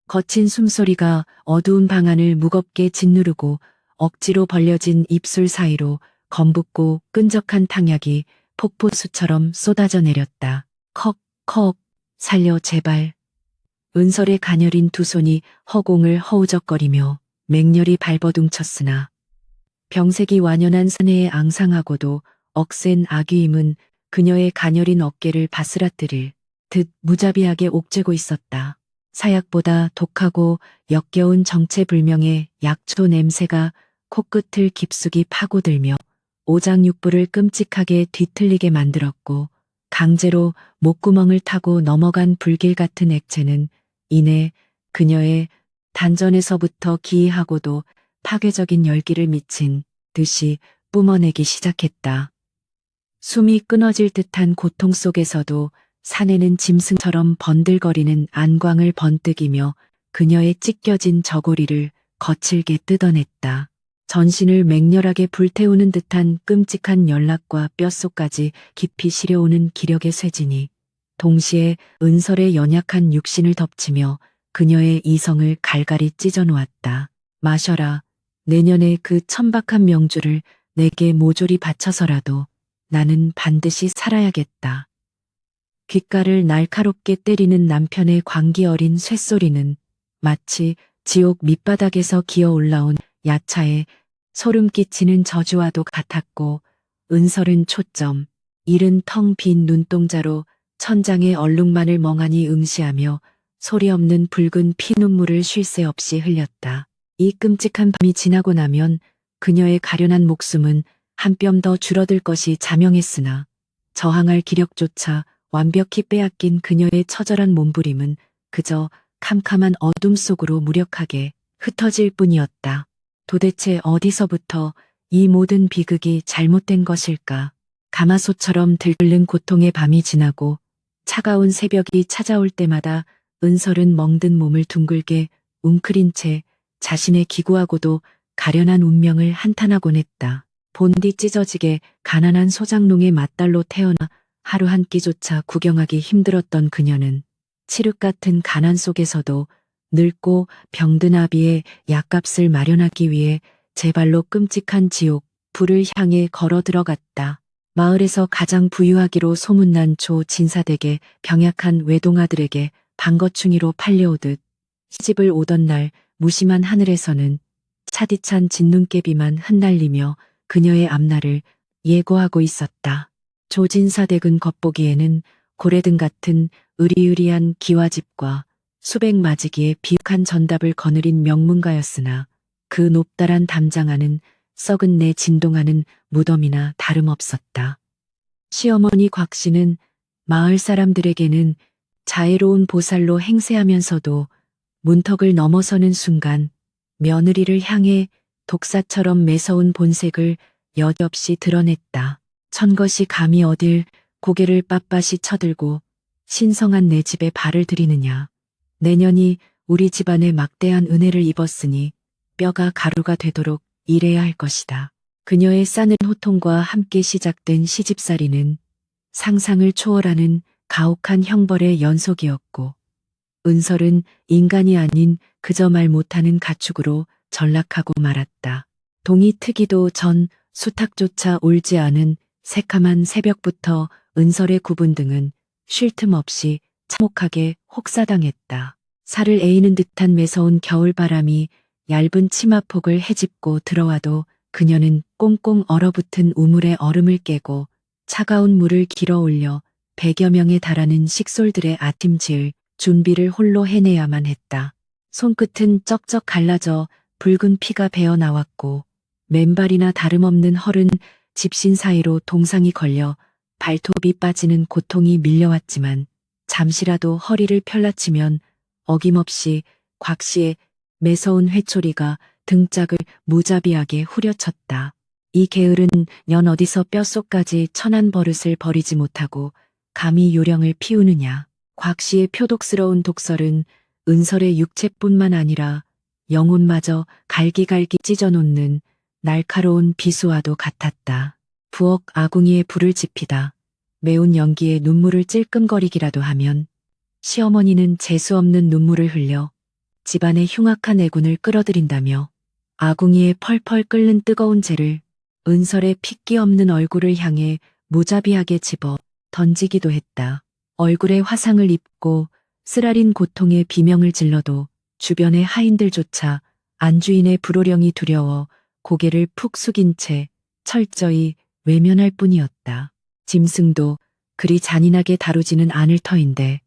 거친 숨소리가 어두운 방안을 무겁게 짓누르고 억지로 벌려진 입술 사이로 검붓고 끈적한 탕약이 폭포수처럼 쏟아져 내렸다. 컥컥 살려 제발. 은설의 가녀린 두 손이 허공을 허우적거리며 맹렬히 발버둥쳤으나 병색이 완연한 사내의 앙상하고도 억센 악유임은 그녀의 가녀린 어깨를 바스라뜨릴 듯 무자비하게 옥죄고 있었다. 사약보다 독하고 역겨운 정체불명의 약초 냄새가 코끝을 깊숙이 파고들며 오장육부를 끔찍하게 뒤틀리게 만들었고 강제로 목구멍을 타고 넘어간 불길 같은 액체는 이내 그녀의 단전에서부터 기이하고도 파괴적인 열기를 미친 듯이 뿜어내기 시작했다. 숨이 끊어질 듯한 고통 속에서도 사내는 짐승처럼 번들거리는 안광을 번뜩이며 그녀의 찢겨진 저고리를 거칠게 뜯어냈다. 전신을 맹렬하게 불태우는 듯한 끔찍한 연락과 뼛속까지 깊이 시려오는 기력의 쇠진이 동시에 은설의 연약한 육신을 덮치며 그녀의 이성을 갈갈이 찢어놓았다. 마셔라. 내년에 그 천박한 명주를 내게 모조리 바쳐서라도 나는 반드시 살아야겠다. 귓가를 날카롭게 때리는 남편의 광기 어린 쇳소리는 마치 지옥 밑바닥에서 기어 올라온 야차의 소름 끼치는 저주와도 같았고 은설은 초점, 이른 텅 빈 눈동자로 천장의 얼룩만을 멍하니 응시하며 소리 없는 붉은 피눈물을 쉴 새 없이 흘렸다. 이 끔찍한 밤이 지나고 나면 그녀의 가련한 목숨은 한 뼘 더 줄어들 것이 자명했으나 저항할 기력조차 완벽히 빼앗긴 그녀의 처절한 몸부림은 그저 캄캄한 어둠 속으로 무력하게 흩어질 뿐이었다. 도대체 어디서부터 이 모든 비극이 잘못된 것일까? 가마솥처럼 들끓는 고통의 밤이 지나고 차가운 새벽이 찾아올 때마다 은설은 멍든 몸을 둥글게 웅크린 채 자신의 기구하고도 가련한 운명을 한탄하곤 했다. 본디 찢어지게 가난한 소장농의 맏딸로 태어나 하루 한 끼조차 구경하기 힘들었던 그녀는 칠흑 같은 가난 속에서도 늙고 병든 아비의 약값을 마련하기 위해 제 발로 끔찍한 지옥, 불을 향해 걸어 들어갔다. 마을에서 가장 부유하기로 소문난 조 진사댁의 병약한 외동아들에게 방거충이로 팔려오듯 시집을 오던 날 무심한 하늘에서는 차디찬 진눈깨비만 흩날리며 그녀의 앞날을 예고하고 있었다. 조진사댁은 겉보기에는 고래등 같은 으리으리한 기와집과 수백 마지기의 비옥한 전답을 거느린 명문가였으나 그 높다란 담장 안은 썩은 내 진동하는 무덤이나 다름없었다. 시어머니 곽씨는 마을 사람들에게는 자애로운 보살로 행세하면서도 문턱을 넘어서는 순간 며느리를 향해 독사처럼 매서운 본색을 여지없이 드러냈다. 천것이 감히 어딜 고개를 빳빳이 쳐들고 신성한 내 집에 발을 들이느냐. 내년이 우리 집안에 막대한 은혜를 입었으니 뼈가 가루가 되도록 일해야 할 것이다. 그녀의 싸늘 호통과 함께 시작된 시집살이는 상상을 초월하는 가혹한 형벌의 연속이었고 은설은 인간이 아닌 그저 말 못하는 가축으로 전락하고 말았다. 동이 트기도 전 수탉조차 울지 않은 새카만 새벽부터 은설의 구분 등은 쉴 틈 없이 참혹하게 혹사당했다. 살을 에이는 듯한 매서운 겨울바람이 얇은 치마폭을 헤집고 들어와도 그녀는 꽁꽁 얼어붙은 우물의 얼음을 깨고 차가운 물을 길어 올려 100여 명에 달하는 식솔들의 아침 지을 준비를 홀로 해내야만 했다. 손끝은 쩍쩍 갈라져 붉은 피가 배어 나왔고 맨발이나 다름없는 헐은 집신 사이로 동상이 걸려 발톱이 빠지는 고통이 밀려왔지만 잠시라도 허리를 펼라치면 어김없이 곽씨의 매서운 회초리가 등짝을 무자비하게 후려쳤다. 이 게으른 년 어디서 뼛속까지 천한 버릇을 버리지 못하고 감히 요령을 피우느냐. 곽씨의 표독스러운 독설은 은설의 육체뿐만 아니라 영혼마저 갈기갈기 찢어놓는 날카로운 비수와도 같았다. 부엌 아궁이에 불을 지피다 매운 연기에 눈물을 찔끔거리기라도 하면 시어머니는 재수없는 눈물을 흘려 집안의 흉악한 애군을 끌어들인다며 아궁이에 펄펄 끓는 뜨거운 재를 은설의 핏기 없는 얼굴을 향해 무자비하게 집어 던지기도 했다. 얼굴에 화상을 입고 쓰라린 고통에 비명을 질러도 주변의 하인들조차 안주인의 불호령이 두려워 고개를 푹 숙인 채 철저히 외면할 뿐이었다. 짐승도 그리 잔인하게 다루지는 않을 터인데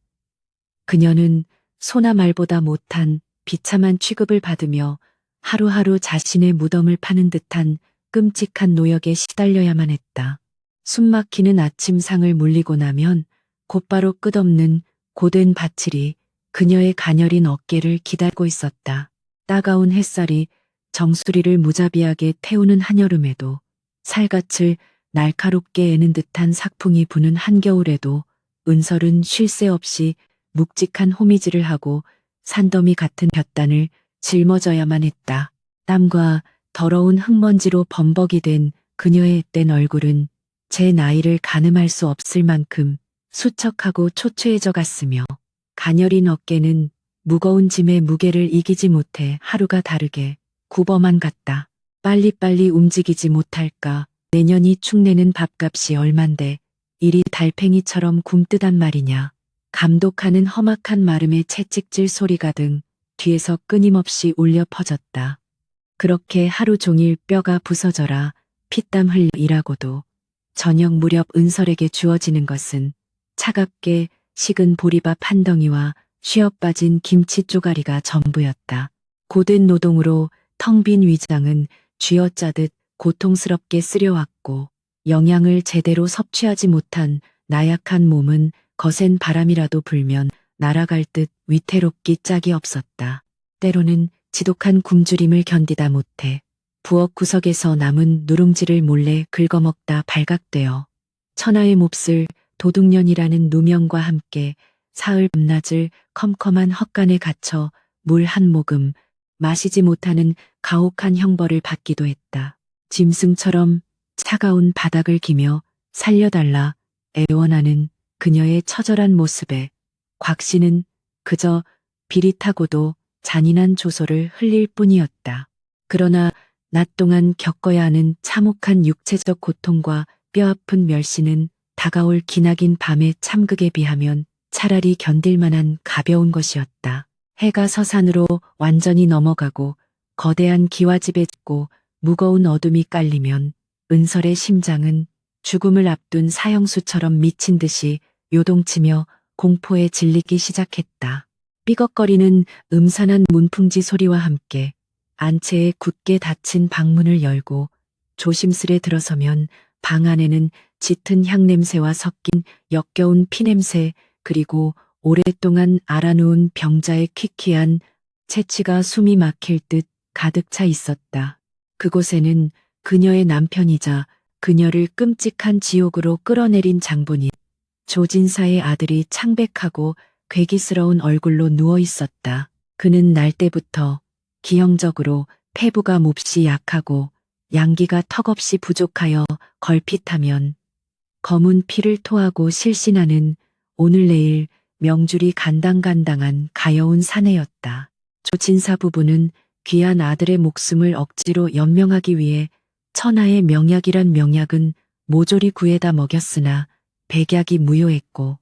그녀는 소나 말보다 못한 비참한 취급을 받으며 하루하루 자신의 무덤을 파는 듯한 끔찍한 노역에 시달려야만 했다. 숨막히는 아침상을 물리고 나면 곧바로 끝없는 고된 밭일이 그녀의 가녀린 어깨를 기다리고 있었다. 따가운 햇살이 정수리를 무자비하게 태우는 한여름에도 살갗을 날카롭게 애는 듯한 삭풍이 부는 한겨울에도 은설은 쉴 새 없이 묵직한 호미질을 하고 산더미 같은 볕단을 짊어져야만 했다. 땀과 더러운 흙먼지로 범벅이 된 그녀의 앳된 얼굴은 제 나이를 가늠할 수 없을 만큼 수척하고 초췌해져 갔으며 가녀린 어깨는 무거운 짐의 무게를 이기지 못해 하루가 다르게 굽어만 갔다. 빨리빨리 움직이지 못할까. 내년이 축내는 밥값이 얼만데 일이 달팽이처럼 굼뜨단 말이냐. 감독하는 험악한 마름의 채찍질 소리가 등 뒤에서 끊임없이 울려 퍼졌다. 그렇게 하루 종일 뼈가 부서져라 피땀 흘려 일하고도 저녁 무렵 은설에게 주어지는 것은 차갑게 식은 보리밥 한 덩이와 쉬어빠진 김치 쪼가리가 전부였다. 고된 노동으로 텅 빈 위장은 쥐어짜듯 고통스럽게 쓰려왔고 영양을 제대로 섭취하지 못한 나약한 몸은 거센 바람이라도 불면 날아갈 듯 위태롭기 짝이 없었다. 때로는 지독한 굶주림을 견디다 못해 부엌 구석에서 남은 누룽지를 몰래 긁어먹다 발각되어 천하의 몹쓸 도둑년이라는 누명과 함께 사흘 밤낮을 컴컴한 헛간에 갇혀 물 한 모금 마시지 못하는 가혹한 형벌을 받기도 했다. 짐승처럼 차가운 바닥을 기며 살려달라 애원하는 그녀의 처절한 모습에 곽 씨는 그저 비릿하고도 잔인한 조소를 흘릴 뿐이었다. 그러나 낮 동안 겪어야 하는 참혹한 육체적 고통과 뼈아픈 멸시는 다가올 기나긴 밤의 참극에 비하면 차라리 견딜만한 가벼운 것이었다. 해가 서산으로 완전히 넘어가고 거대한 기와집에 짙고 무거운 어둠이 깔리면 은설의 심장은 죽음을 앞둔 사형수처럼 미친 듯이 요동치며 공포에 질리기 시작했다. 삐걱거리는 음산한 문풍지 소리와 함께 안채에 굳게 닫힌 방문을 열고 조심스레 들어서면 방 안에는 짙은 향냄새와 섞인 역겨운 피냄새 그리고 오랫동안 알아놓은 병자의 퀴퀴한 채취가 숨이 막힐 듯 가득 차 있었다. 그곳에는 그녀의 남편이자 그녀를 끔찍한 지옥으로 끌어내린 장본인 조진사의 아들이 창백하고 괴기스러운 얼굴로 누워 있었다. 그는 날 때부터 기형적으로 폐부가 몹시 약하고 양기가 턱없이 부족하여 걸핏하면 검은 피를 토하고 실신하는 오늘 내일 명줄이 간당간당한 가여운 사내였다. 조진사 부부는 귀한 아들의 목숨을 억지로 연명하기 위해 천하의 명약이란 명약은 모조리 구해다 먹였으나 백약이 무효했고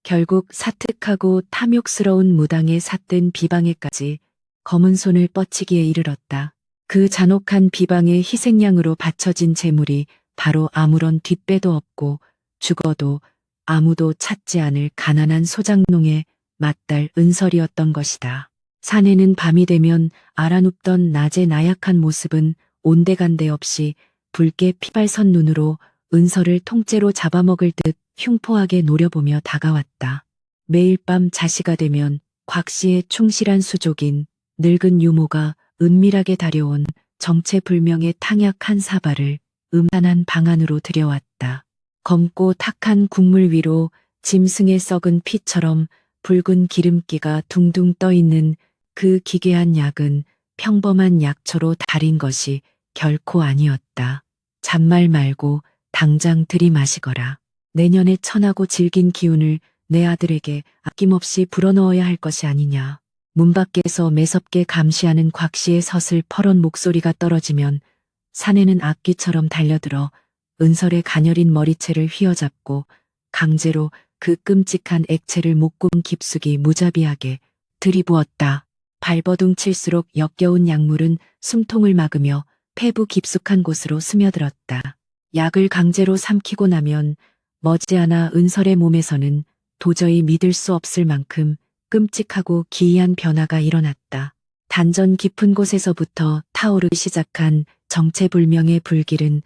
결국 사특하고 탐욕스러운 무당에 삿된 비방에까지 검은 손을 뻗치기에 이르렀다. 그 잔혹한 비방의 희생양으로 바쳐진 재물이 바로 아무런 뒷배도 없고 죽어도 아무도 찾지 않을 가난한 소장농의 맏딸 은설이었던 것이다. 사내는 밤이 되면 알아눕던 낮의 나약한 모습은 온데간데 없이 붉게 피발선 눈으로 은설을 통째로 잡아먹을 듯 흉포하게 노려보며 다가왔다. 매일 밤 자시가 되면 곽 씨의 충실한 수족인 늙은 유모가 은밀하게 다려온 정체불명의 탕약 한 사발을 음산한 방 안으로 들여왔다. 검고 탁한 국물 위로 짐승의 썩은 피처럼 붉은 기름기가 둥둥 떠있는 그 기괴한 약은 평범한 약초로 달인 것이 결코 아니었다. 잔말 말고 당장 들이마시거라. 내년에 천하고 질긴 기운을 내 아들에게 아낌없이 불어넣어야 할 것이 아니냐. 문 밖에서 매섭게 감시하는 곽씨의 서슬퍼런 목소리가 떨어지면 사내는 악귀처럼 달려들어 은설의 가녀린 머리채를 휘어잡고 강제로 그 끔찍한 액체를 목구멍 깊숙이 무자비하게 들이부었다. 발버둥 칠수록 역겨운 약물은 숨통을 막으며 폐부 깊숙한 곳으로 스며들었다. 약을 강제로 삼키고 나면 머지않아 은설의 몸에서는 도저히 믿을 수 없을 만큼 끔찍하고 기이한 변화가 일어났다. 단전 깊은 곳에서부터 타오르기 시작한 정체불명의 불길은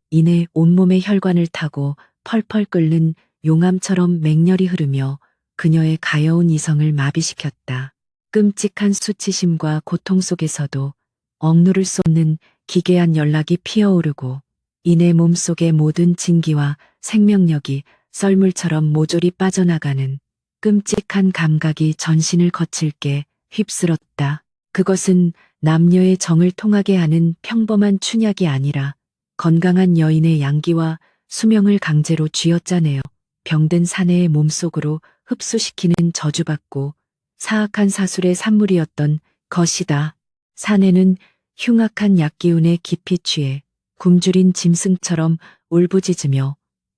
이내 온몸의 혈관을 타고 펄펄 끓는 용암처럼 맹렬히 흐르며 그녀의 가여운 이성을 마비시켰다. 끔찍한 수치심과 고통 속에서도 억누를 수 없는 기괴한 연락이 피어오르고 이내 몸속의 모든 진기와 생명력이 썰물처럼 모조리 빠져나가는 끔찍한 감각이 전신을 거칠게 휩쓸었다. 그것은 남녀의 정을 통하게 하는 평범한 춘약이 아니라 건강한 여인의 양기와 수명을 강제로 쥐어짜내어 병든 사내의 몸속으로 흡수시키는 저주받고 사악한 사술의 산물이었던 것이다. 사내는 흉악한 약기운에 깊이 취해 굶주린 짐승처럼 울부짖으며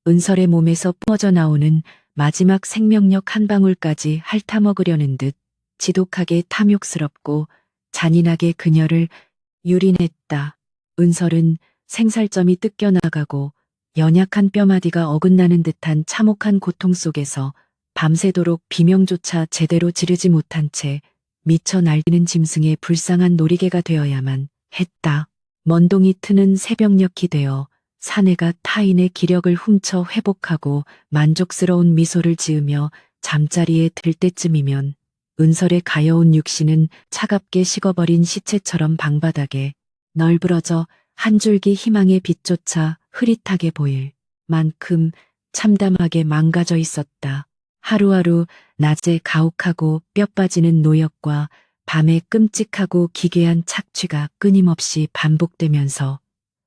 은설의 몸에서 뿜어져 나오는 마지막 생명력 한 방울까지 핥아먹으려는 듯 지독하게 탐욕스럽고 잔인하게 그녀를 유린했다. 은설은 생살점이 뜯겨나가고 연약한 뼈마디가 어긋나는 듯한 참혹한 고통 속에서 밤새도록 비명조차 제대로 지르지 못한 채 미쳐 날뛰는 짐승의 불쌍한 놀이개가 되어야만 했다. 먼동이 트는 새벽녘이 되어 사내가 타인의 기력을 훔쳐 회복하고 만족스러운 미소를 지으며 잠자리에 들 때쯤이면 은설의 가여운 육신은 차갑게 식어버린 시체처럼 방바닥에 널브러져 한 줄기 희망의 빛조차 흐릿하게 보일 만큼 참담하게 망가져 있었다. 하루하루 낮에 가혹하고 뼈 빠지는 노역과 밤에 끔찍하고 기괴한 착취가 끊임없이 반복되면서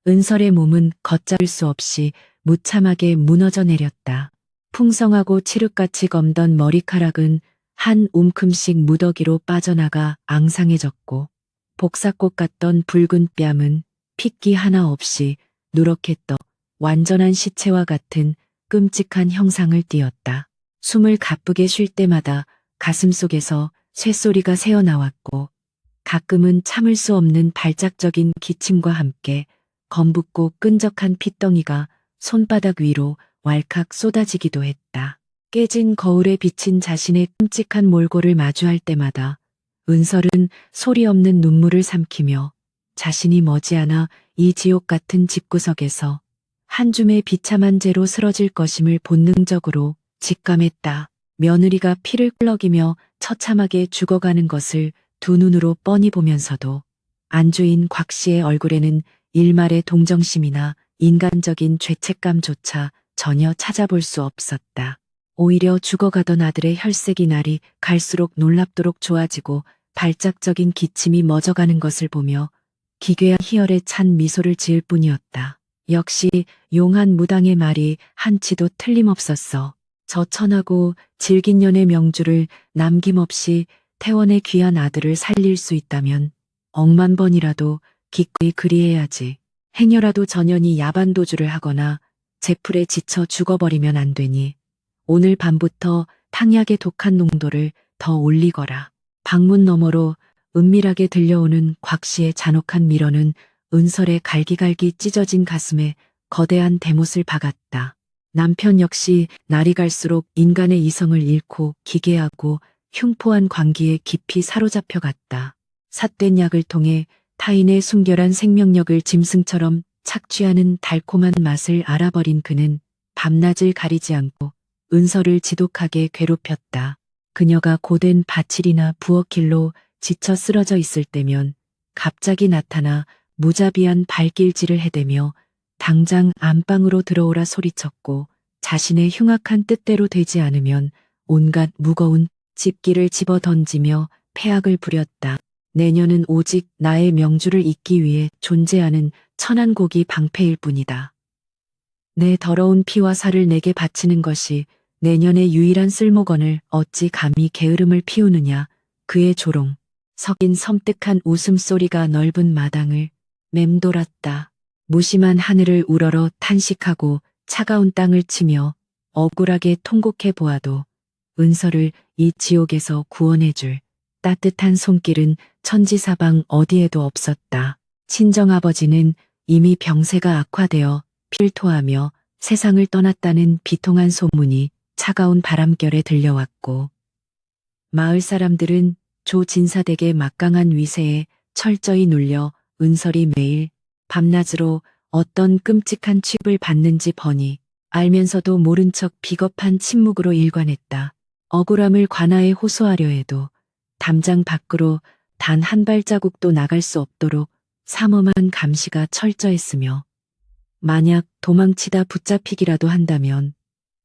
은설의 몸은 걷잡을 수 없이 무참하게 무너져 내렸다. 풍성하고 칠흑같이 검던 머리카락은 한 움큼씩 무더기로 빠져나가 앙상해졌고 복사꽃 같던 붉은 뺨은 핏기 하나 없이 누렇게 떠 완전한 시체와 같은 끔찍한 형상을 띠었다. 숨을 가쁘게 쉴 때마다 가슴속에서 쇳소리가 새어나왔고 가끔은 참을 수 없는 발작적인 기침과 함께 검붓고 끈적한 핏덩이가 손바닥 위로 왈칵 쏟아지기도 했다. 깨진 거울에 비친 자신의 끔찍한 몰골을 마주할 때마다 은설은 소리 없는 눈물을 삼키며 자신이 머지않아 이 지옥 같은 집구석에서 한 줌의 비참한 죄로 쓰러질 것임을 본능적으로 직감했다. 며느리가 피를 끓럭이며 처참하게 죽어가는 것을 두 눈으로 뻔히 보면서도 안주인 곽씨의 얼굴에는 일말의 동정심이나 인간적인 죄책감조차 전혀 찾아볼 수 없었다. 오히려 죽어가던 아들의 혈색이 날이 갈수록 놀랍도록 좋아지고 발작적인 기침이 멎어가는 것을 보며 기괴한 희열에 찬 미소를 지을 뿐이었다. 역시 용한 무당의 말이 한치도 틀림없었어. 저 천하고 질긴 년의 명주를 남김없이 태원의 귀한 아들을 살릴 수 있다면 억만 번이라도 기꺼이 그리해야지. 행여라도 전연이 야반도주를 하거나 제풀에 지쳐 죽어버리면 안 되니 오늘 밤부터 탕약의 독한 농도를 더 올리거라. 방문 너머로 은밀하게 들려오는 곽씨의 잔혹한 밀어는 은설의 갈기갈기 찢어진 가슴에 거대한 대못을 박았다. 남편 역시 날이 갈수록 인간의 이성을 잃고 기괴하고 흉포한 광기에 깊이 사로잡혀 갔다. 삿된 약을 통해 타인의 순결한 생명력을 짐승처럼 착취하는 달콤한 맛을 알아버린 그는 밤낮을 가리지 않고 은설을 지독하게 괴롭혔다. 그녀가 고된 바칠이나 부엌길로 지쳐 쓰러져 있을 때면 갑자기 나타나 무자비한 발길질을 해대며 당장 안방으로 들어오라 소리쳤고 자신의 흉악한 뜻대로 되지 않으면 온갖 무거운 집기를 집어 던지며 패악을 부렸다. 내년은 오직 나의 명주를 잇기 위해 존재하는 천한고기 방패일 뿐이다. 내 더러운 피와 살을 내게 바치는 것이 내년의 유일한 쓸모건을 어찌 감히 게으름을 피우느냐. 그의 조롱. 섞인 섬뜩한 웃음소리가 넓은 마당을 맴돌았다. 무심한 하늘을 우러러 탄식하고 차가운 땅을 치며 억울하게 통곡해 보아도 은서를 이 지옥에서 구원해줄 따뜻한 손길은 천지사방 어디에도 없었다. 친정아버지는 이미 병세가 악화되어 필토하며 세상을 떠났다는 비통한 소문이 차가운 바람결에 들려왔고, 마을 사람들은 조 진사댁의 막강한 위세에 철저히 눌려 은설이 매일 밤낮으로 어떤 끔찍한 취급을 받는지 뻔히 알면서도 모른 척 비겁한 침묵으로 일관했다. 억울함을 관아에 호소하려 해도 담장 밖으로 단 한 발자국도 나갈 수 없도록 삼엄한 감시가 철저했으며, 만약 도망치다 붙잡히기라도 한다면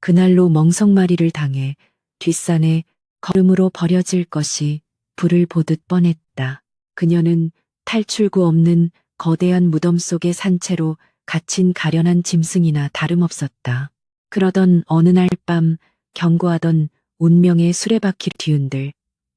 그날로 멍석마리를 당해 뒷산에 걸음으로 버려질 것이 불을 보듯 뻔했다. 그녀는 탈출구 없는 거대한 무덤 속의 산채로 갇힌 가련한 짐승이나 다름없었다. 그러던 어느 날 밤 경고하던 운명의 수레바퀴를 뒤흔들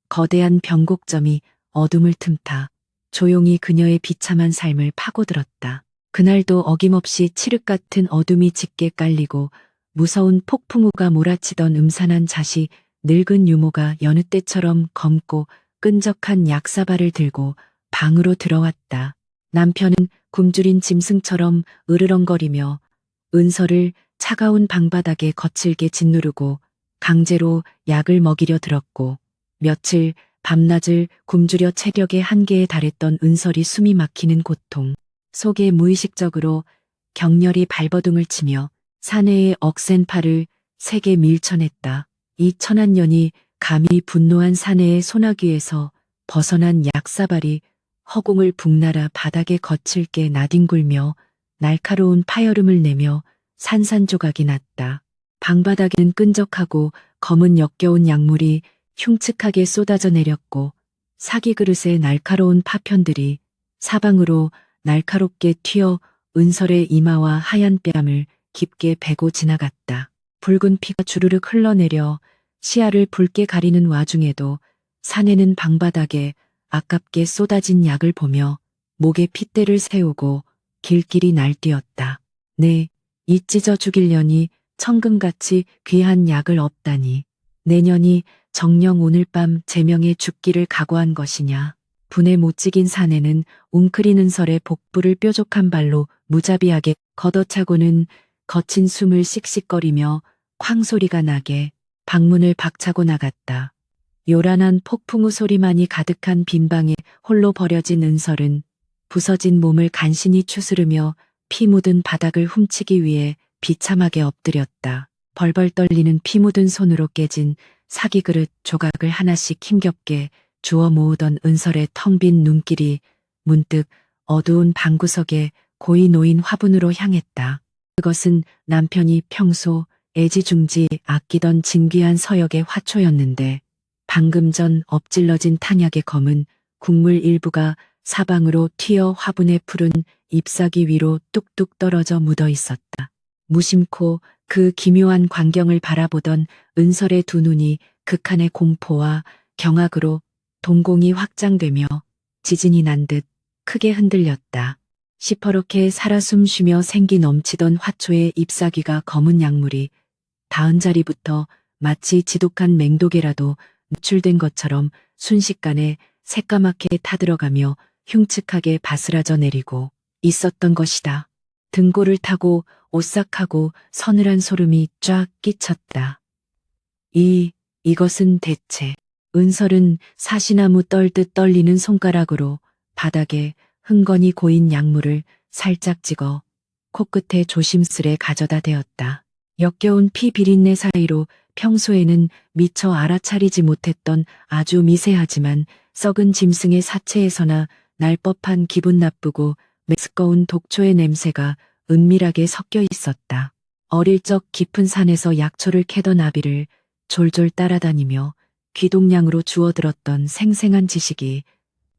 거대한 변곡점이 어둠을 틈타 조용히 그녀의 비참한 삶을 파고들었다. 그날도 어김없이 칠흑 같은 어둠이 짙게 깔리고 무서운 폭풍우가 몰아치던 음산한 자시 늙은 유모가 여느 때처럼 검고 끈적한 약사발을 들고 방으로 들어왔다. 남편은 굶주린 짐승처럼 으르렁거리며 은서를 차가운 방바닥에 거칠게 짓누르고 강제로 약을 먹이려 들었고, 며칠 밤낮을 굶주려 체력의 한계에 달했던 은설이 숨이 막히는 고통 속에 무의식적으로 격렬히 발버둥을 치며 사내의 억센 팔을 세게 밀쳐냈다. 이 천한년이 감히 분노한 사내의 소나귀에서 벗어난 약사발이 허공을 북날아 바닥에 거칠게 나뒹굴며 날카로운 파열음을 내며 산산조각이 났다. 방바닥에는 끈적하고 검은 역겨운 약물이 흉측하게 쏟아져 내렸고, 사기 그릇의 날카로운 파편들이 사방으로 날카롭게 튀어 은설의 이마와 하얀 뺨을 깊게 베고 지나갔다. 붉은 피가 주르륵 흘러내려 시야를 붉게 가리는 와중에도 사내는 방바닥에 아깝게 쏟아진 약을 보며 목에 핏대를 세우고 길길이 날뛰었다. 네, 이 찢어 죽이려니 천금같이 귀한 약을 업다니. 내년이 정녕 오늘 밤 제명에 죽기를 각오한 것이냐. 분에 못 지긴 사내는 웅크린 은설의 복부를 뾰족한 발로 무자비하게 걷어차고는 거친 숨을 씩씩거리며 쾅소리가 나게 방문을 박차고 나갔다. 요란한 폭풍우 소리만이 가득한 빈방에 홀로 버려진 은설은 부서진 몸을 간신히 추스르며 피 묻은 바닥을 훔치기 위해 비참하게 엎드렸다. 벌벌 떨리는 피 묻은 손으로 깨진 사기 그릇 조각을 하나씩 힘겹게 주워 모으던 은설의 텅 빈 눈길이 문득 어두운 방구석에 고이 놓인 화분으로 향했다. 그것은 남편이 평소 애지중지 아끼던 진귀한 서역의 화초였는데, 방금 전 엎질러진 탄약의 검은 국물 일부가 사방으로 튀어 화분의 푸른 잎사귀 위로 뚝뚝 떨어져 묻어 있었다. 무심코 그 기묘한 광경을 바라보던 은설의 두 눈이 극한의 공포와 경악으로 동공이 확장되며 지진이 난 듯 크게 흔들렸다. 시퍼렇게 살아 숨쉬며 생기 넘치던 화초의 잎사귀가 검은 약물이 닿은 자리부터 마치 지독한 맹독에라도 노출된 것처럼 순식간에 새까맣게 타들어가며 흉측하게 바스라져 내리고 있었던 것이다. 등골을 타고 오싹하고 서늘한 소름이 쫙 끼쳤다. 이것은 대체. 은설은 사시나무 떨듯 떨리는 손가락으로 바닥에 흥건히 고인 약물을 살짝 찍어 코끝에 조심스레 가져다 대었다. 역겨운 피 비린내 사이로 평소에는 미처 알아차리지 못했던 아주 미세하지만 썩은 짐승의 사체에서나 날 법한 기분 나쁘고 메스꺼운 독초의 냄새가 은밀하게 섞여 있었다. 어릴 적 깊은 산에서 약초를 캐던 아비를 졸졸 따라다니며 귀동냥으로 주워들었던 생생한 지식이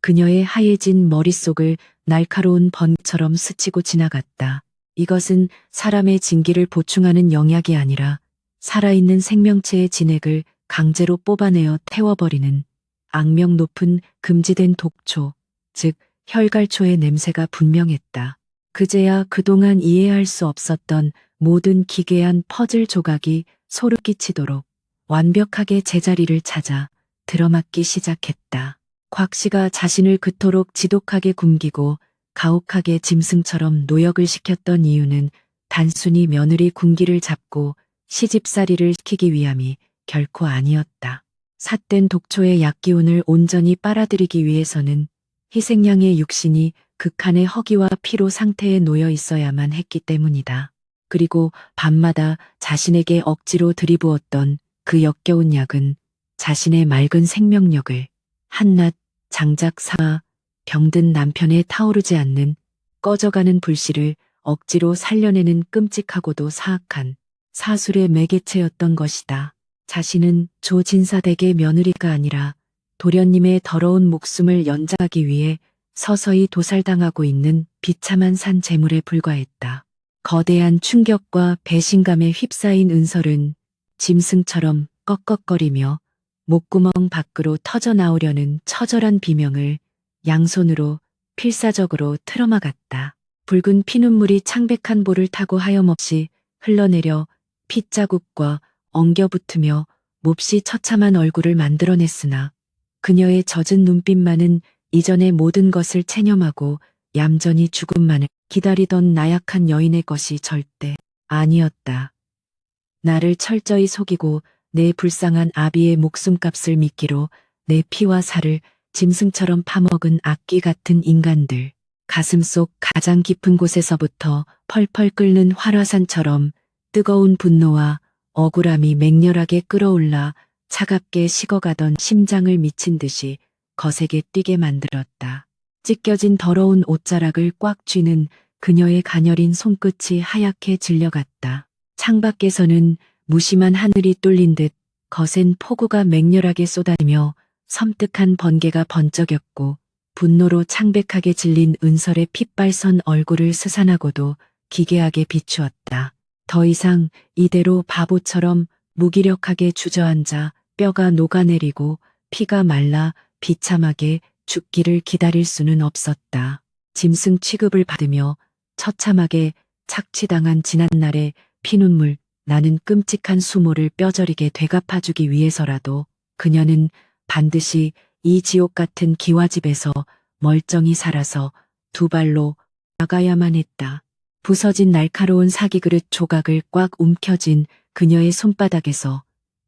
그녀의 하얘진 머릿속을 날카로운 번처럼 스치고 지나갔다. 이것은 사람의 진기를 보충하는 영약이 아니라 살아있는 생명체의 진액을 강제로 뽑아내어 태워버리는 악명 높은 금지된 독초, 즉 혈갈초의 냄새가 분명했다. 그제야 그동안 이해할 수 없었던 모든 기괴한 퍼즐 조각이 소름 끼치도록 완벽하게 제자리를 찾아 들어맞기 시작했다. 곽 씨가 자신을 그토록 지독하게 굶기고 가혹하게 짐승처럼 노역을 시켰던 이유는 단순히 며느리 군기를 잡고 시집살이를 시키기 위함이 결코 아니었다. 삿된 독초의 약기운을 온전히 빨아들이기 위해서는 희생양의 육신이 극한의 허기와 피로 상태에 놓여 있어야만 했기 때문이다. 그리고 밤마다 자신에게 억지로 들이부었던 그 역겨운 약은 자신의 맑은 생명력을 한낱 장작 삼아 병든 남편에 타오르지 않는 꺼져가는 불씨를 억지로 살려내는 끔찍하고도 사악한 사술의 매개체였던 것이다. 자신은 조진사댁의 며느리가 아니라 도련님의 더러운 목숨을 연장하기 위해 서서히 도살당하고 있는 비참한 산 재물에 불과했다. 거대한 충격과 배신감에 휩싸인 은설은 짐승처럼 꺽꺽거리며 목구멍 밖으로 터져나오려는 처절한 비명을 양손으로 필사적으로 틀어막았다. 붉은 피눈물이 창백한 볼을 타고 하염없이 흘러내려 핏자국과 엉겨붙으며 몹시 처참한 얼굴을 만들어냈으나 그녀의 젖은 눈빛만은 이전의 모든 것을 체념하고 얌전히 죽음만을 기다리던 나약한 여인의 것이 절대 아니었다. 나를 철저히 속이고 내 불쌍한 아비의 목숨값을 미끼로 내 피와 살을 짐승처럼 파먹은 악귀 같은 인간들. 가슴속 가장 깊은 곳에서부터 펄펄 끓는 활화산처럼 뜨거운 분노와 억울함이 맹렬하게 끓어올라 차갑게 식어가던 심장을 미친 듯이 거세게 뛰게 만들었다. 찢겨진 더러운 옷자락을 꽉 쥐는 그녀의 가녀린 손끝이 하얗게 질려갔다. 창밖에서는 무심한 하늘이 뚫린 듯 거센 폭우가 맹렬하게 쏟아지며 섬뜩한 번개가 번쩍였고 분노로 창백하게 질린 은설의 핏발선 얼굴을 스산하고도 기괴하게 비추었다. 더 이상 이대로 바보처럼 무기력하게 주저앉아 뼈가 녹아내리고 피가 말라 비참하게 죽기를 기다릴 수는 없었다. 짐승 취급을 받으며 처참하게 착취당한 지난날의 피눈물 나는 끔찍한 수모를 뼈저리게 되갚아주기 위해서라도 그녀는 반드시 이 지옥 같은 기와집에서 멀쩡히 살아서 두 발로 나가야만 했다. 부서진 날카로운 사기그릇 조각을 꽉 움켜쥔 그녀의 손바닥에서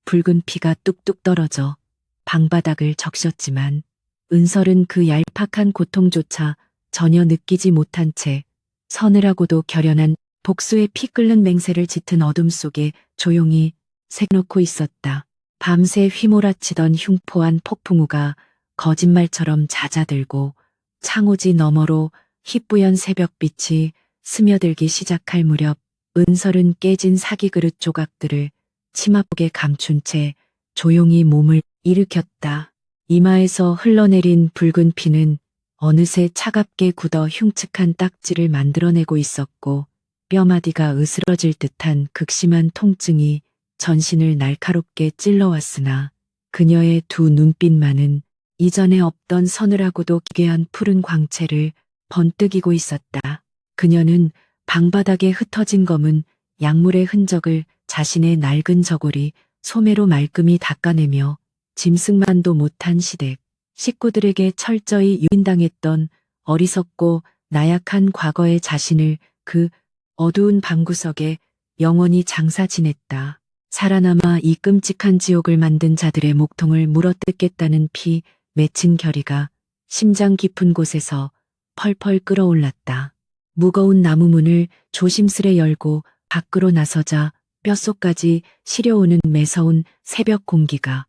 붉은 피가 뚝뚝 떨어져 방바닥을 적셨지만 은설은 그 얄팍한 고통조차 전혀 느끼지 못한 채 서늘하고도 결연한 복수의 피 끓는 맹세를 짙은 어둠 속에 조용히 새놓고 있었다. 밤새 휘몰아치던 흉포한 폭풍우가 거짓말처럼 잦아들고 창호지 너머로 희뿌연 새벽빛이 스며들기 시작할 무렵 은설은 깨진 사기그릇 조각들을 치마폭에 감춘 채 조용히 몸을 일으켰다. 이마에서 흘러내린 붉은 피는 어느새 차갑게 굳어 흉측한 딱지를 만들어내고 있었고 뼈마디가 으스러질 듯한 극심한 통증이 전신을 날카롭게 찔러왔으나 그녀의 두 눈빛만은 이전에 없던 서늘하고도 기괴한 푸른 광채를 번뜩이고 있었다. 그녀는 방바닥에 흩어진 검은 약물의 흔적을 자신의 낡은 저고리 소매로 말끔히 닦아내며 짐승만도 못한 시댁 식구들에게 철저히 유인당했던 어리석고 나약한 과거의 자신을 그 어두운 방구석에 영원히 장사 지냈다. 살아남아 이 끔찍한 지옥을 만든 자들의 목통을 물어뜯겠다는 피 맺힌 결의가 심장 깊은 곳에서 펄펄 끓어올랐다. 무거운 나무 문을 조심스레 열고 밖으로 나서자 뼛속까지 시려오는 매서운 새벽 공기가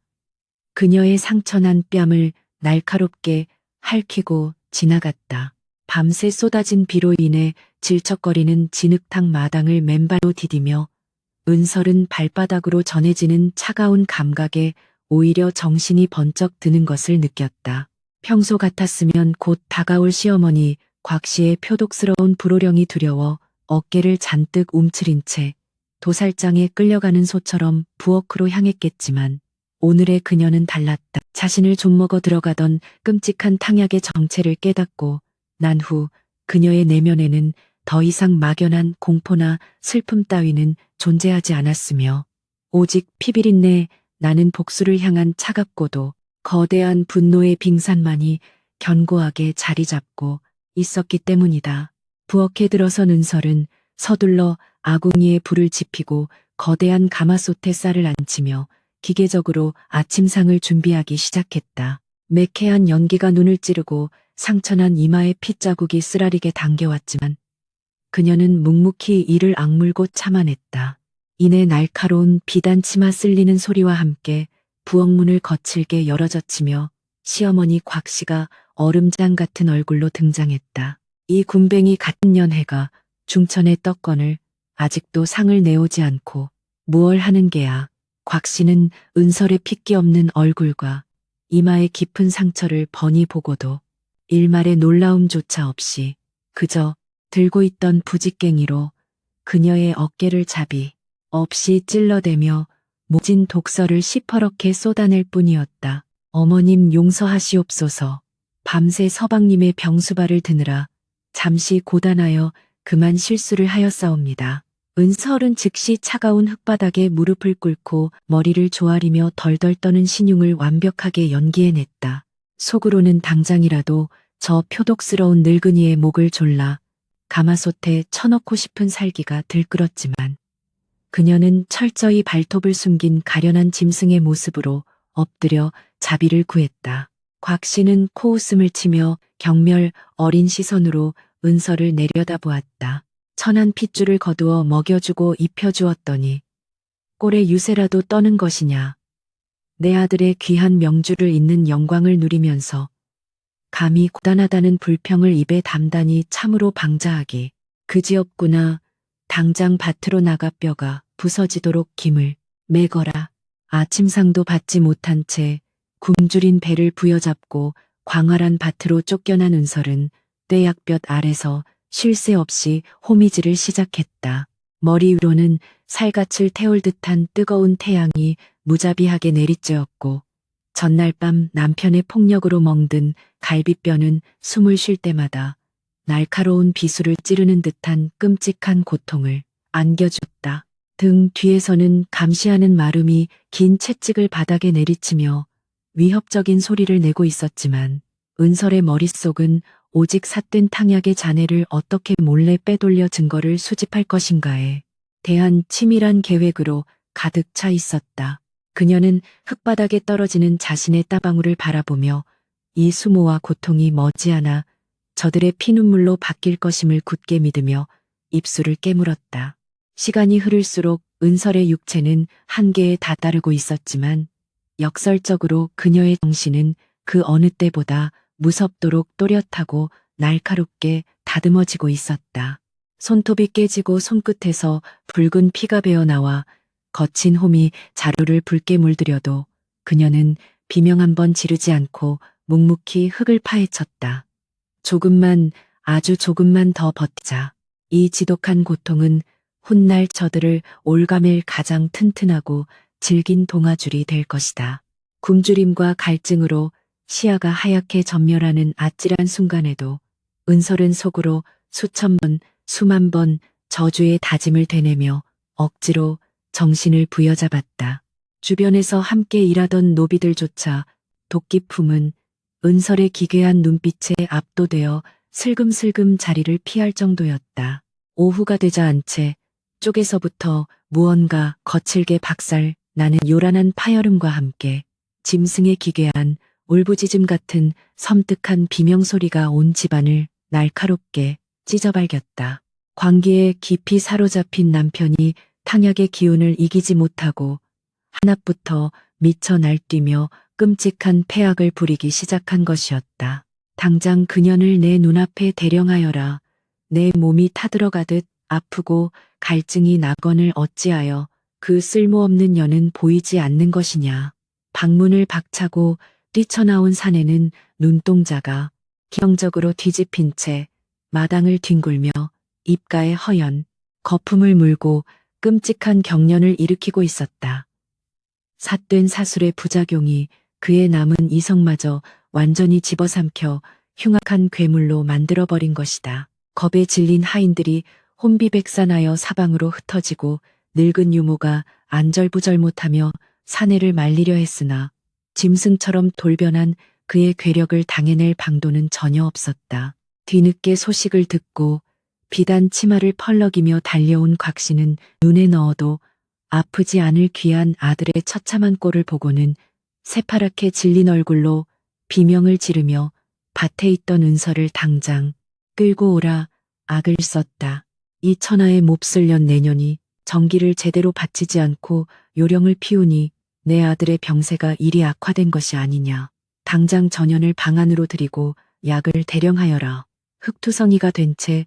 그녀의 상처난 뺨을 날카롭게 핥히고 지나갔다. 밤새 쏟아진 비로 인해 질척거리는 진흙탕 마당을 맨발로 디디며 은설은 발바닥으로 전해지는 차가운 감각에 오히려 정신이 번쩍 드는 것을 느꼈다. 평소 같았으면 곧 다가올 시어머니 곽 씨의 표독스러운 불호령이 두려워 어깨를 잔뜩 움츠린 채 도살장에 끌려가는 소처럼 부엌으로 향했겠지만 오늘의 그녀는 달랐다. 자신을 좀먹어 들어가던 끔찍한 탕약의 정체를 깨닫고 난 후 그녀의 내면에는 더 이상 막연한 공포나 슬픔 따위는 존재하지 않았으며 오직 피비린내 나는 복수를 향한 차갑고도 거대한 분노의 빙산만이 견고하게 자리 잡고 있었기 때문이다. 부엌에 들어선 은설은 서둘러 아궁이에 불을 지피고 거대한 가마솥에 쌀을 안치며 기계적으로 아침상을 준비하기 시작했다. 매캐한 연기가 눈을 찌르고 상처난 이마에 핏자국이 쓰라리게 당겨왔지만 그녀는 묵묵히 이를 악물고 참아냈다. 이내 날카로운 비단 치마 쓸리는 소리와 함께 부엌문을 거칠게 열어젖히며 시어머니 곽 씨가 얼음장 같은 얼굴로 등장했다. 이 군뱅이 같은 연해가 중천의 떡건을 아직도 상을 내오지 않고 무얼 하는 게야. 곽 씨는 은설의 핏기 없는 얼굴과 이마의 깊은 상처를 뻔히 보고도 일말의 놀라움조차 없이 그저 들고 있던 부직갱이로 그녀의 어깨를 잡이 없이 찔러대며 모진 독서를 시퍼렇게 쏟아낼 뿐이었다. 어머님 용서하시옵소서. 밤새 서방님의 병수발을 드느라 잠시 고단하여 그만 실수를 하였사옵니다. 은설은 즉시 차가운 흙바닥에 무릎을 꿇고 머리를 조아리며 덜덜 떠는 신용을 완벽하게 연기해냈다. 속으로는 당장이라도 저 표독스러운 늙은이의 목을 졸라 가마솥에 쳐넣고 싶은 살기가 들끓었지만 그녀는 철저히 발톱을 숨긴 가련한 짐승의 모습으로 엎드려 자비를 구했다. 곽 씨는 코웃음을 치며 경멸 어린 시선으로 은설을 내려다보았다. 천한 핏줄을 거두어 먹여주고 입혀주었더니 꼴에 유세라도 떠는 것이냐. 내 아들의 귀한 명주를 잇는 영광을 누리면서 감히 고단하다는 불평을 입에 담다니 참으로 방자하기 그지없구나. 당장 밭으로 나가 뼈가 부서지도록 김을 매거라. 아침상도 받지 못한 채 굶주린 배를 부여잡고 광활한 밭으로 쫓겨난 은설은 떼약볕 아래서 쉴 새 없이 호미질을 시작했다. 머리 위로는 살갗을 태울 듯한 뜨거운 태양이 무자비하게 내리쬐었고 전날 밤 남편의 폭력으로 멍든 갈비뼈는 숨을 쉴 때마다 날카로운 비수를 찌르는 듯한 끔찍한 고통을 안겨줬다. 등 뒤에서는 감시하는 마름이 긴 채찍을 바닥에 내리치며 위협적인 소리를 내고 있었지만 은설의 머릿속은 오직 삿된 탕약의 잔해를 어떻게 몰래 빼돌려 증거를 수집할 것인가에 대한 치밀한 계획으로 가득 차 있었다. 그녀는 흙바닥에 떨어지는 자신의 땀방울을 바라보며 이 수모와 고통이 머지않아 저들의 피눈물로 바뀔 것임을 굳게 믿으며 입술을 깨물었다. 시간이 흐를수록 은설의 육체는 한계에 다다르고 있었지만 역설적으로 그녀의 정신은 그 어느 때보다 무섭도록 또렷하고 날카롭게 다듬어지고 있었다. 손톱이 깨지고 손끝에서 붉은 피가 배어나와 거친 홈이 자루를 붉게 물들여도 그녀는 비명 한 번 지르지 않고 묵묵히 흙을 파헤쳤다. 조금만, 아주 조금만 더 버티자. 이 지독한 고통은 훗날 저들을 올가맬 가장 튼튼하고 질긴 동아줄이 될 것이다. 굶주림과 갈증으로 시야가 하얗게 전멸하는 아찔한 순간에도 은설은 속으로 수천 번, 수만 번 저주의 다짐을 되내며 억지로 정신을 부여잡았다. 주변에서 함께 일하던 노비들조차 도끼 품은 은설의 기괴한 눈빛에 압도되어 슬금슬금 자리를 피할 정도였다. 오후가 되자 안채 쪽에서부터 무언가 거칠게 박살 나는 요란한 파열음과 함께 짐승의 기괴한 울부짖음 같은 섬뜩한 비명소리가 온 집안을 날카롭게 찢어발겼다. 광기에 깊이 사로잡힌 남편이 탕약의 기운을 이기지 못하고 한압부터 미쳐 날뛰며 끔찍한 패악을 부리기 시작한 것이었다. 당장 그년을 내 눈앞에 대령하여라. 내 몸이 타들어가듯 아프고 갈증이 나건을 어찌하여 그 쓸모없는 년은 보이지 않는 것이냐. 방문을 박차고 뛰쳐나온 사내는 눈동자가 기형적으로 뒤집힌 채 마당을 뒹굴며 입가에 허연 거품을 물고 끔찍한 경련을 일으키고 있었다. 삿된 사술의 부작용이 그의 남은 이성마저 완전히 집어삼켜 흉악한 괴물로 만들어버린 것이다. 겁에 질린 하인들이 혼비백산하여 사방으로 흩어지고 늙은 유모가 안절부절 못하며 사내를 말리려 했으나 짐승처럼 돌변한 그의 괴력을 당해낼 방도는 전혀 없었다. 뒤늦게 소식을 듣고 비단 치마를 펄럭이며 달려온 곽씨는 눈에 넣어도 아프지 않을 귀한 아들의 처참한 꼴을 보고는 새파랗게 질린 얼굴로 비명을 지르며 밭에 있던 은서를 당장 끌고 오라 악을 썼다. 이 천하의 몹쓸 년 내년이 정기를 제대로 바치지 않고 요령을 피우니 내 아들의 병세가 이리 악화된 것이 아니냐. 당장 전연을 방 안으로 들이고 약을 대령하여라. 흑투성이가 된 채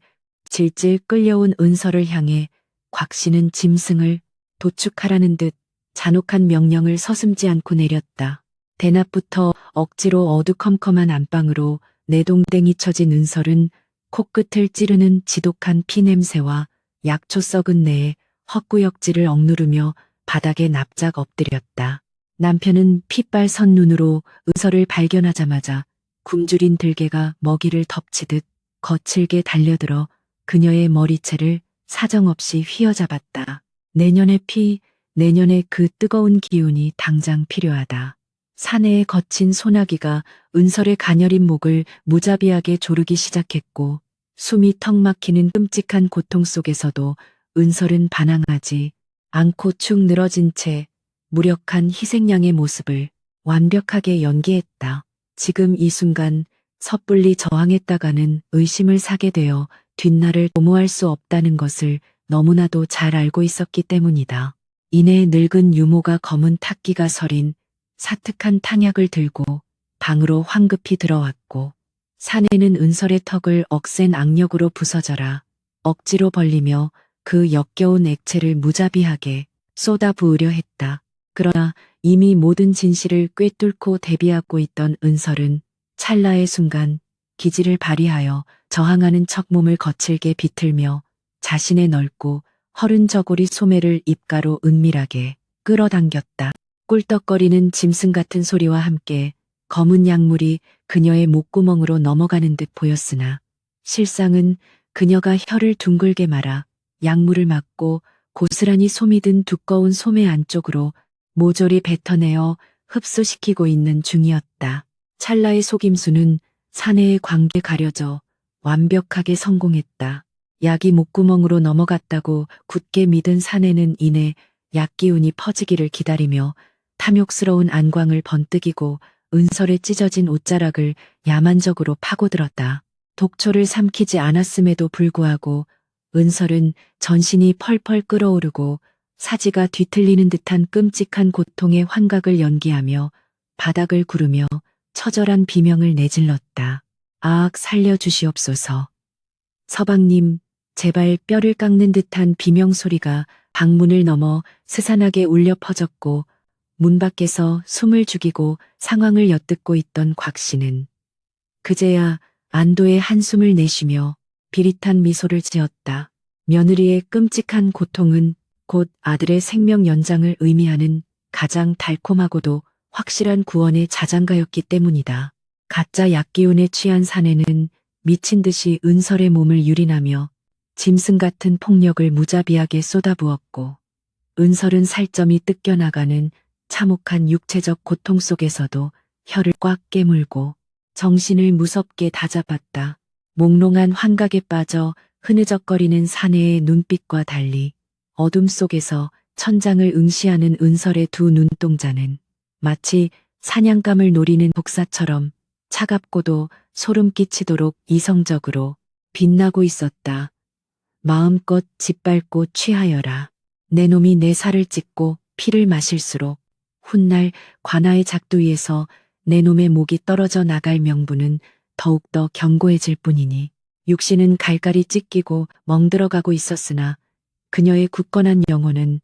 질질 끌려온 은서를 향해 곽씨는 짐승을 도축하라는 듯 잔혹한 명령을 서슴지 않고 내렸다. 대낮부터 억지로 어두컴컴한 안방으로 내동댕이 쳐진 은설은 코끝을 찌르는 지독한 피냄새와 약초 썩은 내에 헛구역질을 억누르며 바닥에 납작 엎드렸다. 남편은 핏발 선 눈으로 은설을 발견하자마자 굶주린 들개가 먹이를 덮치듯 거칠게 달려들어 그녀의 머리채를 사정없이 휘어잡았다. 내년의 그 뜨거운 기운이 당장 필요하다. 사내의 거친 소나기가 은설의 가녀린 목을 무자비하게 조르기 시작했고 숨이 턱 막히는 끔찍한 고통 속에서도 은설은 반항하지 않고 축 늘어진 채 무력한 희생양의 모습을 완벽하게 연기했다. 지금 이 순간 섣불리 저항했다가는 의심을 사게 되어 뒷날을 도모할 수 없다는 것을 너무나도 잘 알고 있었기 때문이다. 이내 늙은 유모가 검은 탁기가 서린 사특한 탕약을 들고 방으로 황급히 들어왔고 사내는 은설의 턱을 억센 악력으로 부서져라 억지로 벌리며 그 역겨운 액체를 무자비하게 쏟아 부으려 했다. 그러나 이미 모든 진실을 꿰뚫고 대비하고 있던 은설은 찰나의 순간 기지를 발휘하여 저항하는 척 몸을 거칠게 비틀며 자신의 넓고 허른 저고리 소매를 입가로 은밀하게 끌어당겼다. 꿀떡거리는 짐승 같은 소리와 함께 검은 약물이 그녀의 목구멍으로 넘어가는 듯 보였으나 실상은 그녀가 혀를 둥글게 말아 약물을 막고 고스란히 솜이 든 두꺼운 소매 안쪽으로 모조리 뱉어내어 흡수시키고 있는 중이었다. 찰나의 속임수는 사내의 광기에 가려져 완벽하게 성공했다. 약이 목구멍으로 넘어갔다고 굳게 믿은 사내는 이내 약기운이 퍼지기를 기다리며 탐욕스러운 안광을 번뜩이고 은설에 찢어진 옷자락을 야만적으로 파고들었다. 독초를 삼키지 않았음에도 불구하고 은설은 전신이 펄펄 끓어오르고 사지가 뒤틀리는 듯한 끔찍한 고통의 환각을 연기하며 바닥을 구르며 처절한 비명을 내질렀다. 아악 살려주시옵소서. 서방님, 제발 뼈를 깎는 듯한 비명소리가 방문을 넘어 스산하게 울려 퍼졌고 문 밖에서 숨을 죽이고 상황을 엿듣고 있던 곽씨는 그제야 안도의 한숨을 내쉬며 비릿한 미소를 지었다. 며느리의 끔찍한 고통은 곧 아들의 생명 연장을 의미하는 가장 달콤하고도 확실한 구원의 자장가였기 때문이다. 가짜 약기운에 취한 사내는 미친 듯이 은설의 몸을 유린하며 짐승 같은 폭력을 무자비하게 쏟아부었고 은설은 살점이 뜯겨나가는 참혹한 육체적 고통 속에서도 혀를 꽉 깨물고 정신을 무섭게 다잡았다. 몽롱한 환각에 빠져 흐느적거리는 사내의 눈빛과 달리 어둠 속에서 천장을 응시하는 은설의 두 눈동자는 마치 사냥감을 노리는 독사처럼 차갑고도 소름 끼치도록 이성적으로 빛나고 있었다. 마음껏 짓밟고 취하여라. 내 놈이 내 살을 찢고 피를 마실수록 훗날 관아의 작두위에서 내 놈의 목이 떨어져 나갈 명분은 더욱더 견고해질 뿐이니 육신은 갈갈이 찢기고 멍들어가고 있었으나 그녀의 굳건한 영혼은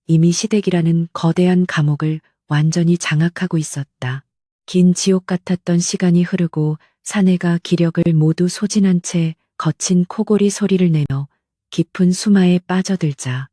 이미 시댁이라는 거대한 감옥을 완전히 장악하고 있었다. 긴 지옥 같았던 시간이 흐르고 사내가 기력을 모두 소진한 채 거친 코골이 소리를 내며 깊은 수마에 빠져들자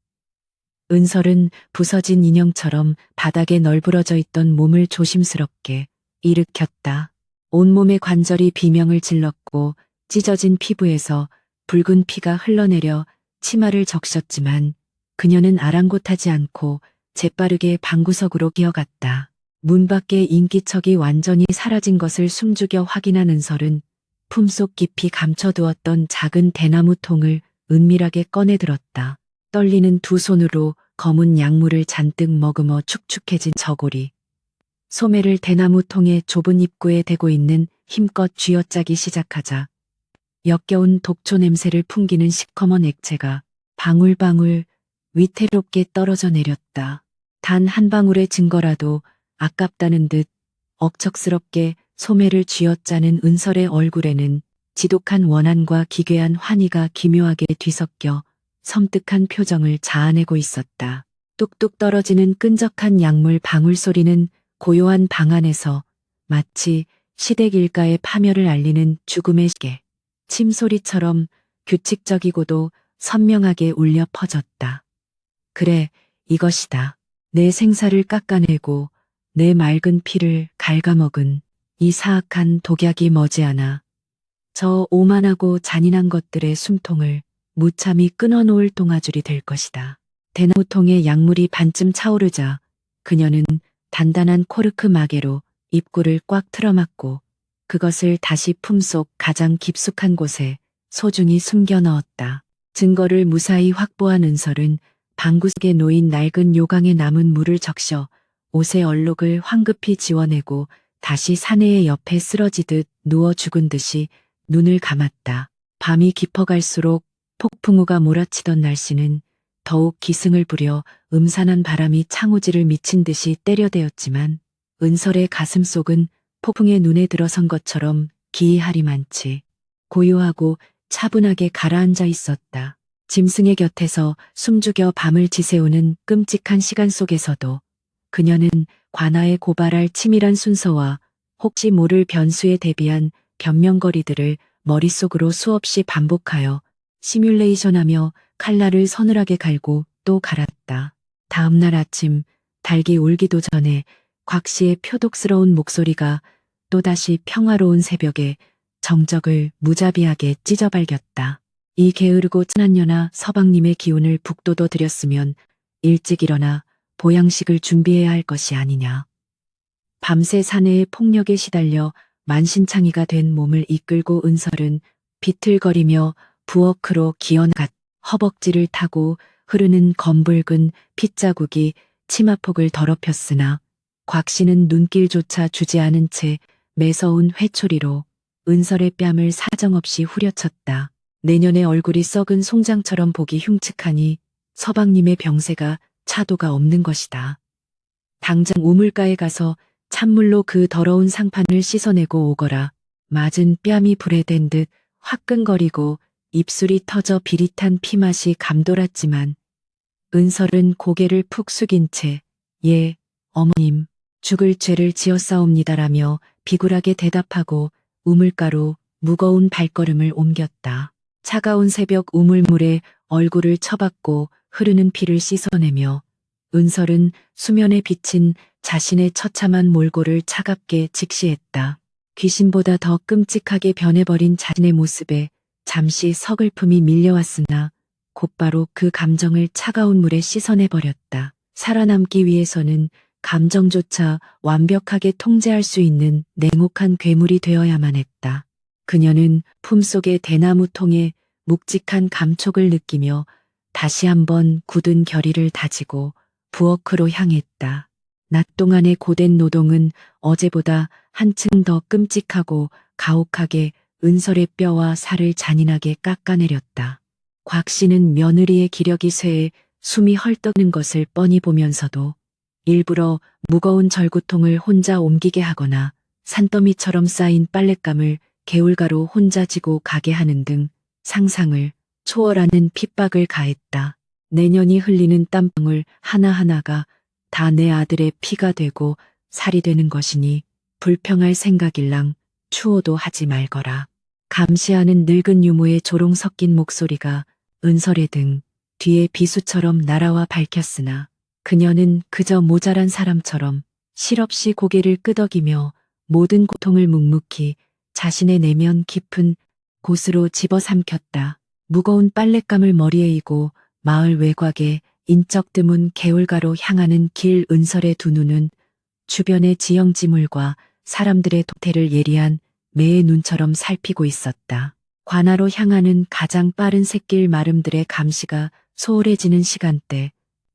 은설은 부서진 인형처럼 바닥에 널브러져 있던 몸을 조심스럽게 일으켰다. 온몸의 관절이 비명을 질렀고 찢어진 피부에서 붉은 피가 흘러내려 치마를 적셨지만 그녀는 아랑곳하지 않고 재빠르게 방구석으로 기어갔다. 문 밖의 인기척이 완전히 사라진 것을 숨죽여 확인한 은설은 품속 깊이 감춰두었던 작은 대나무 통을 은밀하게 꺼내들었다. 떨리는 두 손으로 검은 약물을 잔뜩 머금어 축축해진 저고리. 소매를 대나무 통의 좁은 입구에 대고 있는 힘껏 쥐어짜기 시작하자 역겨운 독초 냄새를 풍기는 시커먼 액체가 방울방울 위태롭게 떨어져 내렸다. 단 한 방울의 증거라도 아깝다는 듯 억척스럽게 소매를 쥐어짜는 은설의 얼굴에는 지독한 원한과 기괴한 환희가 기묘하게 뒤섞여 섬뜩한 표정을 자아내고 있었다. 뚝뚝 떨어지는 끈적한 약물 방울 소리는 고요한 방 안에서 마치 시댁 일가의 파멸을 알리는 죽음의 시계, 침소리처럼 규칙적이고도 선명하게 울려 퍼졌다. 그래, 이것이다. 내 생사를 깎아내고 내 맑은 피를 갉아먹은 이 사악한 독약이 머지않아 저 오만하고 잔인한 것들의 숨통을 무참히 끊어놓을 동아줄이 될 것이다. 대나무통에 약물이 반쯤 차오르자 그녀는 단단한 코르크 마개로 입구를 꽉 틀어막고 그것을 다시 품속 가장 깊숙한 곳에 소중히 숨겨 넣었다. 증거를 무사히 확보한 은설은 방구석에 놓인 낡은 요강에 남은 물을 적셔 옷의 얼룩을 황급히 지워내고 다시 사내의 옆에 쓰러지듯 누워 죽은 듯이 눈을 감았다. 밤이 깊어갈수록 폭풍우가 몰아치던 날씨는 더욱 기승을 부려 음산한 바람이 창호지를 미친 듯이 때려대었지만 은설의 가슴속은 폭풍에 눈에 들어선 것처럼 기이하리만치 고요하고 차분하게 가라앉아 있었다. 짐승의 곁에서 숨죽여 밤을 지새우는 끔찍한 시간 속에서도 그녀는 관아에 고발할 치밀한 순서와 혹시 모를 변수에 대비한 변명거리들을 머릿속으로 수없이 반복하여 시뮬레이션하며 칼날을 서늘하게 갈고 또 갈았다. 다음 날 아침 닭이 울기도 전에 곽 씨의 표독스러운 목소리가 또다시 평화로운 새벽에 정적을 무자비하게 찢어발겼다. 이 게으르고 짠한 년아 서방님의 기운을 북돋워 드렸으면 일찍 일어나 보양식을 준비해야 할 것이 아니냐. 밤새 사내의 폭력에 시달려 만신창이가 된 몸을 이끌고 은설은 비틀거리며 부엌으로 기어나갔. 허벅지를 타고 흐르는 검붉은 핏자국이 치마폭을 더럽혔으나 곽 씨는 눈길조차 주지 않은 채 매서운 회초리로 은설의 뺨을 사정없이 후려쳤다. 내년의 얼굴이 썩은 송장처럼 보기 흉측하니 서방님의 병세가 차도가 없는 것이다. 당장 우물가에 가서 찬물로 그 더러운 상판을 씻어내고 오거라. 맞은 뺨이 불에 댄 듯 화끈거리고 입술이 터져 비릿한 피맛이 감돌았지만 은설은 고개를 푹 숙인 채 예, 어머님, 죽을 죄를 지었사옵니다라며 비굴하게 대답하고 우물가로 무거운 발걸음을 옮겼다. 차가운 새벽 우물물에 얼굴을 쳐박고 흐르는 피를 씻어내며 은설은 수면에 비친 자신의 처참한 몰골을 차갑게 직시했다. 귀신보다 더 끔찍하게 변해버린 자신의 모습에 잠시 서글픔이 밀려왔으나 곧바로 그 감정을 차가운 물에 씻어내버렸다. 살아남기 위해서는 감정조차 완벽하게 통제할 수 있는 냉혹한 괴물이 되어야만 했다. 그녀는 품속의 대나무 통에 묵직한 감촉을 느끼며 다시 한번 굳은 결의를 다지고 부엌으로 향했다. 낮 동안의 고된 노동은 어제보다 한층 더 끔찍하고 가혹하게 은설의 뼈와 살을 잔인하게 깎아내렸다. 곽 씨는 며느리의 기력이 쇠해 숨이 헐떡는 것을 뻔히 보면서도 일부러 무거운 절구통을 혼자 옮기게 하거나 산더미처럼 쌓인 빨랫감을 개울가로 혼자 지고 가게 하는 등 상상을 초월하는 핍박을 가했다. 내년이 흘리는 땀방울 하나하나가 다 내 아들의 피가 되고 살이 되는 것이니 불평할 생각일랑 추호도 하지 말거라. 감시하는 늙은 유모의 조롱 섞인 목소리가 은설의 등 뒤에 비수처럼 날아와 밝혔으나 그녀는 그저 모자란 사람처럼 실없이 고개를 끄덕이며 모든 고통을 묵묵히 자신의 내면 깊은 곳으로 집어삼켰다. 무거운 빨랫감을 머리에 이고 마을 외곽에 인적 드문 개울가로 향하는 길. 은설의 두 눈은 주변의 지형지물과 사람들의 도태를 예리한 매의 눈처럼 살피고 있었다. 관아로 향하는 가장 빠른 샛길 마름들의 감시가 소홀해지는 시간대,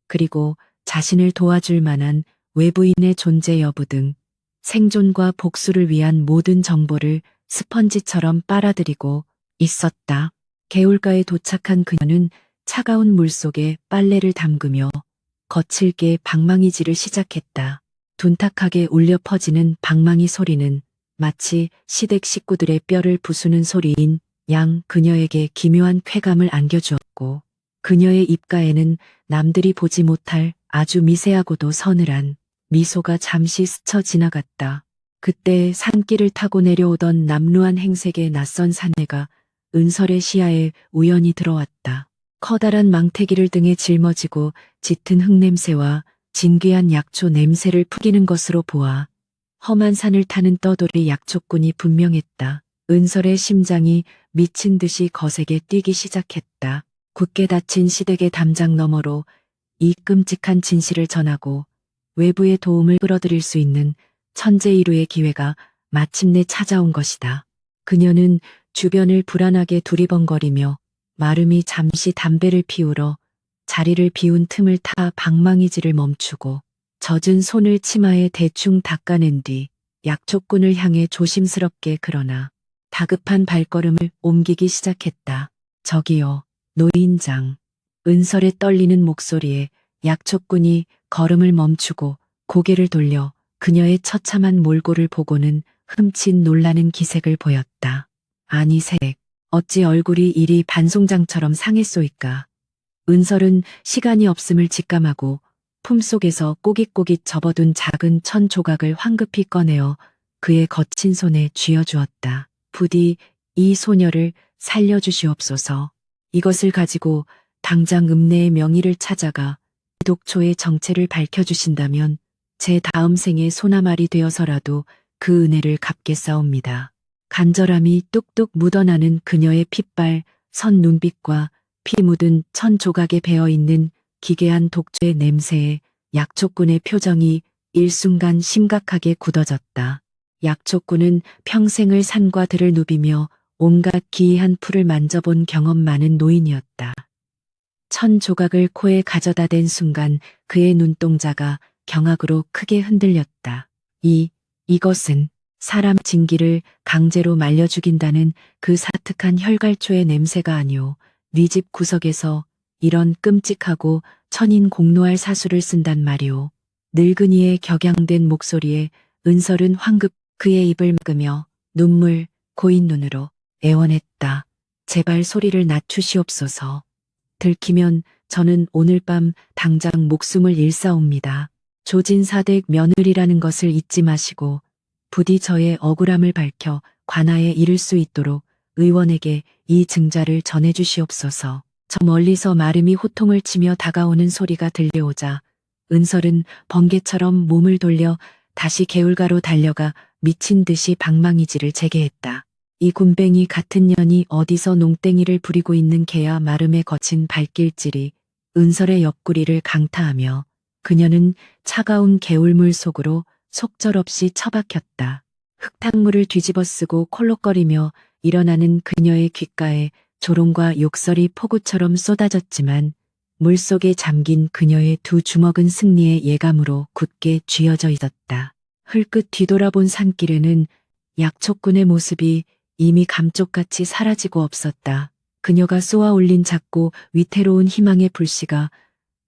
그리고 자신을 도와줄 만한 외부인의 존재 여부 등 생존과 복수를 위한 모든 정보를 스펀지처럼 빨아들이고 있었다. 개울가에 도착한 그녀는 차가운 물속에 빨래를 담그며 거칠게 방망이질을 시작했다. 둔탁하게 울려 퍼지는 방망이 소리는 마치 시댁 식구들의 뼈를 부수는 소리인 양. 그녀에게 기묘한 쾌감을 안겨주었고, 그녀의 입가에는 남들이 보지 못할 아주 미세하고도 서늘한 미소가 잠시 스쳐 지나갔다. 그때 산길을 타고 내려오던 남루한 행색의 낯선 사내가 은설의 시야에 우연히 들어왔다. 커다란 망태기를 등에 짊어지고 짙은 흙냄새와 진귀한 약초 냄새를 풍기는 것으로 보아 험한 산을 타는 떠돌이 약초꾼이 분명했다. 은설의 심장이 미친 듯이 거세게 뛰기 시작했다. 굳게 닫힌 시댁의 담장 너머로 이 끔찍한 진실을 전하고 외부의 도움을 끌어들일 수 있는 천재이루의 기회가 마침내 찾아온 것이다. 그녀는 주변을 불안하게 두리번거리며 마름이 잠시 담배를 피우러 자리를 비운 틈을 타 방망이질을 멈추고 젖은 손을 치마에 대충 닦아낸 뒤 약초꾼을 향해 조심스럽게 그러나 다급한 발걸음을 옮기기 시작했다. 저기요, 노인장. 은설의 떨리는 목소리에 약초꾼이 걸음을 멈추고 고개를 돌려 그녀의 처참한 몰골을 보고는 흠칫 놀라는 기색을 보였다. 아니 색, 어찌 얼굴이 이리 반송장처럼 상했소이까. 은설은 시간이 없음을 직감하고 품속에서 꼬깃꼬깃 접어둔 작은 천 조각을 황급히 꺼내어 그의 거친 손에 쥐어주었다. 부디 이 소녀를 살려주시옵소서. 이것을 가지고 당장 읍내의 명의를 찾아가 독초의 정체를 밝혀주신다면 제 다음 생에 소나말이 되어서라도 그 은혜를 갚겠사옵니다. 간절함이 뚝뚝 묻어나는 그녀의 핏발, 선 눈빛과 피 묻은 천 조각에 배어있는 기괴한 독초의 냄새에 약초꾼의 표정이 일순간 심각하게 굳어졌다. 약초꾼은 평생을 산과 들을 누비며 온갖 기이한 풀을 만져본 경험 많은 노인이었다. 천 조각을 코에 가져다 댄 순간 그의 눈동자가 경악으로 크게 흔들렸다. 이것은 사람 진기를 강제로 말려 죽인다는 그 사특한 혈갈초의 냄새가 아니오. 네 집 구석에서 이런 끔찍하고 천인 공노할 사수를 쓴단 말이오. 늙은이의 격양된 목소리에 은설은 황급 그의 입을 막으며 눈물 고인 눈으로 애원했다. 제발 소리를 낮추시옵소서. 들키면 저는 오늘 밤 당장 목숨을 잃사옵니다. 조진사댁 며느리라는 것을 잊지 마시고 부디 저의 억울함을 밝혀 관아에 이를 수 있도록 의원에게 이 증자를 전해주시옵소서. 저 멀리서 마름이 호통을 치며 다가오는 소리가 들려오자 은설은 번개처럼 몸을 돌려 다시 개울가로 달려가 미친 듯이 방망이질을 재개했다. 이 굼벵이 같은 년이 어디서 농땡이를 부리고 있는 개야. 마름의 거친 발길질이 은설의 옆구리를 강타하며 그녀는 차가운 개울물 속으로 속절없이 처박혔다. 흙탕물을 뒤집어 쓰고 콜록거리며 일어나는 그녀의 귓가에 조롱과 욕설이 폭우처럼 쏟아졌지만 물속에 잠긴 그녀의 두 주먹은 승리의 예감으로 굳게 쥐어져 있었다. 흘끗 뒤돌아본 산길에는 약초꾼의 모습이 이미 감쪽같이 사라지고 없었다. 그녀가 쏘아 올린 작고 위태로운 희망의 불씨가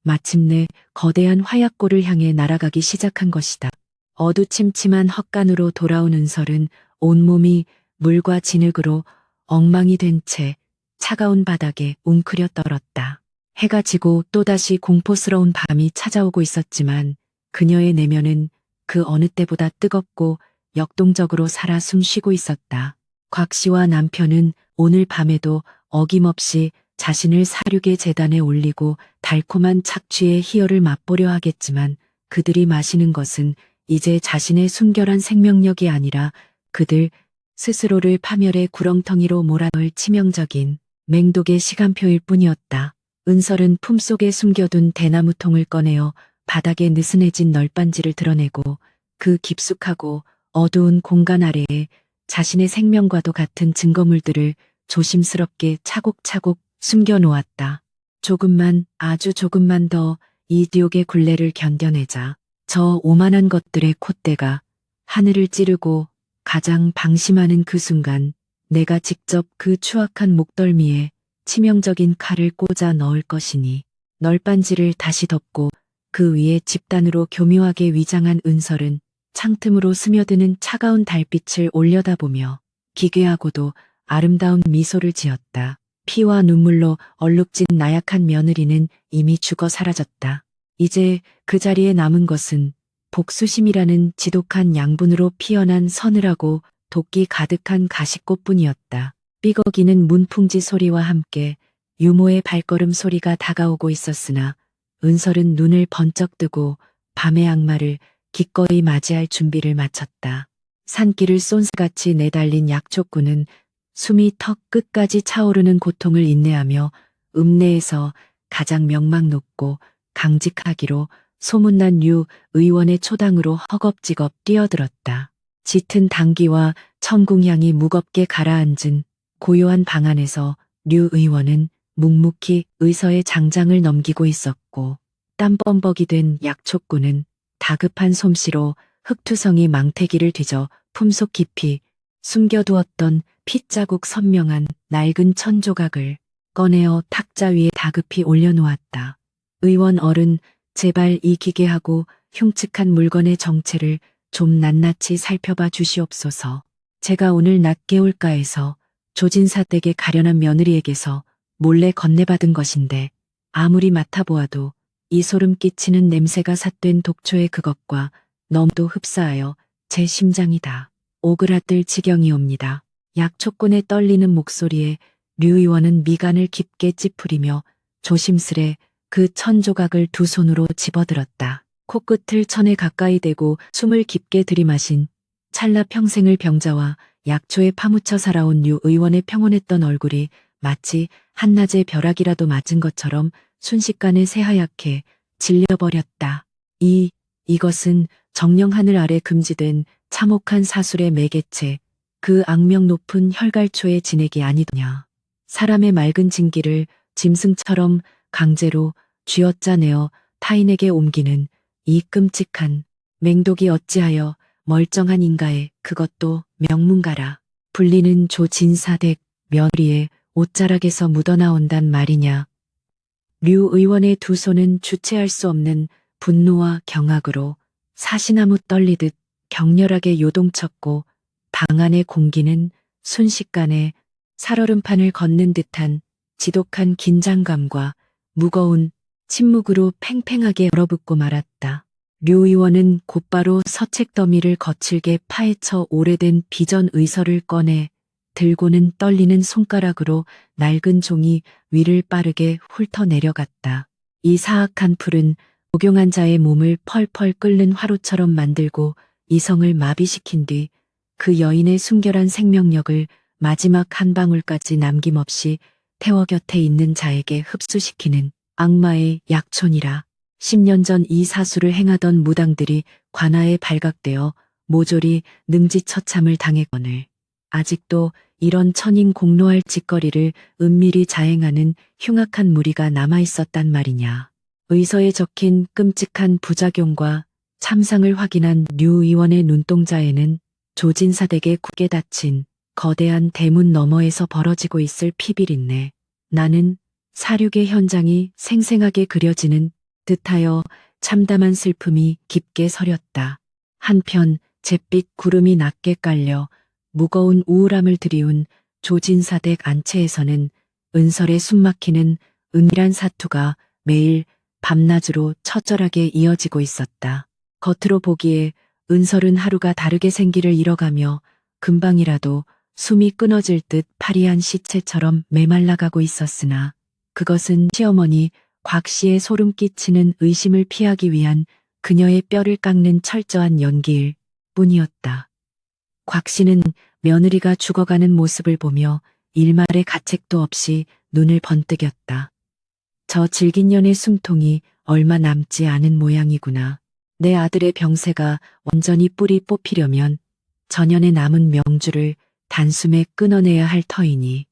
마침내 거대한 화약골을 향해 날아가기 시작한 것이다. 어두침침한 헛간으로 돌아온 은설은 온몸이 물과 진흙으로 엉망이 된 채 차가운 바닥에 웅크려 떨었다. 해가 지고 또다시 공포스러운 밤이 찾아오고 있었지만 그녀의 내면은 그 어느 때보다 뜨겁고 역동적으로 살아 숨쉬고 있었다. 곽 씨와 남편은 오늘 밤에도 어김없이 자신을 사륙의 재단에 올리고 달콤한 착취의 희열을 맛보려 하겠지만 그들이 마시는 것은 이제 자신의 순결한 생명력이 아니라 그들 스스로를 파멸의 구렁텅이로 몰아넣을 치명적인 맹독의 시간표일 뿐이었다. 은설은 품속에 숨겨둔 대나무통을 꺼내어 바닥에 느슨해진 널빤지를 드러내고 그 깊숙하고 어두운 공간 아래에 자신의 생명과도 같은 증거물들을 조심스럽게 차곡차곡 숨겨 놓았다. 조금만, 아주 조금만 더 이 지옥의 굴레를 견뎌내자. 저 오만한 것들의 콧대가 하늘을 찌르고 가장 방심하는 그 순간 내가 직접 그 추악한 목덜미에 치명적인 칼을 꽂아 넣을 것이니. 널빤지를 다시 덮고 그 위에 집단으로 교묘하게 위장한 은설은 창틈으로 스며드는 차가운 달빛을 올려다보며 기괴하고도 아름다운 미소를 지었다. 피와 눈물로 얼룩진 나약한 며느리는 이미 죽어 사라졌다. 이제 그 자리에 남은 것은 복수심이라는 지독한 양분으로 피어난 서늘하고 도끼 가득한 가시꽃뿐이었다. 삐걱이는 문풍지 소리와 함께 유모의 발걸음 소리가 다가오고 있었으나 은설은 눈을 번쩍 뜨고 밤의 악마를 기꺼이 맞이할 준비를 마쳤다. 산길을 쏜새같이 내달린 약초꾼은 숨이 턱 끝까지 차오르는 고통을 인내하며 읍내에서 가장 명망 높고 강직하기로 소문난 류 의원의 초당으로 허겁지겁 뛰어들었다. 짙은 당기와 천궁향이 무겁게 가라앉은 고요한 방 안에서 류 의원은 묵묵히 의서의 장장을 넘기고 있었고 땀범벅이 된 약초꾼은 다급한 솜씨로 흙투성이 망태기를 뒤져 품속 깊이 숨겨두었던 핏자국 선명한 낡은 천조각을 꺼내어 탁자 위에 다급히 올려놓았다. 의원 어른, 제발 이 기괴하고 흉측한 물건의 정체를 좀 낱낱이 살펴봐 주시옵소서. 제가 오늘 낮 개울가에서 조진사 댁의 가련한 며느리에게서 몰래 건네받은 것인데 아무리 맡아보아도 이 소름 끼치는 냄새가 삿된 독초의 그것과 너무도 흡사하여 제 심장이 다 오그라들 지경이옵니다. 약초꾼의 떨리는 목소리에 류 의원은 미간을 깊게 찌푸리며 조심스레 그 천조각을 두 손으로 집어들었다. 코끝을 천에 가까이 대고 숨을 깊게 들이마신 찰나 평생을 병자와 약초에 파묻혀 살아온 류 의원의 평온했던 얼굴이 마치 한낮의 벼락이라도 맞은 것처럼 순식간에 새하얗게 질려버렸다. 이것은 정령 하늘 아래 금지된 참혹한 사술의 매개체, 그 악명 높은 혈갈초의 진액이 아니더냐. 사람의 맑은 진기를 짐승처럼 강제로 쥐어짜내어 타인에게 옮기는 이 끔찍한 맹독이 어찌하여 멀쩡한 인가에 그것도 명문가라 불리는 조진사댁 며느리의 옷자락에서 묻어나온단 말이냐. 류 의원의 두 손은 주체할 수 없는 분노와 경악으로 사시나무 떨리듯 격렬하게 요동쳤고 방 안의 공기는 순식간에 살얼음판을 걷는 듯한 지독한 긴장감과 무거운 침묵으로 팽팽하게 얼어붙고 말았다. 류 의원은 곧바로 서책 더미를 거칠게 파헤쳐 오래된 비전 의서를 꺼내 들고는 떨리는 손가락으로 낡은 종이 위를 빠르게 훑어 내려갔다. 이 사악한 풀은 복용한 자의 몸을 펄펄 끓는 화로처럼 만들고 이성을 마비시킨 뒤 그 여인의 순결한 생명력을 마지막 한 방울까지 남김없이 태워 곁에 있는 자에게 흡수시키는 악마의 약촌이라. 10년 전 이 사수를 행하던 무당들이 관아에 발각되어 모조리 능지처참을 당했거늘 아직도 이런 천인 공로할 짓거리를 은밀히 자행하는 흉악한 무리가 남아있었단 말이냐. 의서에 적힌 끔찍한 부작용과 참상을 확인한 류 의원의 눈동자에는 조진사댁에 굳게 닫힌 거대한 대문 너머에서 벌어지고 있을 피비린내. 나는 사륙의 현장이 생생하게 그려지는 듯하여 참담한 슬픔이 깊게 서렸다. 한편 잿빛 구름이 낮게 깔려 무거운 우울함을 드리운 조진사댁 안채에서는 은설의 숨막히는 은밀한 사투가 매일 밤낮으로 처절하게 이어지고 있었다. 겉으로 보기에 은설은 하루가 다르게 생기를 잃어가며 금방이라도 숨이 끊어질 듯 파리한 시체처럼 메말라가고 있었으나 그것은 시어머니 곽 씨의 소름 끼치는 의심을 피하기 위한 그녀의 뼈를 깎는 철저한 연기일 뿐이었다. 곽 씨는 며느리가 죽어가는 모습을 보며 일말의 가책도 없이 눈을 번뜩였다. 저 질긴 년의 숨통이 얼마 남지 않은 모양이구나. 내 아들의 병세가 완전히 뿌리 뽑히려면 전년에 남은 명주를 단숨에 끊어내야 할 터이니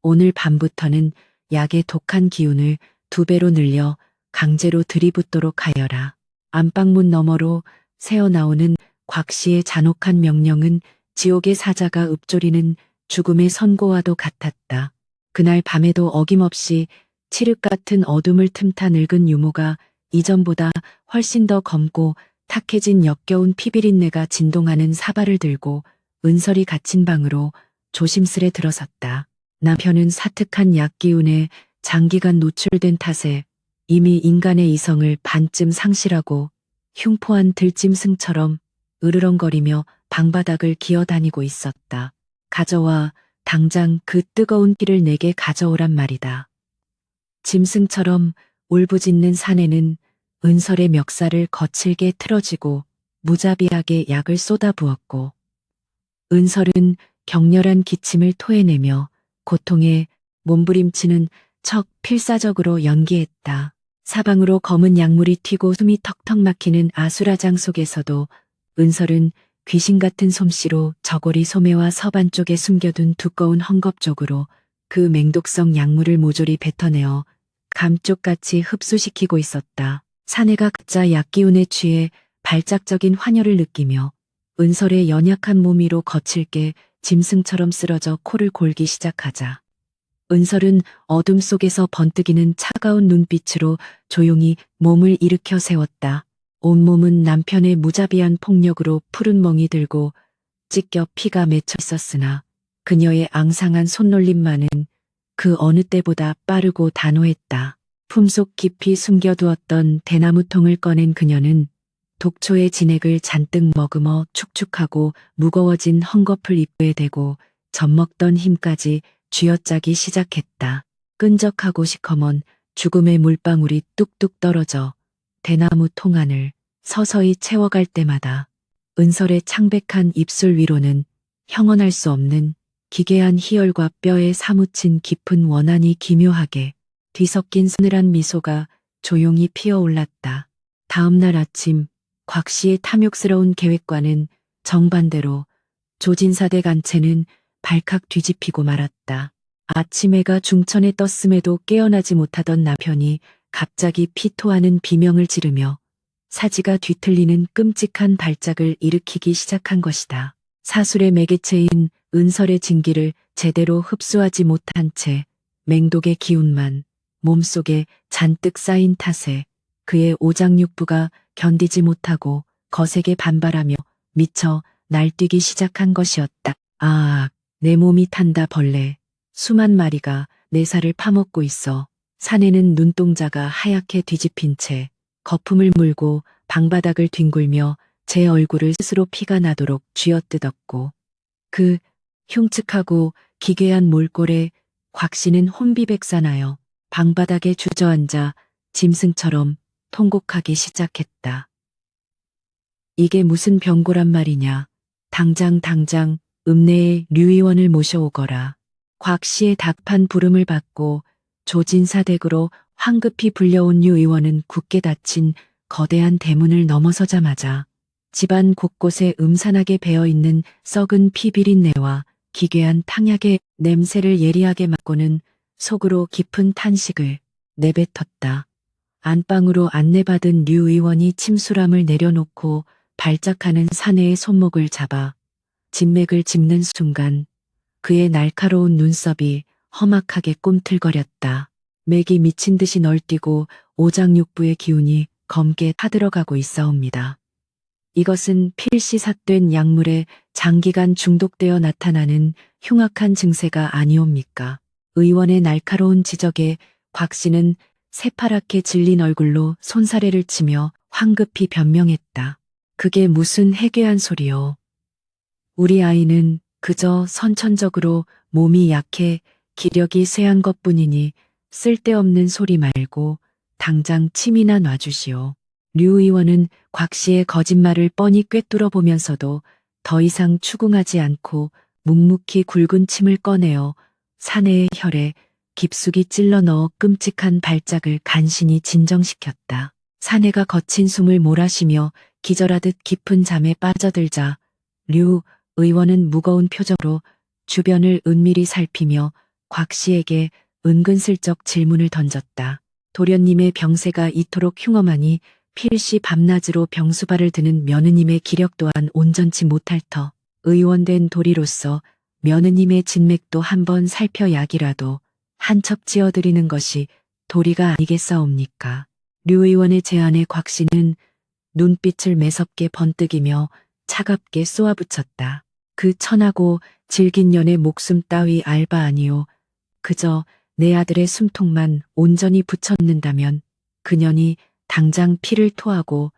오늘 밤부터는 약의 독한 기운을 2배로 늘려 강제로 들이붓도록 하여라. 안방문 너머로 새어나오는 곽 씨의 잔혹한 명령은 지옥의 사자가 읊조리는 죽음의 선고와도 같았다. 그날 밤에도 어김없이 칠흑 같은 어둠을 틈타 늙은 유모가 이전보다 훨씬 더 검고 탁해진 역겨운 피비린내가 진동하는 사발을 들고 은설이 갇힌 방으로 조심스레 들어섰다. 남편은 사특한 약기운에 장기간 노출된 탓에 이미 인간의 이성을 반쯤 상실하고 흉포한 들짐승처럼 으르렁거리며 방바닥을 기어다니고 있었다. 가져와, 당장 그 뜨거운 피를 내게 가져오란 말이다. 짐승처럼 울부짖는 사내는 은설의 멱살을 거칠게 틀어쥐고 무자비하게 약을 쏟아부었고 은설은 격렬한 기침을 토해내며 고통에 몸부림치는 척 필사적으로 연기했다. 사방으로 검은 약물이 튀고 숨이 턱턱 막히는 아수라장 속에서도 은설은 귀신 같은 솜씨로 저고리 소매와 서반 쪽에 숨겨둔 두꺼운 헝겊 쪽으로 그 맹독성 약물을 모조리 뱉어내어 감쪽같이 흡수시키고 있었다. 사내가 각자 약기운에 취해 발작적인 환혈을 느끼며 은설의 연약한 몸 위로 거칠게 짐승처럼 쓰러져 코를 골기 시작하자 은설은 어둠 속에서 번뜩이는 차가운 눈빛으로 조용히 몸을 일으켜 세웠다. 온몸은 남편의 무자비한 폭력으로 푸른 멍이 들고 찢겨 피가 맺혀 있었으나 그녀의 앙상한 손놀림만은 그 어느 때보다 빠르고 단호했다. 품속 깊이 숨겨두었던 대나무통을 꺼낸 그녀는 독초의 진액을 잔뜩 머금어 축축하고 무거워진 헝겊을 입구에 대고 젖먹던 힘까지 쥐어짜기 시작했다. 끈적하고 시커먼 죽음의 물방울이 뚝뚝 떨어져 대나무 통 안을 서서히 채워갈 때마다 은설의 창백한 입술 위로는 형언할 수 없는 기괴한 희열과 뼈에 사무친 깊은 원한이 기묘하게 뒤섞인 서늘한 미소가 조용히 피어올랐다. 다음 날 아침 곽 씨의 탐욕스러운 계획과는 정반대로 조진사대 간채는 발칵 뒤집히고 말았다. 아침 해가 중천에 떴음에도 깨어나지 못하던 남편이 갑자기 피토하는 비명을 지르며 사지가 뒤틀리는 끔찍한 발작을 일으키기 시작한 것이다. 사술의 매개체인 은설의 진기를 제대로 흡수하지 못한 채 맹독의 기운만 몸속에 잔뜩 쌓인 탓에 그의 오장육부가 견디지 못하고 거세게 반발하며 미쳐 날뛰기 시작한 것이었다. 아, 내 몸이 탄다 벌레. 수만 마리가 내 살을 파먹고 있어. 사내는 눈동자가 하얗게 뒤집힌 채 거품을 물고 방바닥을 뒹굴며 제 얼굴을 스스로 피가 나도록 쥐어뜯었고 그 흉측하고 기괴한 몰골에 곽 씨는 혼비백산하여 방바닥에 주저앉아 짐승처럼 통곡하기 시작했다. 이게 무슨 병고란 말이냐. 당장 읍내에 류의원을 모셔오거라. 곽 씨의 닥판 부름을 받고 조진사댁으로 황급히 불려온 류의원은 굳게 닫힌 거대한 대문을 넘어서자마자 집안 곳곳에 음산하게 배어있는 썩은 피비린내와 기괴한 탕약의 냄새를 예리하게 맡고는 속으로 깊은 탄식을 내뱉었다. 안방으로 안내받은 류 의원이 침수람을 내려놓고 발작하는 사내의 손목을 잡아 진맥을 짚는 순간 그의 날카로운 눈썹이 험악하게 꿈틀거렸다. 맥이 미친 듯이 널뛰고 오장육부의 기운이 검게 타들어가고 있사옵니다. 이것은 필시삭된 약물에 장기간 중독되어 나타나는 흉악한 증세가 아니옵니까? 의원의 날카로운 지적에 곽 씨는 새파랗게 질린 얼굴로 손사래를 치며 황급히 변명했다. 그게 무슨 해괴한 소리요. 우리 아이는 그저 선천적으로 몸이 약해 기력이 쇠한 것뿐이니 쓸데없는 소리 말고 당장 침이나 놔주시오. 류 의원은 곽 씨의 거짓말을 뻔히 꿰뚫어 보면서도 더 이상 추궁하지 않고 묵묵히 굵은 침을 꺼내어 사내의 혈에 깊숙이 찔러 넣어 끔찍한 발작을 간신히 진정시켰다. 사내가 거친 숨을 몰아쉬며 기절하듯 깊은 잠에 빠져들자 류 의원은 무거운 표정으로 주변을 은밀히 살피며 곽 씨에게 은근슬쩍 질문을 던졌다. 도련님의 병세가 이토록 흉엄하니 필시 밤낮으로 병수발을 드는 며느님의 기력 또한 온전치 못할 터 의원된 도리로서 며느님의 진맥도 한번 살펴 약이라도 한 첩 지어드리는 것이 도리가 아니겠사옵니까. 류 의원의 제안에 곽 씨는 눈빛을 매섭게 번뜩이며 차갑게 쏘아붙였다. 그 천하고 질긴 년의 목숨 따위 알바 아니오. 그저 내 아들의 숨통만 온전히 붙였는다면 그년이 당장 피를 토하고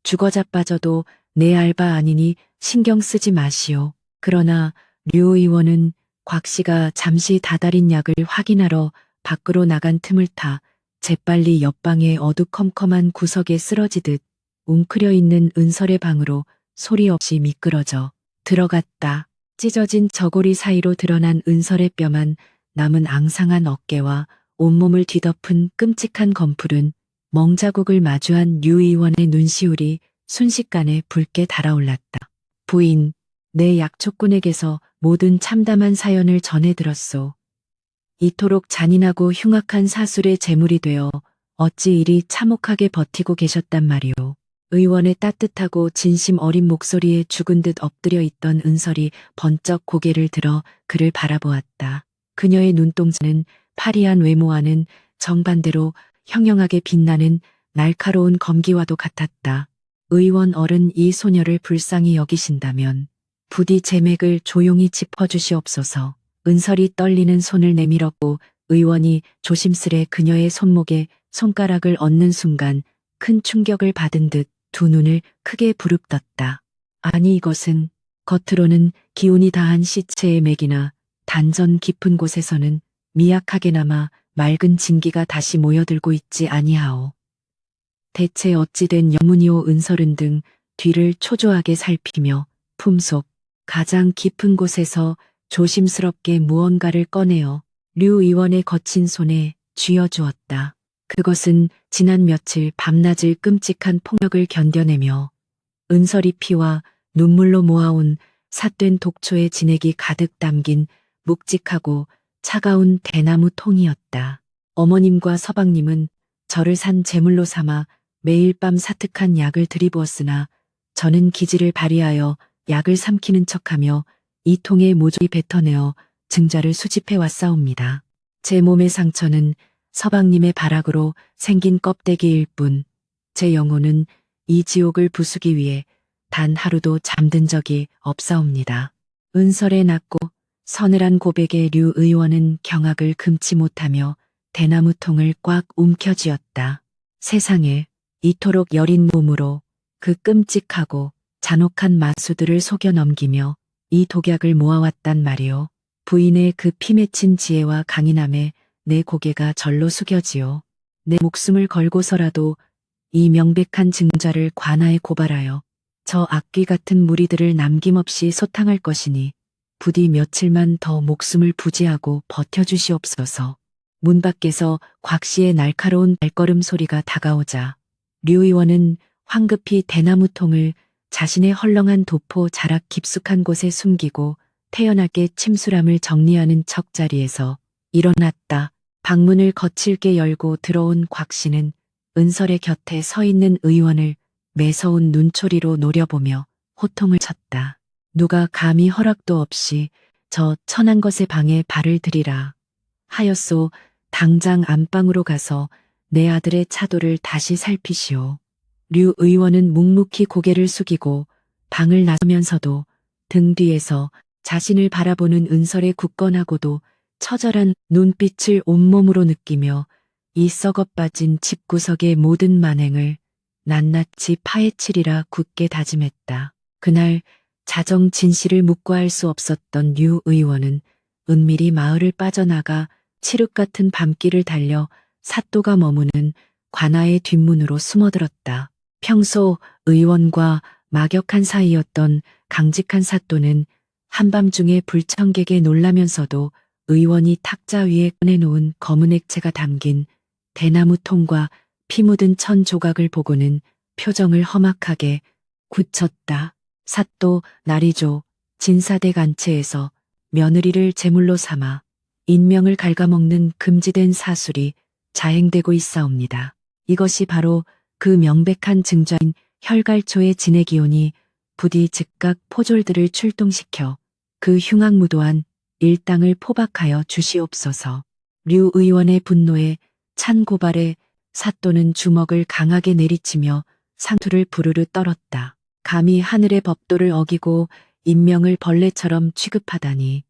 죽어 자빠져도 내 알바 아니니 신경 쓰지 마시오. 그러나 류 의원은 곽 씨가 잠시 다달인 약을 확인하러 밖으로 나간 틈을 타 재빨리 옆방의 어두컴컴한 구석에 쓰러지듯 웅크려 있는 은설의 방으로 소리 없이 미끄러져 들어갔다. 찢어진 저고리 사이로 드러난 은설의 뼈만 남은 앙상한 어깨와 온몸을 뒤덮은 끔찍한 검풀은 멍자국을 마주한 류 의원의 눈시울이 순식간에 붉게 달아올랐다. 부인, 내 약초꾼에게서 모든 참담한 사연을 전해 들었소. 이토록 잔인하고 흉악한 사술의 제물이 되어 어찌 이리 참혹하게 버티고 계셨단 말이오. 의원의 따뜻하고 진심 어린 목소리에 죽은 듯 엎드려 있던 은설이 번쩍 고개를 들어 그를 바라보았다. 그녀의 눈동자는 파리한 외모와는 정반대로 형형하게 빛나는 날카로운 검기와도 같았다. 의원 어른 이 소녀를 불쌍히 여기신다면 부디 제맥을 조용히 짚어주시옵소서. 은설이 떨리는 손을 내밀었고 의원이 조심스레 그녀의 손목에 손가락을 얹는 순간 큰 충격을 받은 듯 두 눈을 크게 부릅떴다. 아니 이것은 겉으로는 기운이 다한 시체의 맥이나 단전 깊은 곳에서는 미약하게나마 맑은 진기가 다시 모여들고 있지 아니하오. 대체 어찌된 영문이오. 은설은 등 뒤를 초조하게 살피며 품속 가장 깊은 곳에서 조심스럽게 무언가를 꺼내어 류 의원의 거친 손에 쥐어주었다. 그것은 지난 며칠 밤낮을 끔찍한 폭력을 견뎌내며 은설이 피와 눈물로 모아온 삿된 독초의 진액이 가득 담긴 묵직하고 차가운 대나무 통이었다. 어머님과 서방님은 저를 산 제물로 삼아 매일 밤 사특한 약을 들이부었으나 저는 기지를 발휘하여 약을 삼키는 척하며 이 통에 모조리 뱉어내어 증자를 수집해 왔사옵니다. 제 몸의 상처는 서방님의 발악으로 생긴 껍데기일 뿐 제 영혼은 이 지옥을 부수기 위해 단 하루도 잠든 적이 없사옵니다. 은설의 낮고 서늘한 고백에 류 의원은 경악을 금치 못하며 대나무 통을 꽉 움켜쥐었다. 세상에 이토록 여린 몸으로 그 끔찍하고 잔혹한 마수들을 속여 넘기며 이 독약을 모아왔단 말이오. 부인의 그 피맺힌 지혜와 강인함에 내 고개가 절로 숙여지오. 내 목숨을 걸고서라도 이 명백한 증자를 관아에 고발하여 저 악귀 같은 무리들을 남김없이 소탕할 것이니 부디 며칠만 더 목숨을 부지하고 버텨주시옵소서. 문 밖에서 곽 씨의 날카로운 발걸음 소리가 다가오자 류 의원은 황급히 대나무통을 자신의 헐렁한 도포 자락 깊숙한 곳에 숨기고 태연하게 침수람을 정리하는 척 자리에서 일어났다. 방문을 거칠게 열고 들어온 곽 씨는 은설의 곁에 서 있는 의원을 매서운 눈초리로 노려보며 호통을 쳤다. 누가 감히 허락도 없이 저 천한 것의 방에 발을 들이라 하였소. 당장 안방으로 가서 내 아들의 차도를 다시 살피시오. 류 의원은 묵묵히 고개를 숙이고 방을 나서면서도 등 뒤에서 자신을 바라보는 은설의 굳건하고도 처절한 눈빛을 온몸으로 느끼며 이 썩어빠진 집구석의 모든 만행을 낱낱이 파헤치리라 굳게 다짐했다. 그날 자정 진실을 묵과할 수 없었던 류 의원은 은밀히 마을을 빠져나가 칠흑 같은 밤길을 달려 사또가 머무는 관아의 뒷문으로 숨어들었다. 평소 의원과 막역한 사이였던 강직한 사또는 한밤중에 불청객에 놀라면서도 의원이 탁자 위에 꺼내놓은 검은 액체가 담긴 대나무 통과 피 묻은 천 조각을 보고는 표정을 험악하게 굳혔다. 사또 나리조 진사댁 안채에서 며느리를 제물로 삼아 인명을 갉아먹는 금지된 사술이 자행되고 있사옵니다. 이것이 바로 그 명백한 증자인 혈갈초의 진해기온이 부디 즉각 포졸들을 출동시켜 그 흉악무도한 일당을 포박하여 주시옵소서. 류 의원의 분노에 찬 고발에 사또는 주먹을 강하게 내리치며 상투를 부르르 떨었다. 감히 하늘의 법도를 어기고 인명을 벌레처럼 취급하다니.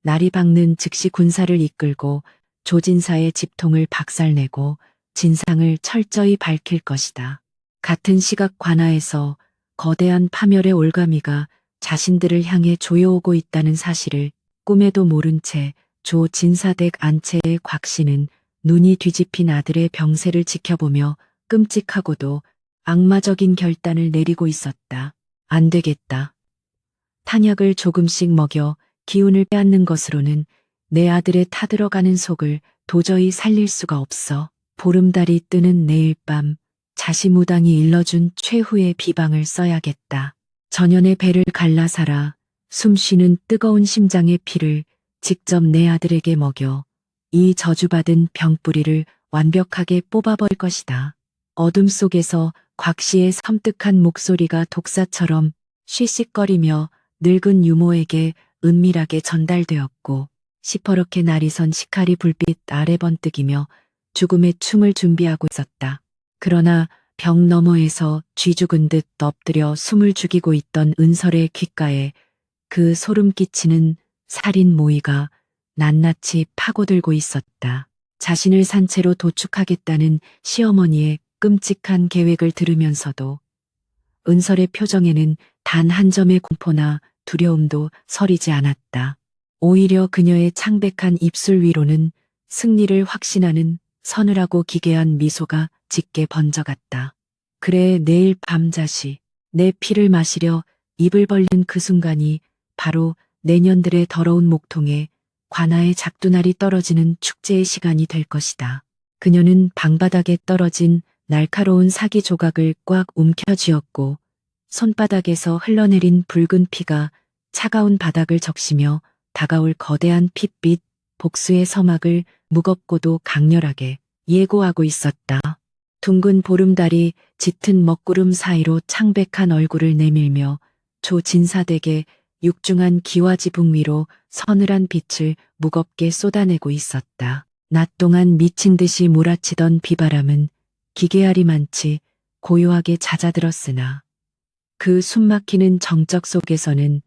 날이 밝는 즉시 군사를 이끌고 조진사의 집통을 박살내고 진상을 철저히 밝힐 것이다. 같은 시각 관아에서 거대한 파멸의 올가미가 자신들을 향해 조여오고 있다는 사실을 꿈에도 모른 채 조진사댁 안채의 곽씨는 눈이 뒤집힌 아들의 병세를 지켜보며 끔찍하고도 악마적인 결단을 내리고 있었다. 안 되겠다. 탄약을 조금씩 먹여 기운을 빼앗는 것으로는 내 아들의 타들어가는 속을 도저히 살릴 수가 없어. 보름달이 뜨는 내일 밤 자시무당이 일러준 최후의 비방을 써야겠다. 전연의 배를 갈라사라 숨쉬는 뜨거운 심장의 피를 직접 내 아들에게 먹여 이 저주받은 병뿌리를 완벽하게 뽑아버릴 것이다. 어둠 속에서 곽씨의 섬뜩한 목소리가 독사처럼 쉬쉬거리며 늙은 유모에게 은밀하게 전달되었고 시퍼렇게 날이 선 시카리 불빛 아래 번뜩이며 죽음의 춤을 준비하고 있었다. 그러나 벽 너머에서 쥐 죽은 듯 엎드려 숨을 죽이고 있던 은설의 귓가에 그 소름 끼치는 살인 모의가 낱낱이 파고들고 있었다. 자신을 산채로 도축하겠다는 시어머니의 끔찍한 계획을 들으면서도 은설의 표정에는 단 한 점의 공포나 두려움도 서리지 않았다. 오히려 그녀의 창백한 입술 위로는 승리를 확신하는 서늘하고 기괴한 미소가 짙게 번져갔다. 그래 내일 밤 자시 내 피를 마시려 입을 벌린 그 순간이 바로 내년들의 더러운 목통에 관아의 작두날이 떨어지는 축제의 시간이 될 것이다. 그녀는 방바닥에 떨어진 날카로운 사기 조각을 꽉 움켜쥐었고 손바닥에서 흘러내린 붉은 피가 차가운 바닥을 적시며 다가올 거대한 핏빛 복수의 서막을 무겁고도 강렬하게 예고하고 있었다. 둥근 보름달이 짙은 먹구름 사이로 창백한 얼굴을 내밀며 조진사댁의 육중한 기와지붕 위로 서늘한 빛을 무겁게 쏟아내고 있었다. 낮 동안 미친 듯이 몰아치던 비바람은 기계알이만치 고요하게 잦아들었으나 그 숨막히는 정적 속에서는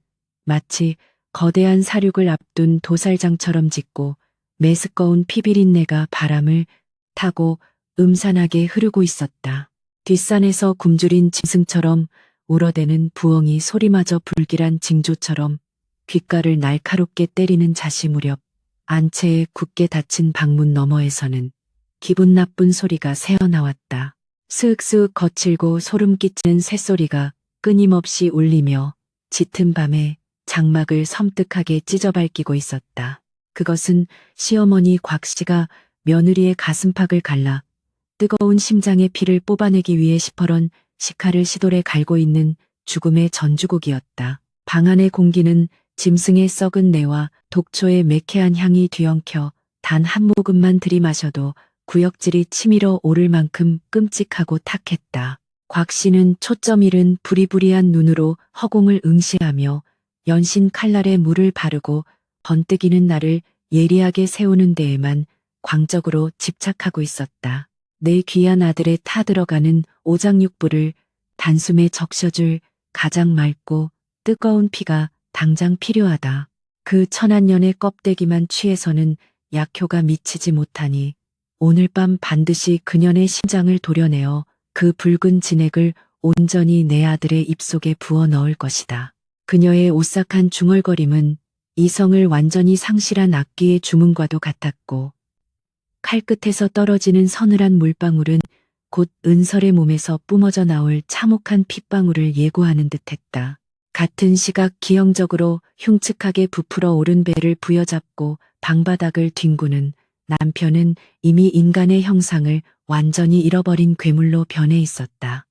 마치 거대한 사륙을 앞둔 도살장처럼 짙고 메스꺼운 피비린내가 바람을 타고 음산하게 흐르고 있었다. 뒷산에서 굶주린 짐승처럼 울어대는 부엉이 소리마저 불길한 징조처럼 귓가를 날카롭게 때리는 자시 무렵 안채에 굳게 닫힌 방문 너머에서는 기분 나쁜 소리가 새어나왔다. 스윽스윽 거칠고 소름 끼치는 새소리가 끊임없이 울리며 짙은 밤에 장막을 섬뜩하게 찢어밟히고 있었다. 그것은 시어머니 곽씨가 며느리의 가슴팍을 갈라 뜨거운 심장의 피를 뽑아내기 위해 시퍼런 식칼을 시돌에 갈고 있는 죽음의 전주곡이었다. 방 안의 공기는 짐승의 썩은 내와 독초의 매캐한 향이 뒤엉켜 단 한 모금만 들이마셔도 구역질이 치밀어 오를 만큼 끔찍하고 탁했다. 곽씨는 초점 잃은 부리부리한 눈으로 허공을 응시하며 연신 칼날에 물을 바르고 번뜩이는 날을 예리하게 세우는 데에만 광적으로 집착하고 있었다. 내 귀한 아들의 타들어가는 오장육부를 단숨에 적셔줄 가장 맑고 뜨거운 피가 당장 필요하다. 그 천한년의 껍데기만 취해서는 약효가 미치지 못하니 오늘 밤 반드시 그년의 심장을 도려내어 그 붉은 진액을 온전히 내 아들의 입속에 부어 넣을 것이다. 그녀의 오싹한 중얼거림은 이성을 완전히 상실한 악기의 주문과도 같았고 칼끝에서 떨어지는 서늘한 물방울은 곧 은설의 몸에서 뿜어져 나올 참혹한 핏방울을 예고하는 듯했다. 같은 시각 기형적으로 흉측하게 부풀어 오른 배를 부여잡고 방바닥을 뒹구는 남편은 이미 인간의 형상을 완전히 잃어버린 괴물로 변해 있었다.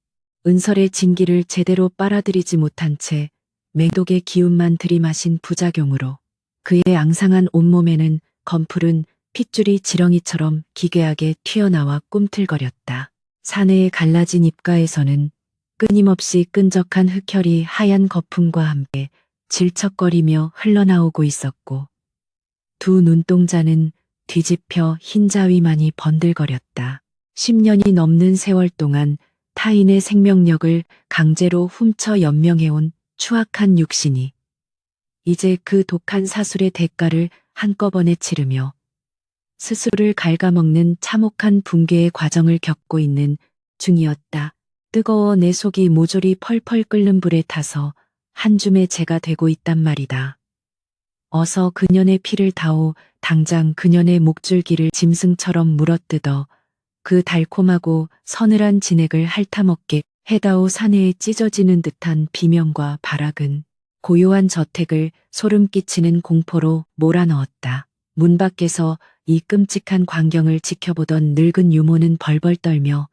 은설의 진기를 제대로 빨아들이지 못한 채 맹독의 기운만 들이마신 부작용으로 그의 앙상한 온몸에는 검푸른 핏줄이 지렁이처럼 기괴하게 튀어나와 꿈틀거렸다. 사내의 갈라진 입가에서는 끊임없이 끈적한 흑혈이 하얀 거품과 함께 질척거리며 흘러나오고 있었고 두 눈동자는 뒤집혀 흰자위만이 번들거렸다. 10년이 넘는 세월 동안 타인의 생명력을 강제로 훔쳐 연명해온 추악한 육신이 이제 그 독한 사술의 대가를 한꺼번에 치르며 스스로를 갉아먹는 참혹한 붕괴의 과정을 겪고 있는 중이었다. 뜨거워 내 속이 모조리 펄펄 끓는 불에 타서 한 줌의 재가 되고 있단 말이다. 어서 그년의 피를 다오 당장 그년의 목줄기를 짐승처럼 물어뜯어 그 달콤하고 서늘한 진액을 핥아먹게 해다오. 사내에 찢어지는 듯한 비명과 발악은 고요한 저택을 소름 끼치는 공포로 몰아넣었다. 문 밖에서 이 끔찍한 광경을 지켜보던 늙은 유모는 벌벌 떨며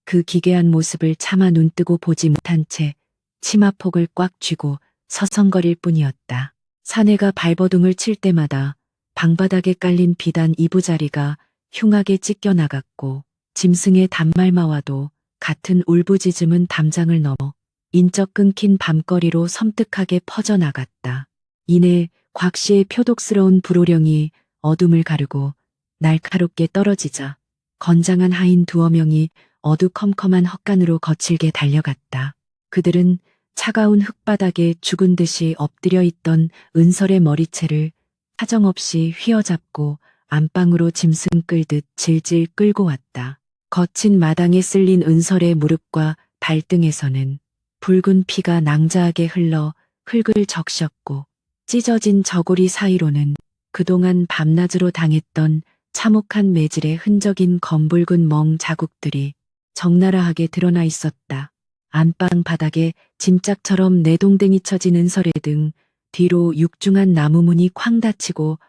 그 기괴한 모습을 차마 눈뜨고 보지 못한 채 치마폭을 꽉 쥐고 서성거릴 뿐이었다. 사내가 발버둥을 칠 때마다 방바닥에 깔린 비단 이부자리가 흉하게 찢겨나갔고 짐승의 단말마와도 같은 울부짖음은 담장을 넘어 인적 끊긴 밤거리로 섬뜩하게 퍼져나갔다. 이내 곽 씨의 표독스러운 불호령이 어둠을 가르고 날카롭게 떨어지자 건장한 하인 두어 명이 어두컴컴한 헛간으로 거칠게 달려갔다. 그들은 차가운 흙바닥에 죽은 듯이 엎드려 있던 은설의 머리채를 사정없이 휘어잡고 안방으로 짐승 끌듯 질질 끌고 왔다. 거친 마당에 쓸린 은설의 무릎과 발등에서는 붉은 피가 낭자하게 흘러 흙을 적셨고 찢어진 저고리 사이로는 그동안 밤낮으로 당했던 참혹한 매질의 흔적인 검붉은 멍 자국들이 적나라하게 드러나 있었다. 안방 바닥에 짐짝처럼 내동댕이 쳐진 은설의 등 뒤로 육중한 나무문이 쾅 닫히고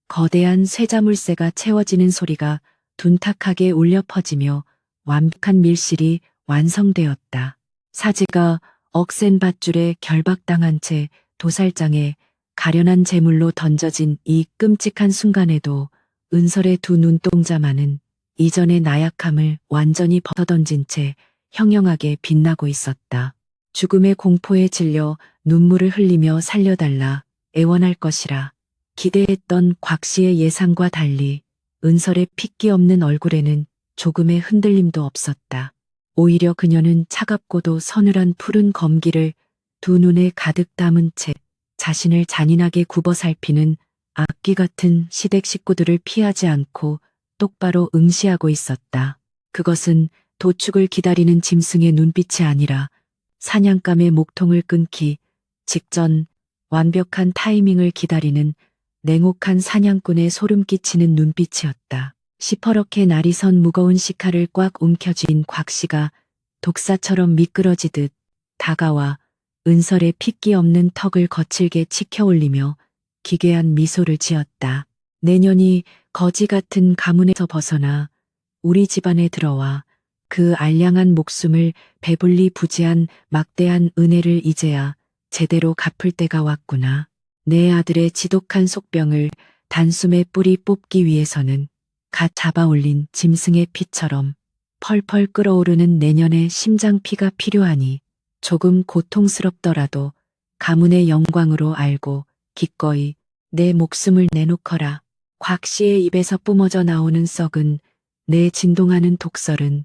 거대한 쇠자물쇠가 채워지는 소리가 둔탁하게 울려 퍼지며 완벽한 밀실이 완성되었다. 사지가 억센 밧줄에 결박당한 채 도살장에 가련한 제물로 던져진 이 끔찍한 순간에도 은설의 두 눈동자만은 이전의 나약함을 완전히 벗어던진 채 형형하게 빛나고 있었다. 죽음의 공포에 질려 눈물을 흘리며 살려달라 애원할 것이라 기대했던 곽 씨의 예상과 달리 은설의 핏기 없는 얼굴에는 조금의 흔들림도 없었다. 오히려 그녀는 차갑고도 서늘한 푸른 검기를 두 눈에 가득 담은 채 자신을 잔인하게 굽어 살피는 악귀 같은 시댁 식구들을 피하지 않고 똑바로 응시하고 있었다. 그것은 도축을 기다리는 짐승의 눈빛이 아니라 사냥감의 목통을 끊기 직전 완벽한 타이밍을 기다리는 냉혹한 사냥꾼의 소름 끼치는 눈빛이었다. 시퍼렇게 날이 선 무거운 식칼을 꽉 움켜쥔 곽 씨가 독사처럼 미끄러지듯 다가와 은설의 핏기 없는 턱을 거칠게 치켜올리며 기괴한 미소를 지었다. 내년이 거지 같은 가문에서 벗어나 우리 집안에 들어와 그 알량한 목숨을 배불리 부지한 막대한 은혜를 이제야 제대로 갚을 때가 왔구나. 내 아들의 지독한 속병을 단숨에 뿌리 뽑기 위해서는 갓 잡아 올린 짐승의 피처럼 펄펄 끓어오르는 내년의 심장피가 필요하니 조금 고통스럽더라도 가문의 영광으로 알고 기꺼이 내 목숨을 내놓거라. 곽 씨의 입에서 뿜어져 나오는 썩은 내 진동하는 독설은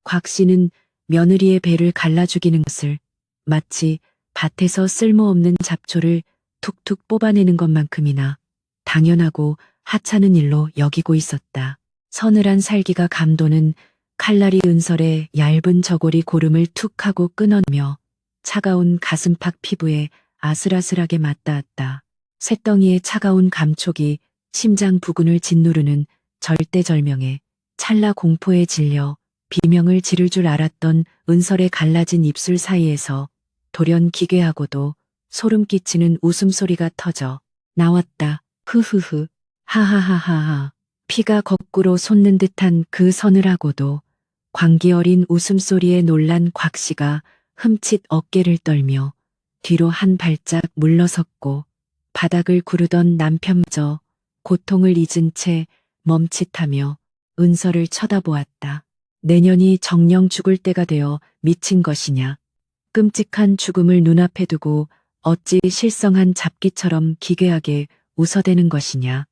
곽 씨는 며느리의 배를 갈라 죽이는 것을 마치 밭에서 쓸모없는 잡초를 툭툭 뽑아내는 것만큼이나 당연하고 하찮은 일로 여기고 있었다. 서늘한 살기가 감도는 칼날이 은설의 얇은 저고리 고름을 툭 하고 끊어내며 차가운 가슴팍 피부에 아슬아슬하게 맞닿았다. 쇳덩이의 차가운 감촉이 심장 부근을 짓누르는 절대절명에 찰나 공포에 질려 비명을 지를 줄 알았던 은설의 갈라진 입술 사이에서 돌연 기괴하고도 소름 끼치는 웃음소리가 터져 나왔다. 흐흐흐. 하하하하하. 피가 거꾸로 솟는 듯한 그 서늘하고도 광기 어린 웃음소리에 놀란 곽씨가 흠칫 어깨를 떨며 뒤로 한 발짝 물러섰고 바닥을 구르던 남편저 고통을 잊은 채 멈칫하며 은설을 쳐다보았다. 내년이 정령 죽을 때가 되어 미친 것이냐. 끔찍한 죽음을 눈앞에 두고 어찌 실성한 잡기처럼 기괴하게 웃어대는 것이냐.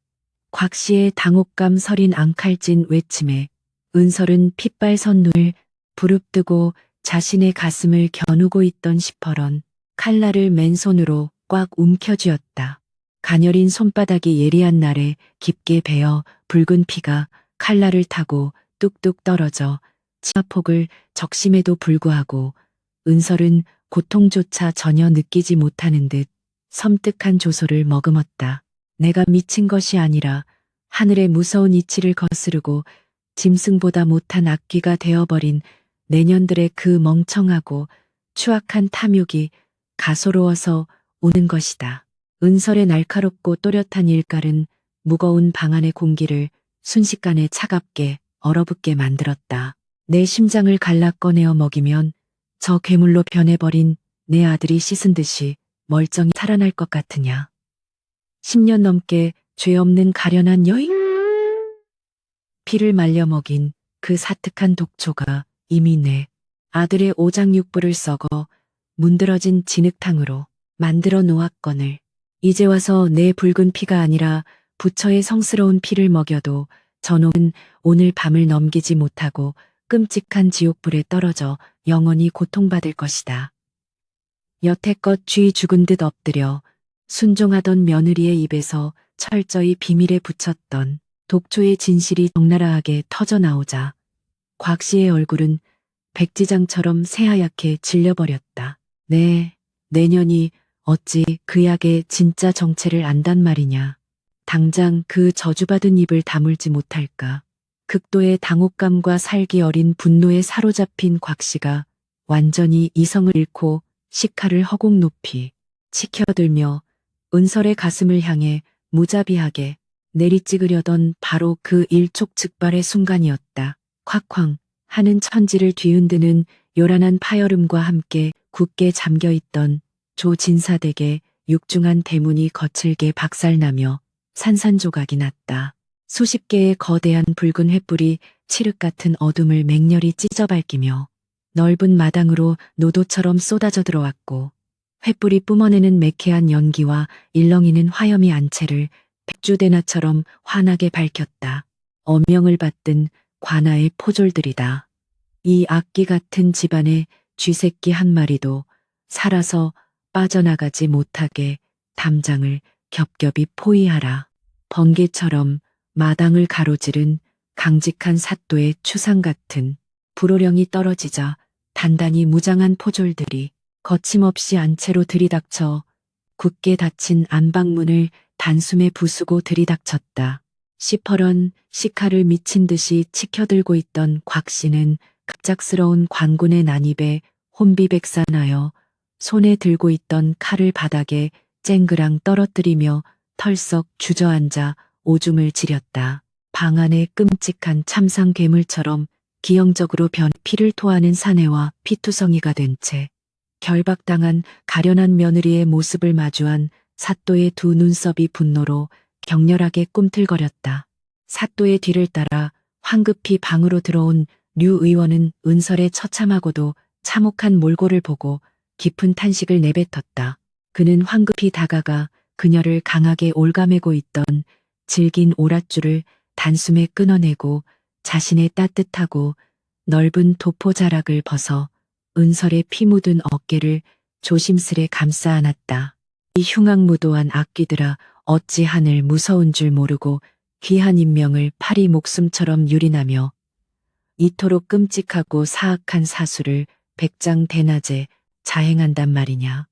곽씨의 당혹감 서린 앙칼진 외침에 은설은 핏발선 눈을 부릅뜨고 자신의 가슴을 겨누고 있던 시퍼런 칼날을 맨손으로 꽉 움켜쥐었다. 가녀린 손바닥이 예리한 날에 깊게 베어 붉은 피가 칼날을 타고 뚝뚝 떨어져 치아폭을 적심에도 불구하고 은설은 고통조차 전혀 느끼지 못하는 듯 섬뜩한 조소를 머금었다. 내가 미친 것이 아니라 하늘의 무서운 이치를 거스르고 짐승보다 못한 악귀가 되어버린 내년들의 그 멍청하고 추악한 탐욕이 가소로워서 오는 것이다. 은설의 날카롭고 또렷한 일깔은 무거운 방 안의 공기를 순식간에 차갑게 얼어붙게 만들었다. 내 심장을 갈라 꺼내어 먹이면 저 괴물로 변해버린 내 아들이 씻은 듯이 멀쩡히 살아날 것 같으냐. 10년 넘게 죄 없는 가련한 여인? 피를 말려 먹인 그 사특한 독초가 이미 내 아들의 오장육부를 썩어 문드러진 진흙탕으로 만들어 놓았거늘. 이제 와서 내 붉은 피가 아니라 부처의 성스러운 피를 먹여도 저놈은 오늘 밤을 넘기지 못하고 끔찍한 지옥불에 떨어져 영원히 고통받을 것이다. 여태껏 쥐 죽은 듯 엎드려 순종하던 며느리의 입에서 철저히 비밀에 붙였던 독초의 진실이 적나라하게 터져나오자 곽씨의 얼굴은 백지장처럼 새하얗게 질려버렸다. 네, 내년이 어찌 그 약의 진짜 정체를 안단 말이냐. 당장 그 저주받은 입을 다물지 못할까. 극도의 당혹감과 살기 어린 분노에 사로잡힌 곽씨가 완전히 이성을 잃고 시카를 허공 높이 치켜들며 은설의 가슴을 향해 무자비하게 내리찍으려던 바로 그 일촉즉발의 순간이었다. 콱쾅 하는 천지를 뒤흔드는 요란한 파열음과 함께 굳게 잠겨있던 조진사댁의 육중한 대문이 거칠게 박살나며 산산조각이 났다. 수십 개의 거대한 붉은 횃불이 칠흑 같은 어둠을 맹렬히 찢어밟기며 넓은 마당으로 노도처럼 쏟아져 들어왔고 횃불이 뿜어내는 매캐한 연기와 일렁이는 화염이 안채를 백주대나처럼 환하게 밝혔다. 어명을 받든 관아의 포졸들이다. 이 악기 같은 집안의 쥐새끼 한 마리도 살아서 빠져나가지 못하게 담장을 겹겹이 포위하라. 번개처럼 마당을 가로지른 강직한 사또의 추상 같은 불호령이 떨어지자 단단히 무장한 포졸들이 거침없이 안채로 들이닥쳐 굳게 닫힌 안방문을 단숨에 부수고 들이닥쳤다. 시퍼런 시카를 미친 듯이 치켜들고 있던 곽씨는 급작스러운 관군의 난입에 혼비백산하여 손에 들고 있던 칼을 바닥에 쨍그랑 떨어뜨리며 털썩 주저앉아 오줌을 지렸다. 방 안의 끔찍한 참상 괴물처럼 기형적으로 변 피를 토하는 사내와 피투성이가 된 채 결박당한 가련한 며느리의 모습을 마주한 사또의 두 눈썹이 분노로 격렬하게 꿈틀거렸다. 사또의 뒤를 따라 황급히 방으로 들어온 류 의원은 은설의 처참하고도 참혹한 몰골을 보고 깊은 탄식을 내뱉었다. 그는 황급히 다가가 그녀를 강하게 올가매고 있던 질긴 오랏줄을 단숨에 끊어내고 자신의 따뜻하고 넓은 도포자락을 벗어 은설의 피 묻은 어깨를 조심스레 감싸 안았다. 이 흉악무도한 악귀들아, 어찌 하늘 무서운 줄 모르고 귀한 인명을 파리 목숨처럼 유린하며 이토록 끔찍하고 사악한 사수를 백장 대낮에 자행한단 말이냐.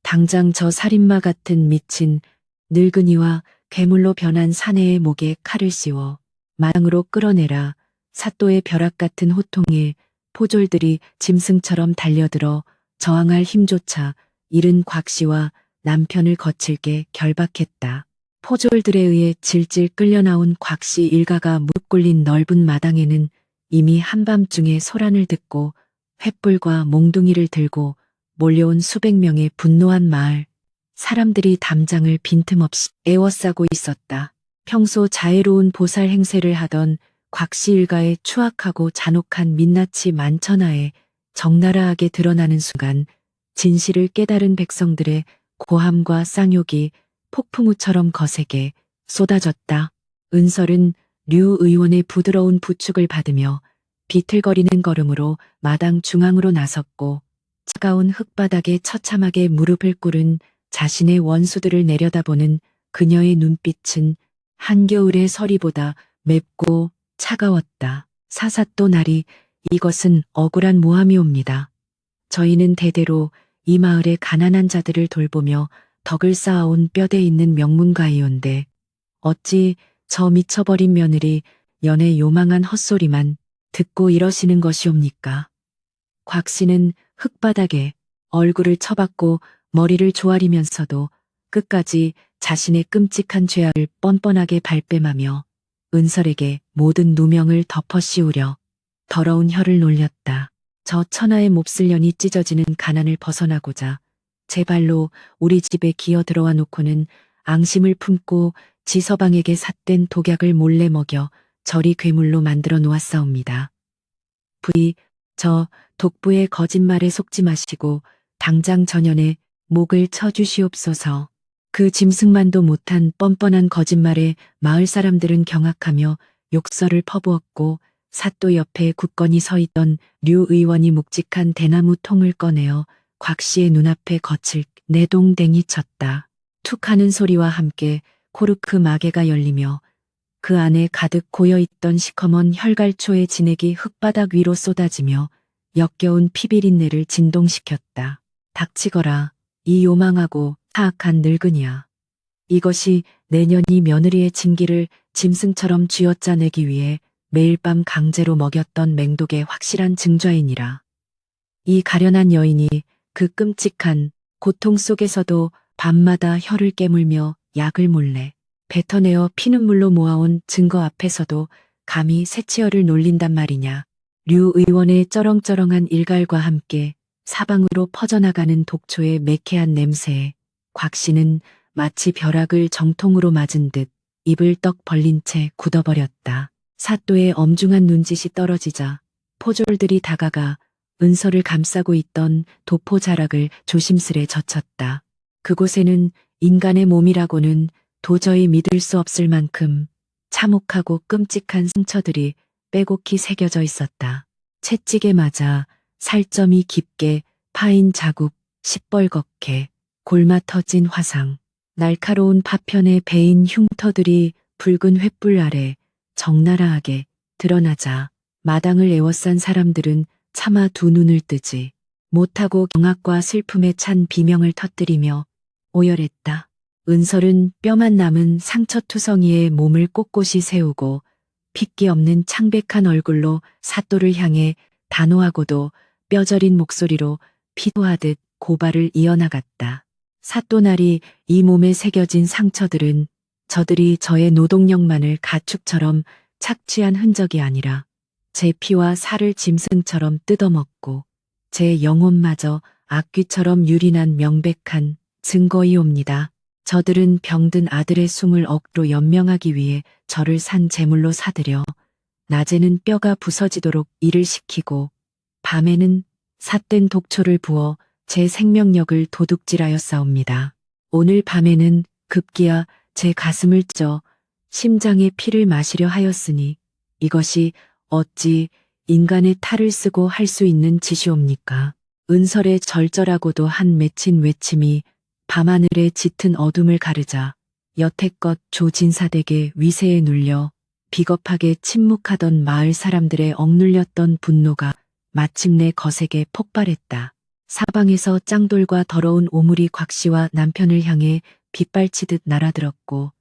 당장 저 살인마 같은 미친 늙은이와 괴물로 변한 사내의 목에 칼을 씌워 마당으로 끌어내라. 사또의 벼락 같은 호통에 포졸들이 짐승처럼 달려들어 저항할 힘조차 잃은 곽씨와 남편을 거칠게 결박했다. 포졸들에 의해 질질 끌려나온 곽씨 일가가 무릎 꿇린 넓은 마당에는 이미 한밤중에 소란을 듣고 횃불과 몽둥이를 들고 몰려온 수백 명의 분노한 마을 사람들이 담장을 빈틈없이 에워싸고 있었다. 평소 자애로운 보살 행세를 하던 곽씨 일가의 추악하고 잔혹한 민낯이 만천하에 적나라하게 드러나는 순간 진실을 깨달은 백성들의 고함과 쌍욕이 폭풍우처럼 거세게 쏟아졌다. 은설은 류 의원의 부드러운 부축을 받으며 비틀거리는 걸음으로 마당 중앙으로 나섰고 차가운 흙바닥에 처참하게 무릎을 꿇은 자신의 원수들을 내려다보는 그녀의 눈빛은 한겨울의 서리보다 맵고 차가웠다. 사사또 나리, 이것은 억울한 모함이옵니다. 저희는 대대로 이 마을의 가난한 자들을 돌보며 덕을 쌓아온 뼈대 있는 명문가이온데 어찌 저 미쳐버린 며느리 연애 요망한 헛소리만 듣고 이러시는 것이옵니까? 곽 씨는 흙바닥에 얼굴을 처박고 머리를 조아리면서도 끝까지 자신의 끔찍한 죄악을 뻔뻔하게 발뺌하며 은설에게 모든 누명을 덮어 씌우려 더러운 혀를 놀렸다. 저 천하의 몹쓸 년이 찢어지는 가난을 벗어나고자 제 발로 우리 집에 기어 들어와 놓고는 앙심을 품고 지서방에게 삿된 독약을 몰래 먹여 저리 괴물로 만들어 놓았사옵니다. 부디 저 독부의 거짓말에 속지 마시고 당장 전연에 목을 쳐주시옵소서. 그 짐승만도 못한 뻔뻔한 거짓말에 마을 사람들은 경악하며 욕설을 퍼부었고 사또 옆에 굳건히 서 있던 류 의원이 묵직한 대나무 통을 꺼내어 곽 씨의 눈앞에 거칠 내동댕이 쳤다. 툭 하는 소리와 함께 코르크 마개가 열리며 그 안에 가득 고여있던 시커먼 혈갈초의 진액이 흙바닥 위로 쏟아지며 역겨운 피비린내를 진동시켰다. 닥치거라, 이 요망하고 사악한 늙은이야. 이것이 내년이 며느리의 진기를 짐승처럼 쥐어짜내기 위해 매일 밤 강제로 먹였던 맹독의 확실한 증좌이니라. 이 가련한 여인이 그 끔찍한 고통 속에서도 밤마다 혀를 깨물며 약을 몰래 뱉어내어 피눈물로 모아온 증거 앞에서도 감히 새치어를 놀린단 말이냐. 류 의원의 쩌렁쩌렁한 일갈과 함께 사방으로 퍼져나가는 독초의 매캐한 냄새에 곽 씨는 마치 벼락을 정통으로 맞은 듯 입을 떡 벌린 채 굳어버렸다. 사또의 엄중한 눈짓이 떨어지자 포졸들이 다가가 은설을 감싸고 있던 도포 자락을 조심스레 젖혔다. 그곳에는 인간의 몸이라고는 도저히 믿을 수 없을 만큼 참혹하고 끔찍한 상처들이 빼곡히 새겨져 있었다. 채찍에 맞아 살점이 깊게 파인 자국, 시뻘겋게 골마 터진 화상, 날카로운 파편에 베인 흉터들이 붉은 횃불 아래 적나라하게 드러나자 마당을 에워싼 사람들은 차마 두 눈을 뜨지 못하고 경악과 슬픔에 찬 비명을 터뜨리며 오열했다. 은설은 뼈만 남은 상처투성이에 몸을 꼿꼿이 세우고 핏기 없는 창백한 얼굴로 사또를 향해 단호하고도 뼈저린 목소리로 피도하듯 고발을 이어나갔다. 사또날이 이 몸에 새겨진 상처들은 저들이 저의 노동력만을 가축처럼 착취한 흔적이 아니라 제 피와 살을 짐승처럼 뜯어먹고 제 영혼마저 악귀처럼 유린한 명백한 증거이옵니다. 저들은 병든 아들의 숨을 억지로 연명하기 위해 저를 산 제물로 사들여 낮에는 뼈가 부서지도록 일을 시키고 밤에는 삿된 독초를 부어 제 생명력을 도둑질하였사옵니다. 오늘 밤에는 급기야 제 가슴을 쪄 심장의 피를 마시려 하였으니 이것이 어찌 인간의 탈을 쓰고 할 수 있는 짓이옵니까? 은설의 절절하고도 한 맺힌 외침이 밤하늘의 짙은 어둠을 가르자 여태껏 조진사댁의 위세에 눌려 비겁하게 침묵하던 마을 사람들의 억눌렸던 분노가 마침내 거세게 폭발했다. 사방에서 짱돌과 더러운 오물이 곽씨와 남편을 향해 빗발치듯 날아들었고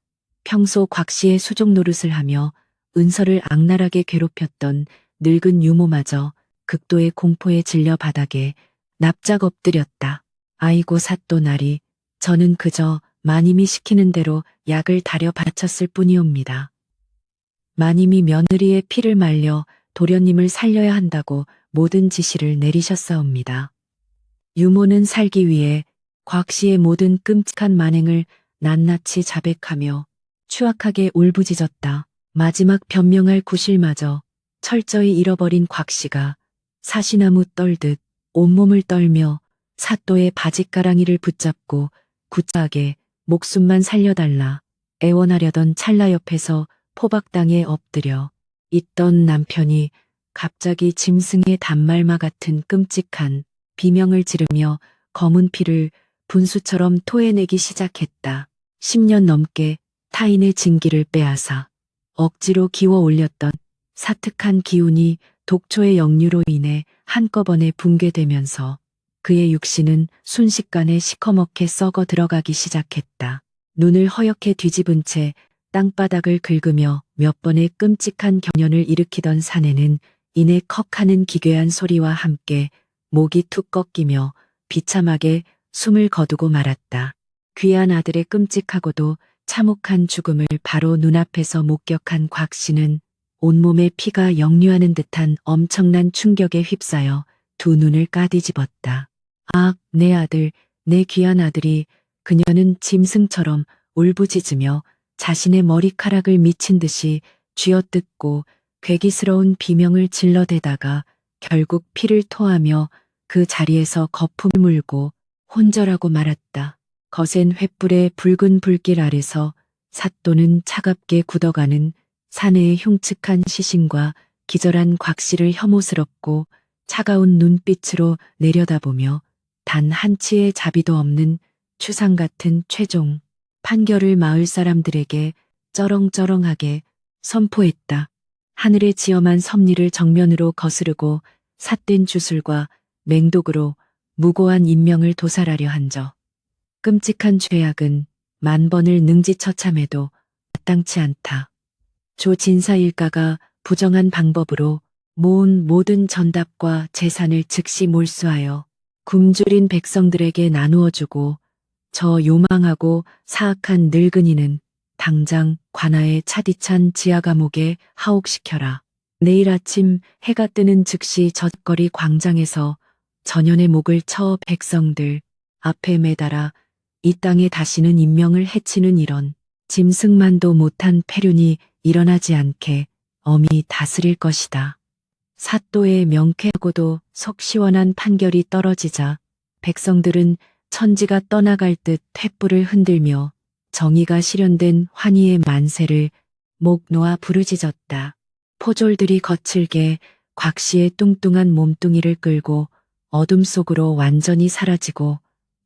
평소 곽씨의 수족 노릇을 하며 은서를 악랄하게 괴롭혔던 늙은 유모마저 극도의 공포에 질려 바닥에 납작 엎드렸다. 아이고 사또나리, 저는 그저 마님이 시키는 대로 약을 다려 바쳤을 뿐이옵니다. 마님이 며느리의 피를 말려 도련님을 살려야 한다고 모든 지시를 내리셨사옵니다. 유모는 살기 위해 곽 씨의 모든 끔찍한 만행을 낱낱이 자백하며 추악하게 울부짖었다. 마지막 변명할 구실마저 철저히 잃어버린 곽 씨가 사시나무 떨듯 온몸을 떨며 사또의 바짓가랑이를 붙잡고 구차하게 목숨만 살려달라 애원하려던 찰나 옆에서 포박당에 엎드려 있던 남편이 갑자기 짐승의 단말마 같은 끔찍한 비명을 지르며 검은 피를 분수처럼 토해내기 시작했다. 10년 넘게 타인의 진기를 빼앗아 억지로 기워 올렸던 사특한 기운이 독초의 역류로 인해 한꺼번에 붕괴되면서 그의 육신은 순식간에 시커멓게 썩어 들어가기 시작했다. 눈을 허옇게 뒤집은 채 땅바닥을 긁으며 몇 번의 끔찍한 경련을 일으키던 사내는 이내 컥하는 기괴한 소리와 함께 목이 툭 꺾이며 비참하게 숨을 거두고 말았다. 귀한 아들의 끔찍하고도 참혹한 죽음을 바로 눈앞에서 목격한 곽 씨는 온몸에 피가 역류하는 듯한 엄청난 충격에 휩싸여 두 눈을 까디집었다. 아, 내 아들, 내 귀한 아들이. 그녀는 짐승처럼 울부짖으며 자신의 머리카락을 미친 듯이 쥐어뜯고 괴기스러운 비명을 질러대다가 결국 피를 토하며 그 자리에서 거품을 물고 혼절하고 말았다. 거센 횃불의 붉은 불길 아래서 사또는 차갑게 굳어가는 사내의 흉측한 시신과 기절한 곽 씨를 혐오스럽고 차가운 눈빛으로 내려다보며 단 한치의 자비도 없는 추상 같은 최종 판결을 마을 사람들에게 쩌렁쩌렁하게 선포했다. 하늘에 지엄한 섭리를 정면으로 거스르고 삿된 주술과 맹독으로 무고한 인명을 도살하려 한 저 끔찍한 죄악은 만 번을 능지처참해도 마땅치 않다. 조 진사 일가가 부정한 방법으로 모은 모든 전답과 재산을 즉시 몰수하여 굶주린 백성들에게 나누어주고 저 요망하고 사악한 늙은이는 당장 관아의 차디찬 지하 감옥에 하옥시켜라. 내일 아침 해가 뜨는 즉시 젖거리 광장에서 전연의 목을 쳐 백성들 앞에 매달아 이 땅에 다시는 인명을 해치는 이런 짐승만도 못한 폐륜이 일어나지 않게 엄히 다스릴 것이다. 사또의 명쾌하고도 속 시원한 판결이 떨어지자 백성들은 천지가 떠나갈 듯 횃불을 흔들며 정의가 실현된 환희의 만세를 목 놓아 부르짖었다. 포졸들이 거칠게 곽 씨의 뚱뚱한 몸뚱이를 끌고 어둠 속으로 완전히 사라지고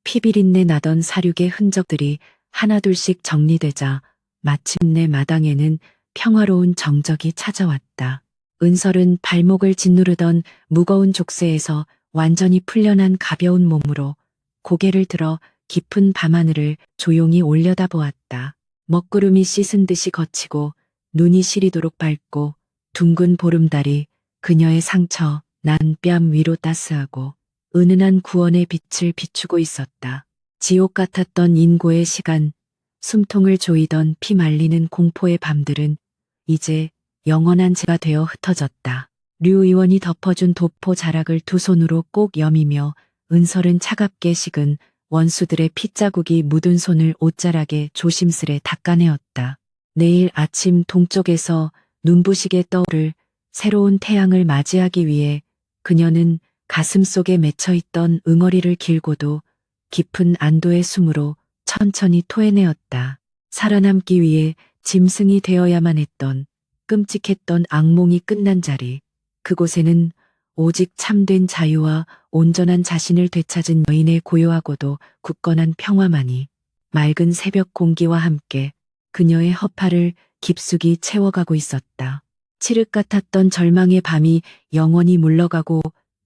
피비린내 나던 사륙의 흔적들이 하나둘씩 정리되자 마침내 마당에는 평화로운 정적이 찾아왔다. 은설은 발목을 짓누르던 무거운 족쇄에서 완전히 풀려난 가벼운 몸으로 고개를 들어 깊은 밤하늘을 조용히 올려다보았다. 먹구름이 씻은 듯이 거치고 눈이 시리도록 밝고 둥근 보름달이 그녀의 상처 난 뺨 위로 따스하고 은은한 구원의 빛을 비추고 있었다. 지옥 같았던 인고의 시간, 숨통을 조이던 피 말리는 공포의 밤들은 이제 영원한 재가 되어 흩어졌다. 류 의원이 덮어준 도포 자락을 두 손으로 꼭 여미며 은설은 차갑게 식은 원수들의 핏자국이 묻은 손을 옷자락에 조심스레 닦아내었다. 내일 아침 동쪽에서 눈부시게 떠오를 새로운 태양을 맞이하기 위해 그녀는 가슴속에 맺혀있던 응어리를 길고도 깊은 안도의 숨으로 천천히 토해내었다. 살아남기 위해 짐승이 되어야만 했던 끔찍했던 악몽이 끝난 자리, 그곳에는 오직 참된 자유와 온전한 자신을 되찾은 여인의 고요하고도 굳건한 평화만이 맑은 새벽 공기와 함께 그녀의 허파를 깊숙이 채워가고 있었다. 칠흑 같았던 절망의 밤이 영원히 물러가고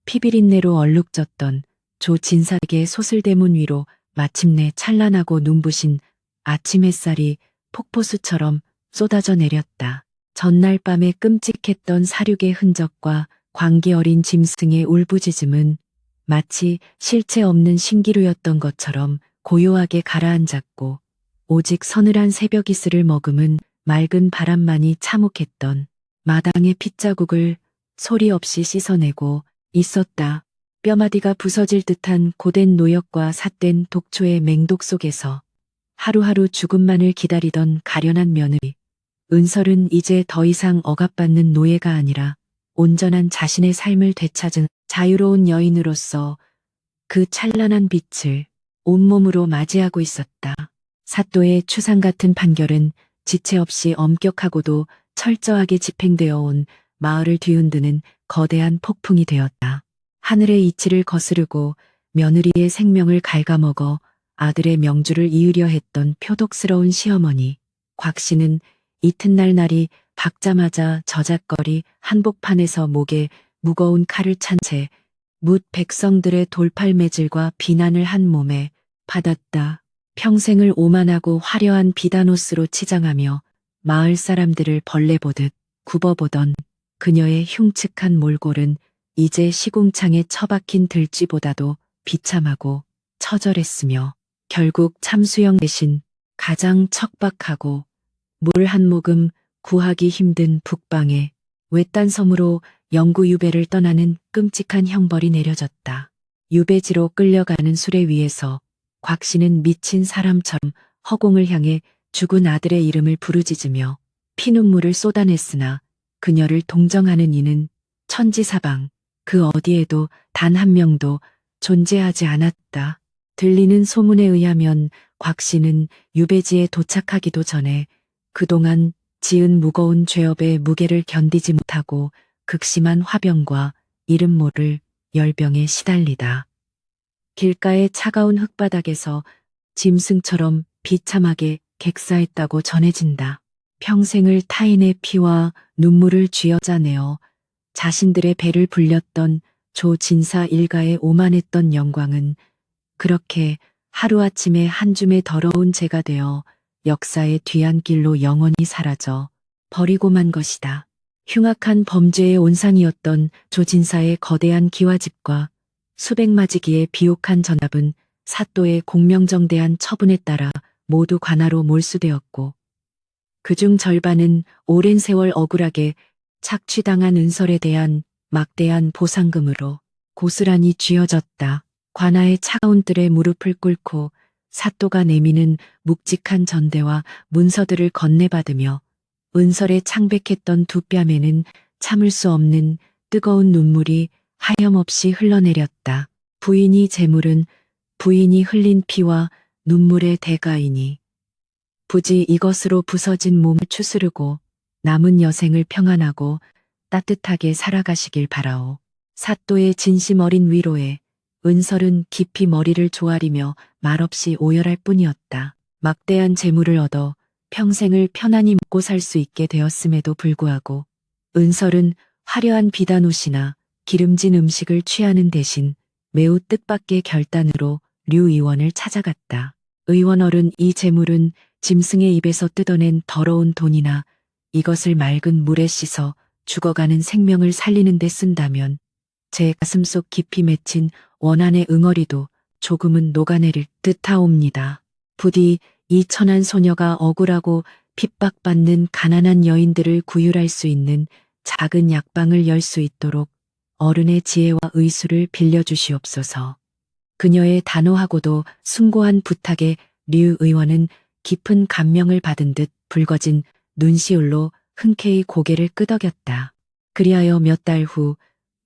피비린내로 얼룩졌던 조 진사에게 소슬대문 위로 마침내 찬란하고 눈부신 아침 햇살이 폭포수처럼 쏟아져 내렸다. 전날 밤에 끔찍했던 사륙의 흔적과 광기 어린 짐승의 울부짖음은 마치 실체 없는 신기루였던 것처럼 고요하게 가라앉았고, 오직 서늘한 새벽 이슬을 머금은 맑은 바람만이 참혹했던 마당의 핏자국을 소리 없이 씻어내고 있었다. 뼈마디가 부서질 듯한 고된 노역과 삿된 독초의 맹독 속에서 하루하루 죽음만을 기다리던 가련한 며느리. 은설은 이제 더 이상 억압받는 노예가 아니라 온전한 자신의 삶을 되찾은 자유로운 여인으로서 그 찬란한 빛을 온몸으로 맞이하고 있었다. 사또의 추상 같은 판결은 지체 없이 엄격하고도 철저하게 집행되어 온 마을을 뒤흔드는 거대한 폭풍이 되었다. 하늘의 이치를 거스르고 며느리의 생명을 갉아먹어 아들의 명주를 이으려 했던 표독스러운 시어머니 곽 씨는 이튿날 날이 밝자마자 저잣거리 한복판에서 목에 무거운 칼을 찬 채 뭇 백성들의 돌팔매질과 비난을 한 몸에 받았다. 평생을 오만하고 화려한 비단옷으로 치장하며 마을 사람들을 벌레 보듯 굽어보던 그녀의 흉측한 몰골은 이제 시궁창에 처박힌 들쥐보다도 비참하고 처절했으며, 결국 참수영 대신 가장 척박하고 물 한 모금 구하기 힘든 북방에 외딴 섬으로 영구 유배를 떠나는 끔찍한 형벌이 내려졌다. 유배지로 끌려가는 수레 위에서 곽 씨는 미친 사람처럼 허공을 향해 죽은 아들의 이름을 부르짖으며 피눈물을 쏟아냈으나 그녀를 동정하는 이는 천지사방 그 어디에도 단 한 명도 존재하지 않았다. 들리는 소문에 의하면 곽 씨는 유배지에 도착하기도 전에 그동안 지은 무거운 죄업의 무게를 견디지 못하고 극심한 화병과 이름 모를 열병에 시달리다 길가의 차가운 흙바닥에서 짐승처럼 비참하게 객사했다고 전해진다. 평생을 타인의 피와 눈물을 쥐어짜내어 자신들의 배를 불렸던 조 진사 일가의 오만했던 영광은 그렇게 하루아침에 한 줌의 더러운 재가 되어 역사의 뒤안길로 영원히 사라져 버리고만 것이다. 흉악한 범죄의 온상이었던 조진사의 거대한 기와집과 수백마지기의 비옥한 전합은 사또의 공명정대한 처분에 따라 모두 관하로 몰수되었고, 그중 절반은 오랜 세월 억울하게 착취당한 은설에 대한 막대한 보상금으로 고스란히 쥐어졌다. 관아의 차가운 뜰에 무릎을 꿇고 사또가 내미는 묵직한 전대와 문서들을 건네받으며 은설에 창백했던 두 뺨에는 참을 수 없는 뜨거운 눈물이 하염없이 흘러내렸다. 부인이 재물은 부인이 흘린 피와 눈물의 대가이니 부지 이것으로 부서진 몸을 추스르고 남은 여생을 평안하고 따뜻하게 살아가시길 바라오. 사또의 진심 어린 위로에 은설은 깊이 머리를 조아리며 말없이 오열할 뿐이었다. 막대한 재물을 얻어 평생을 편안히 먹고 살 수 있게 되었음에도 불구하고 은설은 화려한 비단옷이나 기름진 음식을 취하는 대신 매우 뜻밖의 결단으로 류 의원을 찾아갔다. 의원 어른, 이 재물은 짐승의 입에서 뜯어낸 더러운 돈이나 이것을 맑은 물에 씻어 죽어가는 생명을 살리는 데 쓴다면 제 가슴속 깊이 맺힌 원한의 응어리도 조금은 녹아내릴 듯하옵니다. 부디 이 천한 소녀가 억울하고 핍박받는 가난한 여인들을 구휼할 수 있는 작은 약방을 열 수 있도록 어른의 지혜와 의술을 빌려주시옵소서. 그녀의 단호하고도 숭고한 부탁에 류 의원은 깊은 감명을 받은 듯 붉어진 눈시울로 흔쾌히 고개를 끄덕였다. 그리하여 몇 달 후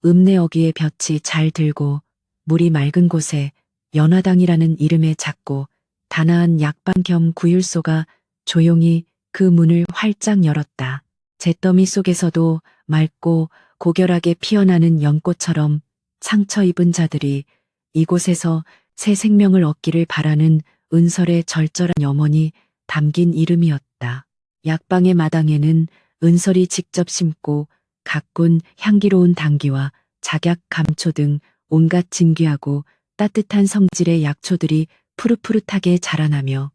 읍내어귀의 볕이 잘 들고 물이 맑은 곳에 연화당이라는 이름의 작고 단아한 약방 겸 구율소가 조용히 그 문을 활짝 열었다. 잿더미 속에서도 맑고 고결하게 피어나는 연꽃처럼 상처 입은 자들이 이곳에서 새 생명을 얻기를 바라는 은설의 절절한 염원이 담긴 이름이었다. 약방의 마당에는 은설이 직접 심고 가꾼 향기로운 당귀와 작약 감초 등 온갖 진귀하고 따뜻한 성질의 약초들이 푸릇푸릇하게 자라나며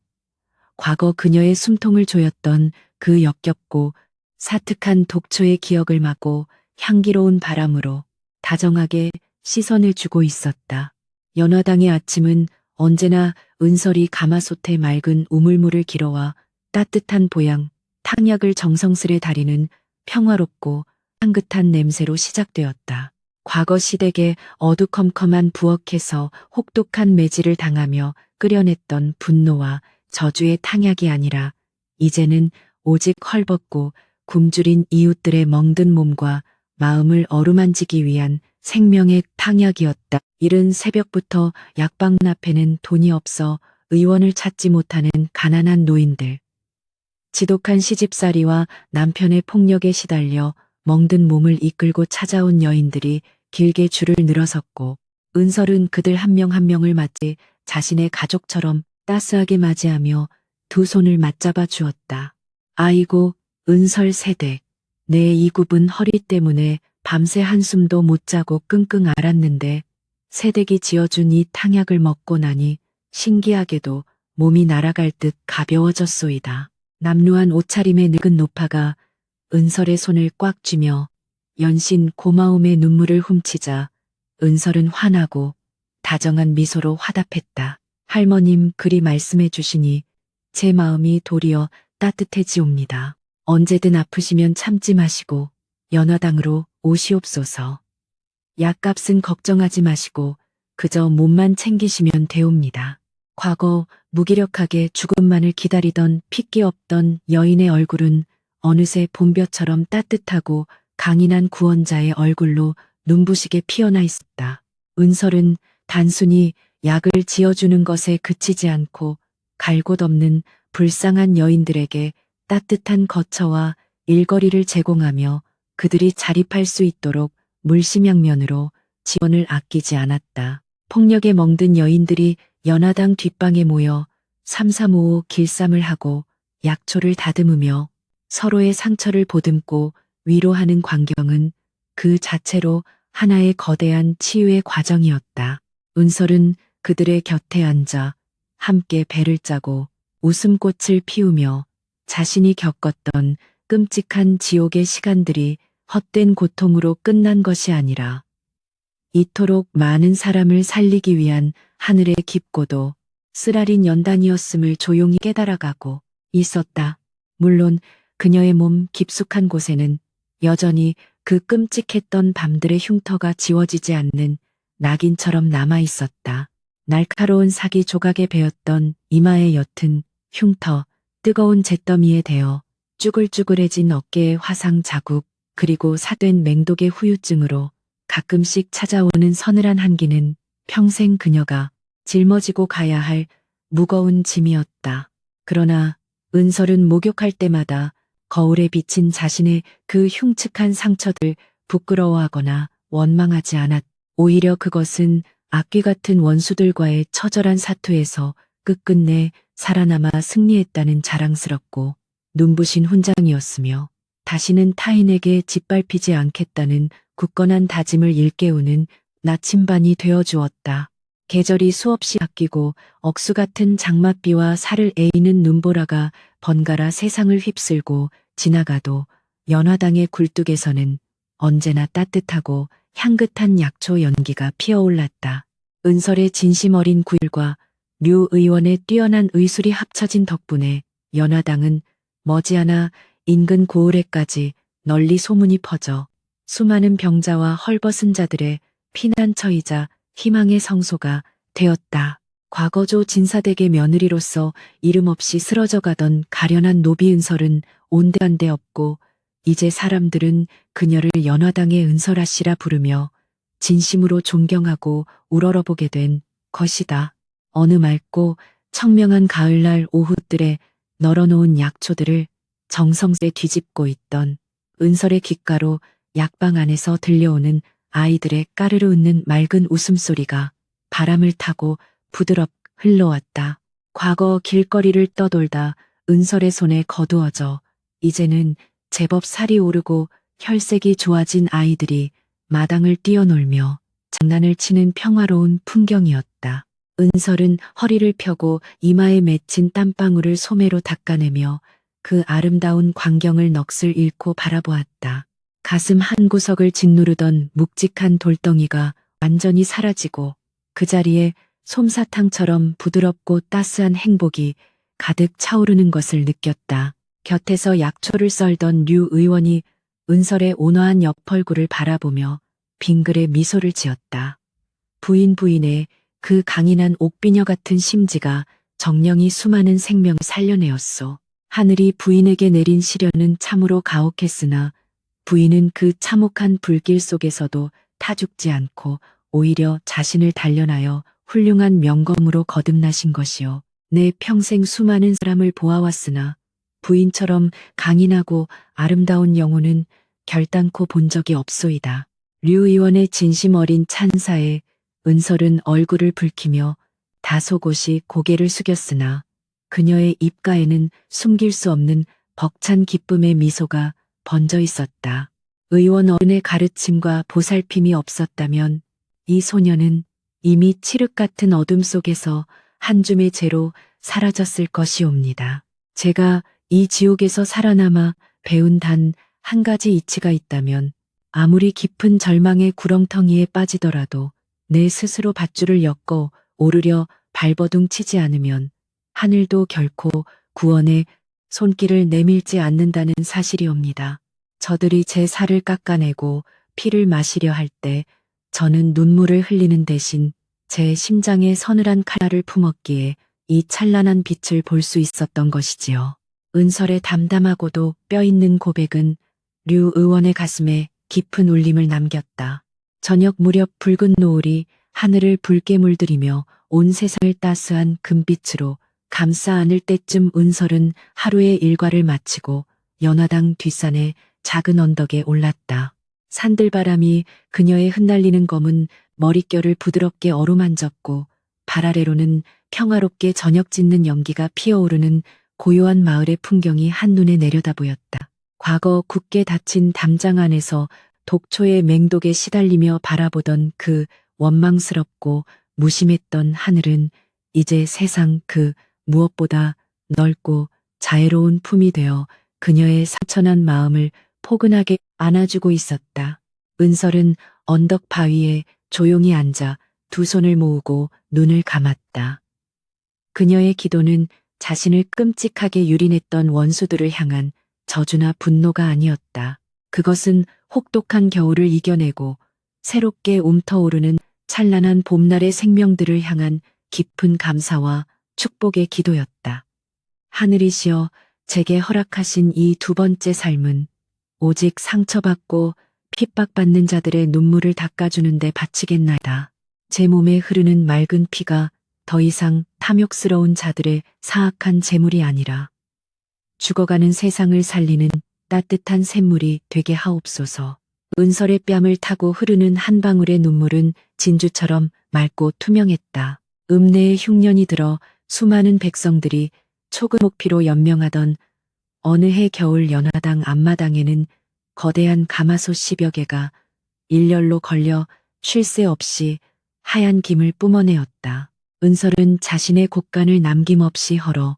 과거 그녀의 숨통을 조였던 그 역겹고 사특한 독초의 기억을 마고 향기로운 바람으로 다정하게 시선을 주고 있었다. 연화당의 아침은 언제나 은설이 가마솥에 맑은 우물물을 길어와 따뜻한 보양, 탕약을 정성스레 다리는 평화롭고 향긋한 냄새로 시작되었다. 과거 시댁의 어두컴컴한 부엌에서 혹독한 매질을 당하며 끓여냈던 분노와 저주의 탕약이 아니라 이제는 오직 헐벗고 굶주린 이웃들의 멍든 몸과 마음을 어루만지기 위한 생명의 탕약이었다. 이른 새벽부터 약방 앞에는 돈이 없어 의원을 찾지 못하는 가난한 노인들. 지독한 시집살이와 남편의 폭력에 시달려 멍든 몸을 이끌고 찾아온 여인들이 길게 줄을 늘어섰고 은설은 그들 한 명 한 명을 마치 자신의 가족처럼 따스하게 맞이하며 두 손을 맞잡아 주었다. 아이고, 은설 세댁. 내 이굽은 허리 때문에 밤새 한숨도 못 자고 끙끙 앓았는데 세댁이 지어준 이 탕약을 먹고 나니 신기하게도 몸이 날아갈 듯 가벼워졌소이다. 남루한 옷차림의 늙은 노파가 은설의 손을 꽉 쥐며 연신 고마움의 눈물을 훔치자 은설은 환하고 다정한 미소로 화답했다. 할머님 그리 말씀해 주시니 제 마음이 도리어 따뜻해지옵니다. 언제든 아프시면 참지 마시고 연화당으로 오시옵소서. 약값은 걱정하지 마시고 그저 몸만 챙기시면 되옵니다. 과거 무기력하게 죽음만을 기다리던 핏기 없던 여인의 얼굴은 어느새 봄볕처럼 따뜻하고 강인한 구원자의 얼굴로 눈부시게 피어나 있었다. 은설은 단순히 약을 지어주는 것에 그치지 않고 갈 곳 없는 불쌍한 여인들에게 따뜻한 거처와 일거리를 제공하며 그들이 자립할 수 있도록 물심양면으로 지원을 아끼지 않았다. 폭력에 멍든 여인들이 연화당 뒷방에 모여 삼삼오오 길쌈을 하고 약초를 다듬으며 서로의 상처를 보듬고 위로하는 광경은 그 자체로 하나의 거대한 치유의 과정이었다. 은설은 그들의 곁에 앉아 함께 배를 짜고 웃음꽃을 피우며 자신이 겪었던 끔찍한 지옥의 시간들이 헛된 고통으로 끝난 것이 아니라 이토록 많은 사람을 살리기 위한 하늘의 깊고도 쓰라린 연단이었음을 조용히 깨달아가고 있었다. 물론 그녀의 몸 깊숙한 곳에는 여전히 그 끔찍했던 밤들의 흉터가 지워지지 않는 낙인처럼 남아 있었다. 날카로운 사기 조각에 베었던 이마의 옅은 흉터, 뜨거운 잿더미에 대어 쭈글쭈글해진 어깨의 화상 자국, 그리고 사된 맹독의 후유증으로 가끔씩 찾아오는 서늘한 한기는 평생 그녀가 짊어지고 가야 할 무거운 짐이었다. 그러나 은설은 목욕할 때마다 거울에 비친 자신의 그 흉측한 상처들 부끄러워하거나 원망하지 않았. 오히려 그것은 악귀 같은 원수들과의 처절한 사투에서 끝끝내 살아남아 승리했다는 자랑스럽고 눈부신 훈장이었으며 다시는 타인에게 짓밟히지 않겠다는 굳건한 다짐을 일깨우는 나침반이 되어주었다. 계절이 수없이 바뀌고 억수 같은 장맛비와 살을 에이는 눈보라가 번갈아 세상을 휩쓸고 지나가도 연화당의 굴뚝에서는 언제나 따뜻하고 향긋한 약초 연기가 피어올랐다. 은설의 진심 어린 구일과 류 의원의 뛰어난 의술이 합쳐진 덕분에 연화당은 머지않아 인근 고을에까지 널리 소문이 퍼져 수많은 병자와 헐벗은 자들의 피난처이자 희망의 성소가 되었다. 과거조 진사댁의 며느리로서 이름 없이 쓰러져가던 가련한 노비 은설은 온데간데 없고 이제 사람들은 그녀를 연화당의 은설아씨라 부르며 진심으로 존경하고 우러러보게 된 것이다. 어느 맑고 청명한 가을날 오후들에 널어놓은 약초들을 정성스레 뒤집고 있던 은설의 귓가로 약방 안에서 들려오는 아이들의 까르르 웃는 맑은 웃음소리가 바람을 타고 부드럽 흘러왔다. 과거 길거리를 떠돌다 은설의 손에 거두어져 이제는 제법 살이 오르고 혈색이 좋아진 아이들이 마당을 뛰어놀며 장난을 치는 평화로운 풍경이었다. 은설은 허리를 펴고 이마에 맺힌 땀방울을 소매로 닦아내며 그 아름다운 광경을 넋을 잃고 바라보았다. 가슴 한구석을 짓누르던 묵직한 돌덩이가 완전히 사라지고 그 자리에 솜사탕처럼 부드럽고 따스한 행복이 가득 차오르는 것을 느꼈다. 곁에서 약초를 썰던 류 의원이 은설의 온화한 옆얼굴을 바라보며 빙그레 미소를 지었다. 부인의 그 강인한 옥비녀 같은 심지가 정령이 수많은 생명을 살려내었소. 하늘이 부인에게 내린 시련은 참으로 가혹했으나 부인은 그 참혹한 불길 속에서도 타죽지 않고 오히려 자신을 단련하여 훌륭한 명검으로 거듭나신 것이요. 내 평생 수많은 사람을 보아왔으나 부인처럼 강인하고 아름다운 영혼은 결단코 본 적이 없소이다. 류 의원의 진심 어린 찬사에 은설은 얼굴을 붉히며 다소곳이 고개를 숙였으나 그녀의 입가에는 숨길 수 없는 벅찬 기쁨의 미소가 번져 있었다. 의원 어른의 가르침과 보살핌이 없었다면 이 소녀는 이미 칠흑 같은 어둠 속에서 한 줌의 재로 사라졌을 것이옵니다. 제가 이 지옥에서 살아남아 배운 단 한 가지 이치가 있다면 아무리 깊은 절망의 구렁텅이에 빠지더라도 내 스스로 밧줄을 엮어 오르려 발버둥 치지 않으면 하늘도 결코 구원의 손길을 내밀지 않는다는 사실이옵니다. 저들이 제 살을 깎아내고 피를 마시려 할 때 저는 눈물을 흘리는 대신 제 심장에 서늘한 칼날을 품었기에 이 찬란한 빛을 볼 수 있었던 것이지요. 은설의 담담하고도 뼈있는 고백은 류 의원의 가슴에 깊은 울림을 남겼다. 저녁 무렵 붉은 노을이 하늘을 붉게 물들이며 온 세상을 따스한 금빛으로 감싸 안을 때쯤 은설은 하루의 일과를 마치고 연화당 뒷산의 작은 언덕에 올랐다. 산들바람이 그녀의 흩날리는 검은 머릿결을 부드럽게 어루만졌고 발 아래로는 평화롭게 저녁 짓는 연기가 피어오르는 고요한 마을의 풍경이 한눈에 내려다 보였다. 과거 굳게 닫힌 담장 안에서 독초의 맹독에 시달리며 바라보던 그 원망스럽고 무심했던 하늘은 이제 세상 그 무엇보다 넓고 자애로운 품이 되어 그녀의 상처난 마음을 포근하게 안아주고 있었다. 은설은 언덕 바위에 조용히 앉아 두 손을 모으고 눈을 감았다. 그녀의 기도는 자신을 끔찍하게 유린했던 원수들을 향한 저주나 분노가 아니었다. 그것은 혹독한 겨울을 이겨내고 새롭게 움터오르는 찬란한 봄날의 생명들을 향한 깊은 감사와 축복의 기도였다. 하늘이시여, 제게 허락하신 이 두 번째 삶은 오직 상처받고 핍박받는 자들의 눈물을 닦아주는 데 바치겠나이다. 제 몸에 흐르는 맑은 피가 더 이상 탐욕스러운 자들의 사악한 재물이 아니라 죽어가는 세상을 살리는 따뜻한 샘물이 되게 하옵소서. 은설의 뺨을 타고 흐르는 한 방울의 눈물은 진주처럼 맑고 투명했다. 읍내에 흉년이 들어 수많은 백성들이 초금옥피로 연명하던 어느 해 겨울 연화당 앞마당에는 거대한 가마솥 10여 개가 일렬로 걸려 쉴 새 없이 하얀 김을 뿜어내었다. 은설은 자신의 곡간을 남김없이 헐어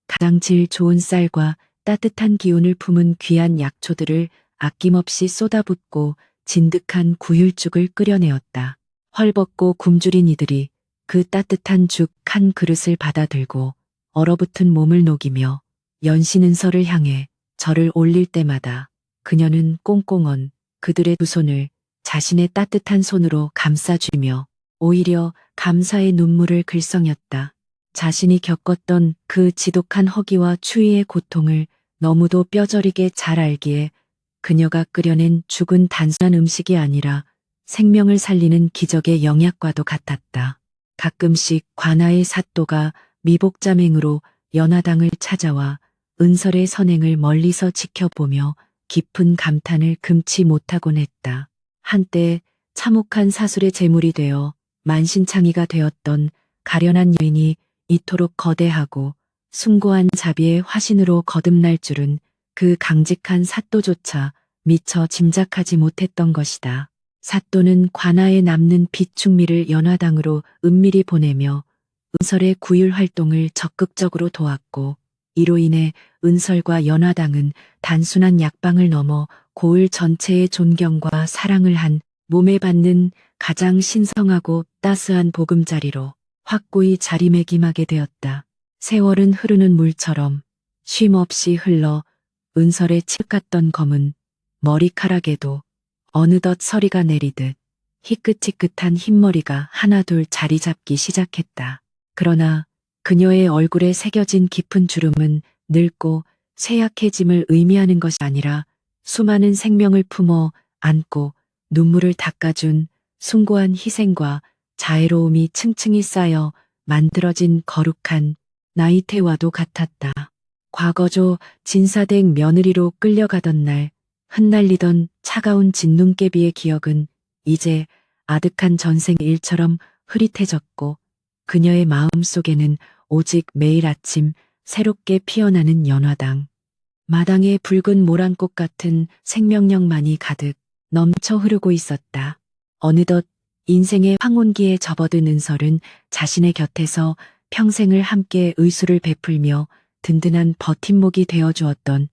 가장 질 좋은 쌀과 따뜻한 기운을 품은 귀한 약초들을 아낌없이 쏟아붓고 진득한 구휼죽을 끓여내었다. 헐벗고 굶주린 이들이 그 따뜻한 죽 한 그릇을 받아들고 얼어붙은 몸을 녹이며 연신 은설을 향해 절을 올릴 때마다 그녀는 꽁꽁언 그들의 두 손을 자신의 따뜻한 손으로 감싸주며 오히려 감사의 눈물을 글썽였다. 자신이 겪었던 그 지독한 허기와 추위의 고통을 너무도 뼈저리게 잘 알기에 그녀가 끓여낸 죽은 단순한 음식이 아니라 생명을 살리는 기적의 영약과도 같았다. 가끔씩 관아의 사또가 미복자맹으로 연화당을 찾아와 은설의 선행을 멀리서 지켜보며 깊은 감탄을 금치 못하곤 했다. 한때 참혹한 사술의 제물이 되어 만신창이가 되었던 가련한 여인이 이토록 거대하고 숭고한 자비의 화신으로 거듭날 줄은 그 강직한 사또조차 미처 짐작하지 못했던 것이다. 사또는 관아에 남는 비축미를 연화당으로 은밀히 보내며 은설의 구휼 활동을 적극적으로 도왔고 이로 인해 은설과 연화당은 단순한 약방을 넘어 고을 전체의 존경과 사랑을 한 몸에 받는 가장 신성하고 따스한 보금자리로 확고히 자리매김하게 되었다. 세월은 흐르는 물처럼 쉼없이 흘러 은설의 칠같던 검은 머리카락에도 어느덧 서리가 내리듯 희끗희끗한 흰머리가 하나둘 자리 잡기 시작했다. 그러나 그녀의 얼굴에 새겨진 깊은 주름은 늙고 쇠약해짐을 의미하는 것이 아니라 수많은 생명을 품어 안고 눈물을 닦아준 숭고한 희생과 자애로움이 층층이 쌓여 만들어진 거룩한 나이테와도 같았다. 과거조 진사댁 며느리로 끌려가던 날 흩날리던 차가운 진눈깨비의 기억은 이제 아득한 전생 일처럼 흐릿해졌고 그녀의 마음 속에는 오직 매일 아침 새롭게 피어나는 연화당, 마당에 붉은 모란꽃 같은 생명력만이 가득 넘쳐 흐르고 있었다. 어느덧 인생의 황혼기에 접어든 은설은 자신의 곁에서 평생을 함께 의술을 베풀며 든든한 버팀목이 되어주었던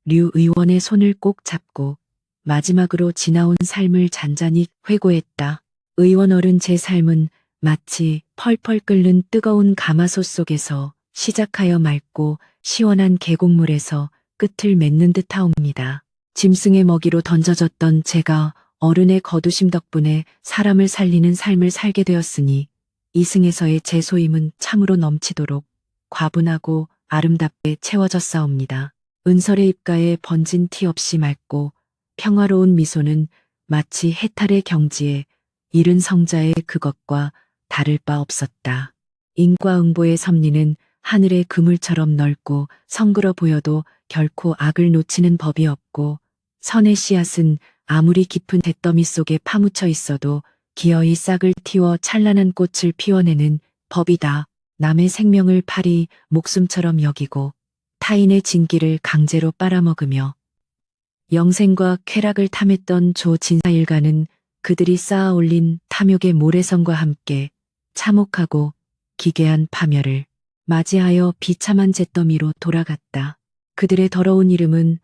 류 의원의 손을 꼭 잡고 마지막으로 지나온 삶을 잔잔히 회고했다. 의원 어른 제 삶은 마치 펄펄 끓는 뜨거운 가마솥 속에서 시작하여 맑고 시원한 계곡물에서 끝을 맺는 듯하옵니다. 짐승의 먹이로 던져졌던 제가 어른의 거두심 덕분에 사람을 살리는 삶을 살게 되었으니 이승에서의 제 소임은 참으로 넘치도록 과분하고 아름답게 채워졌사옵니다. 은설의 입가에 번진 티 없이 맑고 평화로운 미소는 마치 해탈의 경지에 이른 성자의 그것과 다를 바 없었다. 인과응보의 섭리는 하늘의 그물처럼 넓고 성그러 보여도 결코 악을 놓치는 법이 없고 선의 씨앗은 아무리 깊은 잿더미 속에 파묻혀 있어도 기어이 싹을 틔워 찬란한 꽃을 피워내는 법이다. 남의 생명을 팔이 목숨처럼 여기고 타인의 진기를 강제로 빨아먹으며 영생과 쾌락을 탐했던 조 진사 일가는 그들이 쌓아 올린 탐욕의 모래성과 함께 참혹하고 기괴한 파멸을 맞이하여 비참한 잿더미로 돌아갔다. 그들의 더러운 이름은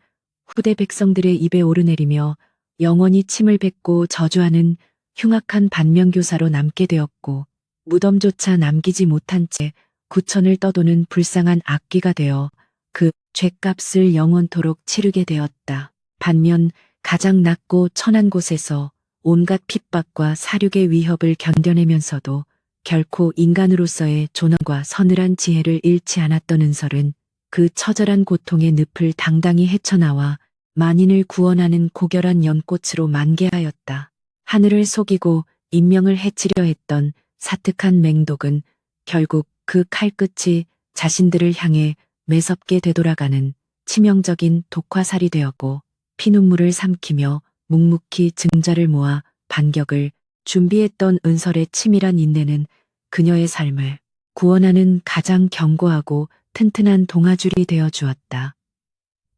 후대 백성들의 입에 오르내리며 영원히 침을 뱉고 저주하는 흉악한 반면교사로 남게 되었고 무덤조차 남기지 못한 채 구천을 떠도는 불쌍한 악귀가 되어 그 죗값을 영원토록 치르게 되었다. 반면 가장 낮고 천한 곳에서 온갖 핍박과 사륙의 위협을 견뎌내면서도 결코 인간으로서의 존엄과 서늘한 지혜를 잃지 않았던 은설은 그 처절한 고통의 늪을 당당히 헤쳐나와 만인을 구원하는 고결한 연꽃으로 만개하였다. 하늘을 속이고 인명을 해치려 했던 사특한 맹독은 결국 그 칼끝이 자신들을 향해 매섭게 되돌아가는 치명적인 독화살이 되었고 피눈물을 삼키며 묵묵히 증자를 모아 반격을 준비했던 은설의 치밀한 인내는 그녀의 삶을 구원하는 가장 견고하고 튼튼한 동아줄이 되어 주었다.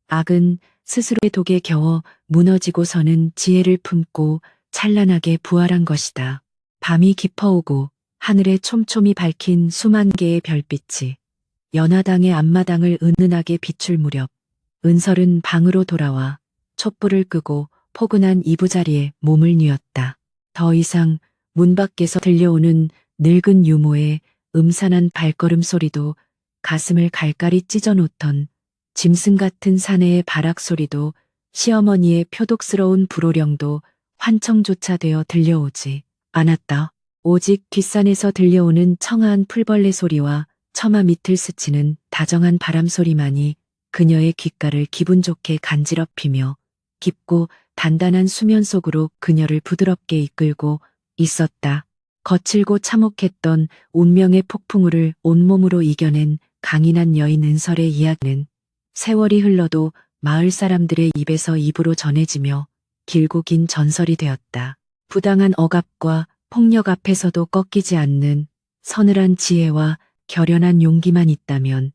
악은 스스로의 독에 겨워 무너지고서는 지혜를 품고 찬란하게 부활한 것이다. 밤이 깊어오고 하늘에 촘촘히 밝힌 수만 개의 별빛이 연화당의 앞마당을 은은하게 비출 무렵 은설은 방으로 돌아와 촛불을 끄고 포근한 이부자리에 몸을 뉘었다. 더 이상 문 밖에서 들려오는 늙은 유모의 음산한 발걸음 소리도 가슴을 갈갈이 찢어놓던 짐승 같은 사내의 바락 소리도 시어머니의 표독스러운 불호령도 환청조차 되어 들려오지 않았다. 오직 뒷산에서 들려오는 청아한 풀벌레 소리와 처마 밑을 스치는 다정한 바람 소리만이 그녀의 귓가를 기분 좋게 간지럽히며 깊고 단단한 수면 속으로 그녀를 부드럽게 이끌고 있었다. 거칠고 참혹했던 운명의 폭풍우를 온몸으로 이겨낸 강인한 여인 은설의 이야기는 세월이 흘러도 마을 사람들의 입에서 입으로 전해지며 길고 긴 전설이 되었다. 부당한 억압과 폭력 앞에서도 꺾이지 않는 서늘한 지혜와 결연한 용기만 있다면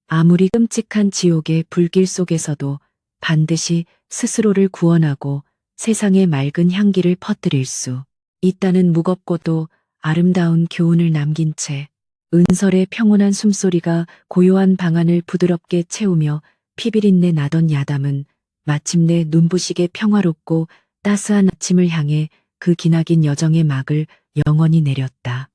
아무리 끔찍한 지옥의 불길 속에서도 반드시 스스로를 구원하고 세상에 맑은 향기를 퍼뜨릴 수 있다는 무겁고도 아름다운 교훈을 남긴 채 은설의 평온한 숨소리가 고요한 방안을 부드럽게 채우며 피비린내 나던 야담은 마침내 눈부시게 평화롭고 따스한 아침을 향해 그 기나긴 여정의 막을 영원히 내렸다.